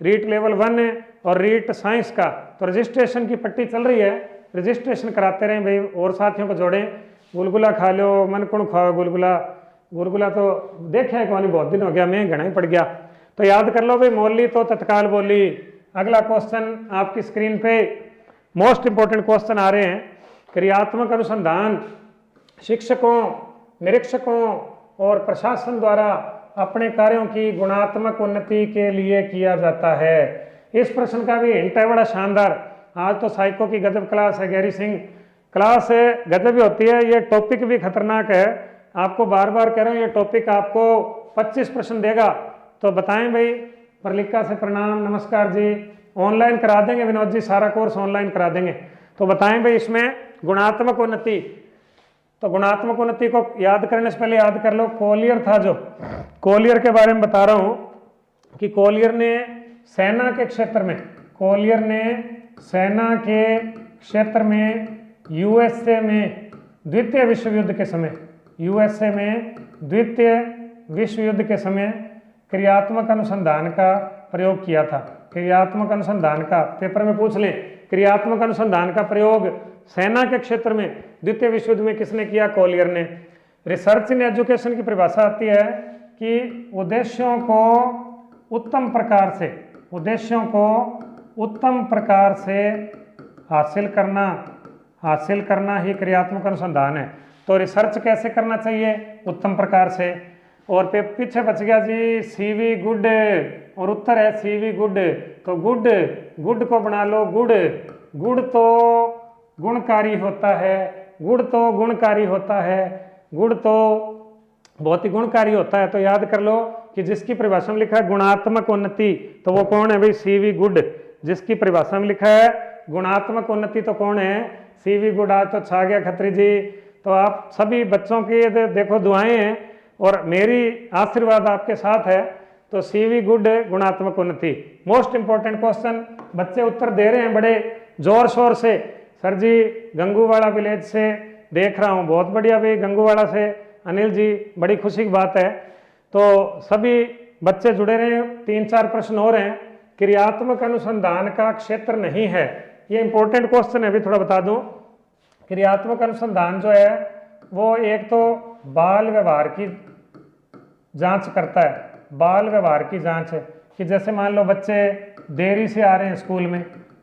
रीट लेवल 1 और रीट साइंस का तो रजिस्ट्रेशन की पट्टी चल रही है, रजिस्ट्रेशन कराते रहें भाई और साथियों को जोड़ें। गुलगुला खा लो, मन कुण खाओ गुलगुला तो देखा है कौन, बहुत दिन हो गया, मैं घना ही पड़ गया। तो याद कर लो भाई, मौली तो तत्काल बोली। अगला क्वेश्चन आपकी स्क्रीन पे मोस्ट इंपोर्टेंट क्वेश्चन आ रहे हैं। क्रियात्मक अनुसंधान शिक्षकों, निरीक्षकों और प्रशासन द्वारा अपने कार्यों की गुणात्मक उन्नति के लिए किया जाता है। इस प्रश्न का भी हिंट है बड़ा शानदार। आज तो साइको की गजब क्लास है, गैरी सिंह क्लास है, गजब ही होती है। ये टॉपिक भी खतरनाक है, आपको बार बार कह रहा हूँ, ये टॉपिक आपको 25 प्रश्न देगा। तो बताएं भाई, प्रलिका से प्रणाम, नमस्कार जी। ऑनलाइन करा देंगे विनोद जी, सारा कोर्स ऑनलाइन करा देंगे। तो बताएं भाई इसमें गुणात्मक उन्नति। तो गुणात्मक उन्नति को याद करने से पहले याद कर लो, कोलियर था जो, कोलियर के बारे में बता रहा हूं कि कोलियर ने सेना के क्षेत्र में, कोलियर ने सेना के क्षेत्र में यूएसए में द्वितीय विश्व युद्ध के समय, यूएसए में द्वितीय विश्व युद्ध के समय क्रियात्मक अनुसंधान का प्रयोग किया था। क्रियात्मक अनुसंधान का पेपर में पूछ लें, क्रियात्मक अनुसंधान का प्रयोग सेना के क्षेत्र में द्वितीय विश्व युद्ध में किसने किया? कोलियर ने। रिसर्च इन एजुकेशन की परिभाषा आती है कि उद्देश्यों को उत्तम प्रकार से हासिल करना ही क्रियात्मक अनुसंधान है। तो रिसर्च कैसे करना चाहिए? उत्तम प्रकार से। और पीछे बच गया जी CV गुड, और उत्तर है CV गुड। तो गुड को बना लो गुड़। गुड़ तो गुणकारी होता है, गुड़ तो बहुत ही गुणकारी होता है। तो याद कर लो कि जिसकी परिभाषा में लिखा है गुणात्मक उन्नति, तो वो कौन है भाई? CV good. जिसकी परिभाषा में लिखा है गुणात्मक उन्नति तो कौन है? CV good. आज तो छा गया खत्री जी। तो आप सभी बच्चों की देखो दुआएं हैं और मेरी आशीर्वाद आपके साथ है। तो CV गुड, गुणात्मक उन्नति। मोस्ट इंपोर्टेंट क्वेश्चन, बच्चे उत्तर दे रहे हैं बड़े जोर शोर से। सर जी गंगूवाड़ा विलेज से देख रहा हूँ, बहुत बढ़िया भाई, गंगूवाड़ा से अनिल जी, बड़ी खुशी की बात है। तो सभी बच्चे जुड़े रहे हैं। 3-4 प्रश्न और हैं। क्रियात्मक अनुसंधान का क्षेत्र नहीं है, ये इंपॉर्टेंट क्वेश्चन है, भी थोड़ा बता दूं। क्रियात्मक अनुसंधान जो है वो एक तो बाल व्यवहार की जांच करता है, बाल व्यवहार की जांच है कि जैसे मान लो बच्चे देरी से आ रहे हैं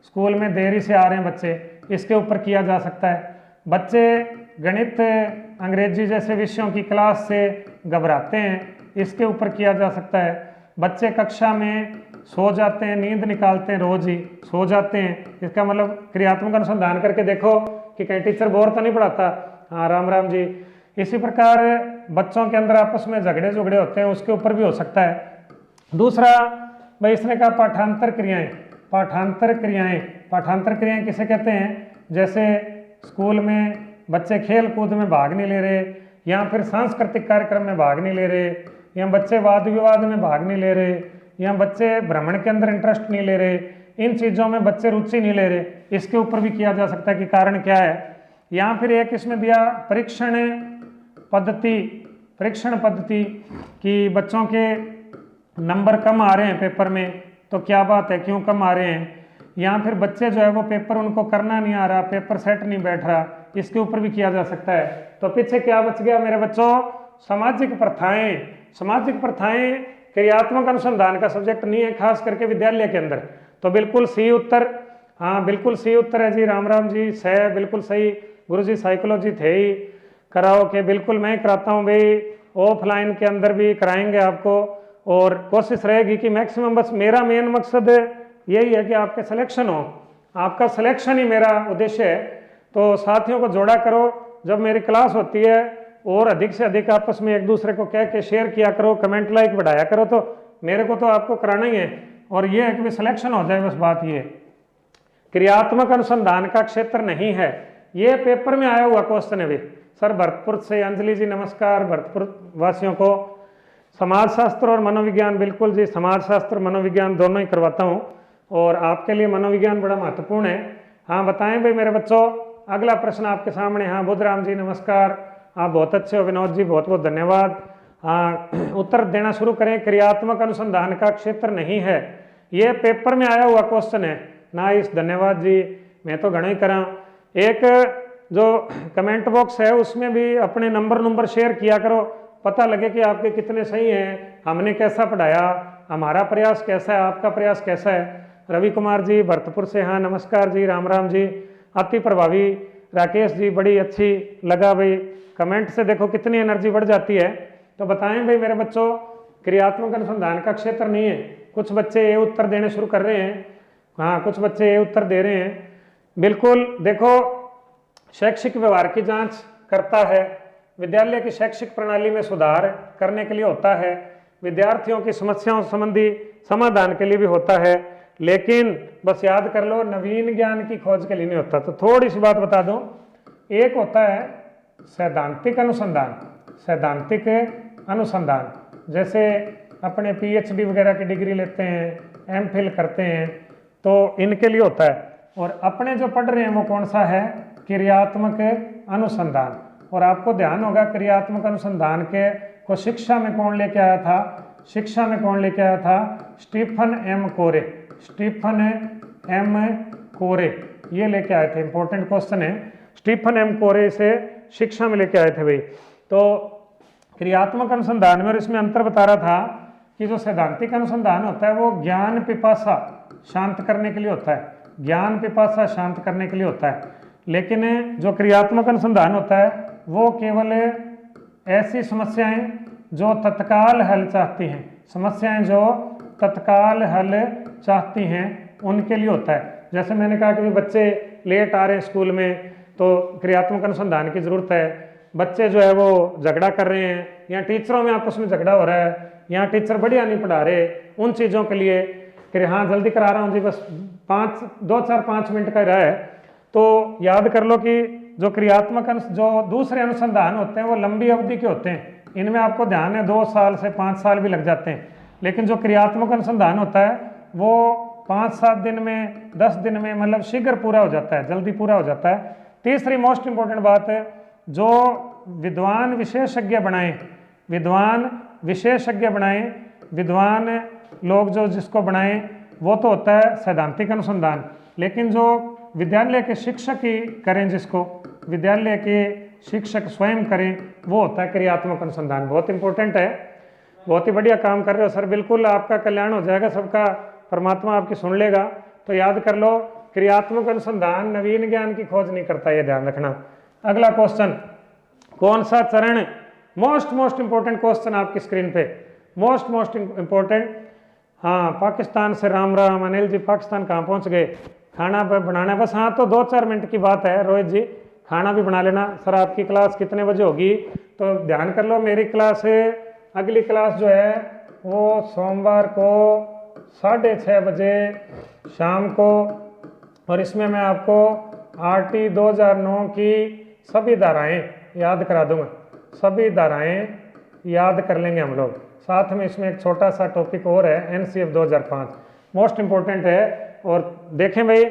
स्कूल में देरी से आ रहे हैं बच्चे, इसके ऊपर किया जा सकता है। बच्चे गणित अंग्रेजी जैसे विषयों की क्लास से घबराते हैं, इसके ऊपर किया जा सकता है। बच्चे कक्षा में सो जाते हैं, नींद निकालते हैं, रोज ही सो जाते हैं, इसका मतलब क्रियात्मक अनुसंधान करके देखो कि कहीं टीचर बोर तो नहीं पढ़ाता। हाँ राम राम जी। इसी प्रकार बच्चों के अंदर आपस में झगड़े होते हैं, उसके ऊपर भी हो सकता है। दूसरा भाई इसने कहा पाठांतर क्रियाएं। पाठांतर क्रियाएं किसे कहते हैं? जैसे स्कूल में बच्चे खेल कूद में भाग नहीं ले रहे, या फिर सांस्कृतिक कार्यक्रम में भाग नहीं ले रहे, या बच्चे वाद विवाद में भाग नहीं ले रहे, या बच्चे भ्रमण के अंदर इंटरेस्ट नहीं ले रहे, इन चीज़ों में बच्चे रुचि नहीं ले रहे, इसके ऊपर भी किया जा सकता है कि कारण क्या है। या फिर एक इसमें दिया परीक्षण पद्धति कि बच्चों के नंबर कम आ रहे हैं पेपर में, तो क्या बात है, क्यों कम आ रहे हैं। या फिर बच्चे जो है वो पेपर उनको करना नहीं आ रहा, पेपर सेट नहीं बैठ रहा, इसके ऊपर भी किया जा सकता है। तो पीछे क्या बच गया मेरे बच्चों? सामाजिक प्रथाएं क्रियात्मक अनुसंधान का सब्जेक्ट नहीं है, खास करके विद्यालय के अंदर। तो बिल्कुल सही उत्तर, हाँ बिल्कुल सही उत्तर है जी, राम राम जी, सही, बिल्कुल सही। गुरुजी साइकोलॉजी थे ही, कराओ के बिल्कुल मैं कराता हूँ भाई, ऑफलाइन के अंदर भी कराएंगे आपको, और कोशिश रहेगी कि मैक्सिमम, बस मेरा मेन मकसद यही है कि आपके सिलेक्शन हो, आपका सिलेक्शन ही मेरा उद्देश्य है। तो साथियों को जोड़ा करो, जब मेरी क्लास होती है और अधिक से अधिक आपस में एक दूसरे को कह के शेयर किया करो, कमेंट लाइक बढ़ाया करो, तो मेरे को तो आपको कराना ही है, और ये है कि सिलेक्शन हो जाए, बस बात ये। क्रियात्मक अनुसंधान का क्षेत्र नहीं है, ये पेपर में आया हुआ क्वेश्चन है भी। सर भरतपुर से अंजलि जी नमस्कार, भरतपुर वासियों को समाजशास्त्र और मनोविज्ञान, बिल्कुल जी समाजशास्त्र मनोविज्ञान दोनों ही करवाता हूँ, और आपके लिए मनोविज्ञान बड़ा महत्वपूर्ण है। हाँ बताएं भाई मेरे बच्चों, अगला प्रश्न आपके सामने। हाँ बुद्धराम जी नमस्कार, आप बहुत अच्छे हो। विनोद जी बहुत बहुत धन्यवाद। हाँ उत्तर देना शुरू करें। क्रियात्मक अनुसंधान का क्षेत्र नहीं है, ये पेपर में आया हुआ क्वेश्चन है। नाइस, धन्यवाद जी, मैं तो घना ही करा। एक जो कमेंट बॉक्स है उसमें भी अपने नंबर शेयर किया करो, पता लगे कि आपके कितने सही हैं, हमने कैसा पढ़ाया, हमारा प्रयास कैसा है, आपका प्रयास कैसा है। रवि कुमार जी भरतपुर से, हाँ नमस्कार जी, राम राम जी। अति प्रभावी राकेश जी, बड़ी अच्छी लगा भाई, कमेंट से देखो कितनी एनर्जी बढ़ जाती है। तो बताएं भाई मेरे बच्चों, क्रियात्मक अनुसंधान का क्षेत्र नहीं है। कुछ बच्चे ये उत्तर देने शुरू कर रहे हैं, हाँ कुछ बच्चे ये उत्तर दे रहे हैं। बिल्कुल देखो, शैक्षिक व्यवहार की जांच करता है, विद्यालय की शैक्षिक प्रणाली में सुधार करने के लिए होता है, विद्यार्थियों की समस्याओं संबंधी समाधान के लिए भी होता है, लेकिन बस याद कर लो नवीन ज्ञान की खोज के लिए नहीं होता। तो थोड़ी सी बात बता दूं, एक होता है सैद्धांतिक अनुसंधान, जैसे अपने PhD वगैरह की डिग्री लेते हैं, MPhil करते हैं, तो इनके लिए होता है। और अपने जो पढ़ रहे हैं वो कौन सा है? क्रियात्मक अनुसंधान। और आपको ध्यान होगा क्रियात्मक अनुसंधान के को शिक्षा में कौन लेके आया था? स्टीफन एम कोरे ये लेके आए थे। इंपॉर्टेंट क्वेश्चन है, स्टीफन एम कोरे से शिक्षा में लेके आए थे भाई। तो क्रियात्मक अनुसंधान में, और इसमें अंतर बता रहा था कि जो सैद्धांतिक अनुसंधान होता है वो ज्ञान पिपासा शांत करने के लिए होता है, लेकिन जो क्रियात्मक अनुसंधान होता है वो केवल ऐसी समस्याएं जो तत्काल हल चाहती हैं उनके लिए होता है। जैसे मैंने कहा कि बच्चे लेट आ रहे हैं स्कूल में, तो क्रियात्मक अनुसंधान की जरूरत है। बच्चे जो है वो झगड़ा कर रहे हैं, या टीचरों में आपस में झगड़ा हो रहा है, या टीचर बढ़िया नहीं पढ़ा रहे, उन चीज़ों के लिए कि हाँ जल्दी करा रहा हूँ जी, बस 5 मिनट का रहा है। तो याद कर लो कि जो क्रियात्मक जो दूसरे अनुसंधान होते हैं वो लंबी अवधि के होते हैं, इनमें आपको ध्यान है 2 साल से 5 साल भी लग जाते हैं। लेकिन जो क्रियात्मक अनुसंधान होता है वो 5-7 दिन में, 10 दिन में, मतलब शीघ्र पूरा हो जाता है, जल्दी पूरा हो जाता है। तीसरी मोस्ट इंपॉर्टेंट बात है, जो विद्वान लोग जो जिसको बनाएं वो तो होता है सैद्धांतिक अनुसंधान, लेकिन जो विद्यालय के शिक्षक ही करें, जिसको विद्यालय के शिक्षक स्वयं करें, वो होता है क्रियात्मक अनुसंधान। बहुत इंपॉर्टेंट है। बहुत ही बढ़िया काम कर रहे हो सर, बिल्कुल आपका कल्याण हो जाएगा, सबका परमात्मा आपकी सुन लेगा। तो याद कर लो, क्रियात्मक अनुसंधान नवीन ज्ञान की खोज नहीं करता, ये ध्यान रखना। अगला क्वेश्चन, कौन सा चरण, मोस्ट इंपोर्टेंट क्वेश्चन आपकी स्क्रीन पे, मोस्ट इंपोर्टेंट। हाँ, पाकिस्तान से राम राम। अनिल जी पाकिस्तान कहाँ पहुँच गए? खाना बनाना है बस। हाँ, तो 2-4 मिनट की बात है रोहित जी, खाना भी बना लेना। सर आपकी क्लास कितने बजे होगी? तो ध्यान कर लो, मेरी क्लास अगली क्लास जो है वो सोमवार को 6:30 बजे शाम को, और इसमें मैं आपको RT 2009 की सभी धाराएं याद करा दूंगा, सभी धाराएं याद कर लेंगे हम लोग। साथ में इसमें एक छोटा सा टॉपिक और है, NCF 2005, मोस्ट इंपोर्टेंट है। और देखें भाई,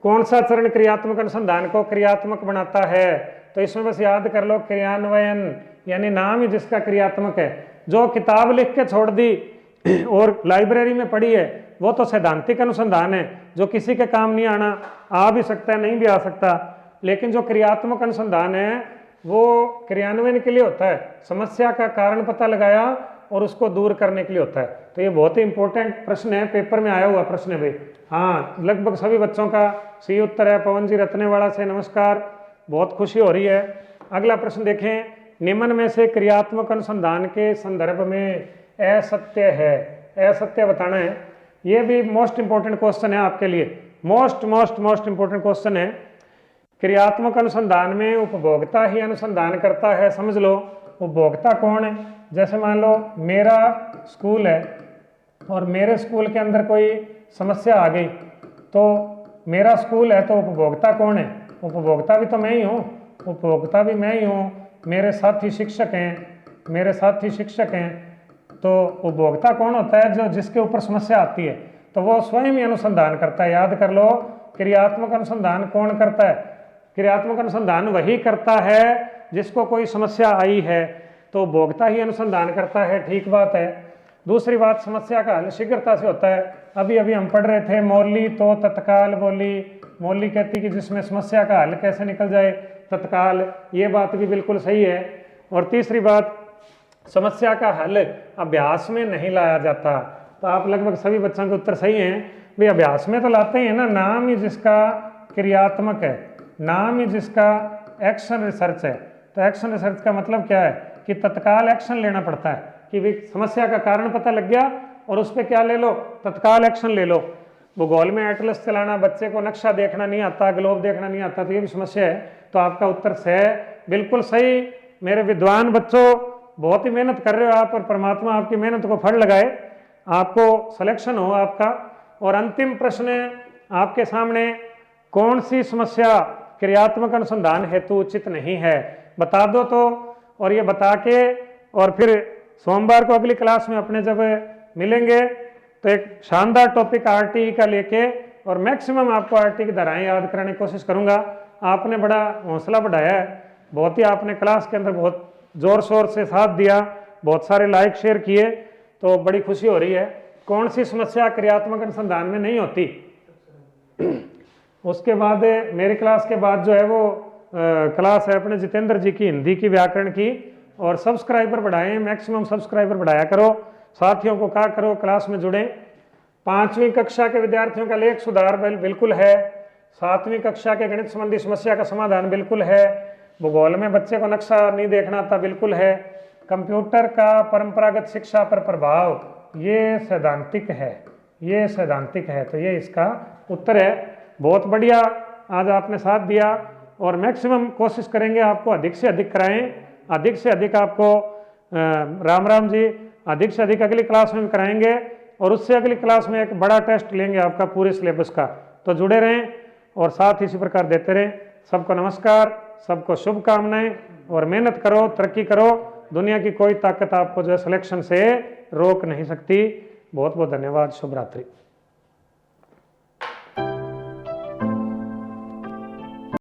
कौन सा चरण क्रियात्मक अनुसंधान को क्रियात्मक बनाता है? तो इसमें बस याद कर लो, क्रियान्वयन, यानी नाम ही जिसका क्रियात्मक है। जो किताब लिख के छोड़ दी और लाइब्रेरी में पढ़ी है वो तो सैद्धांतिक अनुसंधान है, जो किसी के काम नहीं आना, आ भी सकता है नहीं भी आ सकता। लेकिन जो क्रियात्मक अनुसंधान है वो क्रियान्वयन के लिए होता है, समस्या का कारण पता लगाया और उसको दूर करने के लिए होता है। तो ये बहुत ही इंपॉर्टेंट प्रश्न है, पेपर में आया हुआ प्रश्न है भाई। हाँ, लगभग सभी बच्चों का सही उत्तर है। पवन जी रत्नेवाड़ा से नमस्कार, बहुत खुशी हो रही है। अगला प्रश्न देखें, निम्न में से क्रियात्मक अनुसंधान के संदर्भ में असत्य है, असत्य बताना है। ये भी मोस्ट इंपोर्टेंट क्वेश्चन है आपके लिए, मोस्ट इंपोर्टेंट क्वेश्चन है। क्रियात्मक अनुसंधान में उपभोक्ता ही अनुसंधान करता है, समझ लो। उपभोक्ता कौन है? जैसे मान लो मेरा स्कूल है और मेरे स्कूल के अंदर कोई समस्या आ गई, तो मेरा स्कूल है तो उपभोक्ता कौन है? उपभोक्ता भी तो मैं ही हूँ, उपभोक्ता भी मैं ही हूँ। मेरे साथी शिक्षक हैं, मेरे साथी शिक्षक हैं। तो उपभोक्ता कौन होता है? जो जिसके ऊपर समस्या आती है तो वो स्वयं ही अनुसंधान करता है। याद कर लो, क्रियात्मक अनुसंधान कौन करता है? क्रियात्मक अनुसंधान वही करता है जिसको कोई समस्या आई है, तो उपभोक्ता ही अनुसंधान करता है, ठीक बात है। दूसरी बात, समस्या का हल शीघ्रता से होता है। अभी हम पढ़ रहे थे, मौली तो तत्काल बोली। मौली कहती कि जिसमें समस्या का हल कैसे निकल जाए, तत्काल। ये बात भी बिल्कुल सही है। और तीसरी बात, समस्या का हल अभ्यास में नहीं लाया जाता। तो आप लगभग सभी बच्चों के उत्तर सही हैं भाई, अभ्यास में तो लाते हैं ना, नाम ही जिसका क्रियात्मक है, नाम ही जिसका एक्शन रिसर्च है। तो एक्शन रिसर्च का मतलब क्या है कि तत्काल एक्शन लेना पड़ता है, कि भाई समस्या का कारण पता लग गया और उस पर क्या ले लो, तत्काल एक्शन ले लो। भूगोल में एटलस चलाना, बच्चे को नक्शा देखना नहीं आता, ग्लोब देखना नहीं आता, तो ये भी समस्या है। तो आपका उत्तर सही है, बिल्कुल सही। मेरे विद्वान बच्चों, बहुत ही मेहनत कर रहे हो आप, और परमात्मा आपकी मेहनत को फल लगाए, आपको सिलेक्शन हो आपका। और अंतिम प्रश्न आपके सामने, कौन सी समस्या क्रियात्मक अनुसंधान हेतु उचित नहीं है? बता दो तो। और ये बता के और फिर सोमवार को अगली क्लास में अपने जब मिलेंगे तो एक शानदार टॉपिक RT का लेके, और मैक्सिमम आपको RT की धाराएं याद कराने की कोशिश करूंगा। आपने बड़ा हौसला बढ़ाया है, बहुत ही आपने क्लास के अंदर बहुत जोर शोर से साथ दिया, बहुत सारे लाइक शेयर किए, तो बड़ी खुशी हो रही है। कौन सी समस्या क्रियात्मक अनुसंधान में नहीं होती? उसके बाद मेरी क्लास के बाद जो है वो क्लास है अपने जितेंद्र जी की, हिंदी की, व्याकरण की। और सब्सक्राइबर बढ़ाएं, मैक्सिमम सब्सक्राइबर बढ़ाया करो, साथियों को कहा करो क्लास में जुड़ें। 5वीं कक्षा के विद्यार्थियों का लेख सुधार बिल्कुल है, 7वीं कक्षा के गणित संबंधी समस्या का समाधान बिल्कुल है, भूगोल में बच्चे को नक्शा नहीं देखना आता बिल्कुल है, कंप्यूटर का परंपरागत शिक्षा पर प्रभाव, ये सैद्धांतिक है, ये सैद्धांतिक है। तो ये इसका उत्तर है। बहुत बढ़िया, आज आपने साथ दिया, और मैक्सिमम कोशिश करेंगे आपको अधिक से अधिक कराएं, अधिक से अधिक आपको राम राम जी, अधिक से अधिक अगली क्लास में कराएंगे, और उससे अगली क्लास में एक बड़ा टेस्ट लेंगे आपका पूरे सिलेबस का। तो जुड़े रहें और साथ इसी प्रकार देते रहें। सबको नमस्कार, सबको शुभकामनाएं, और मेहनत करो, तरक्की करो। दुनिया की कोई ताकत आपको जो है सिलेक्शन से रोक नहीं सकती। बहुत बहुत धन्यवाद, शुभ रात्रि।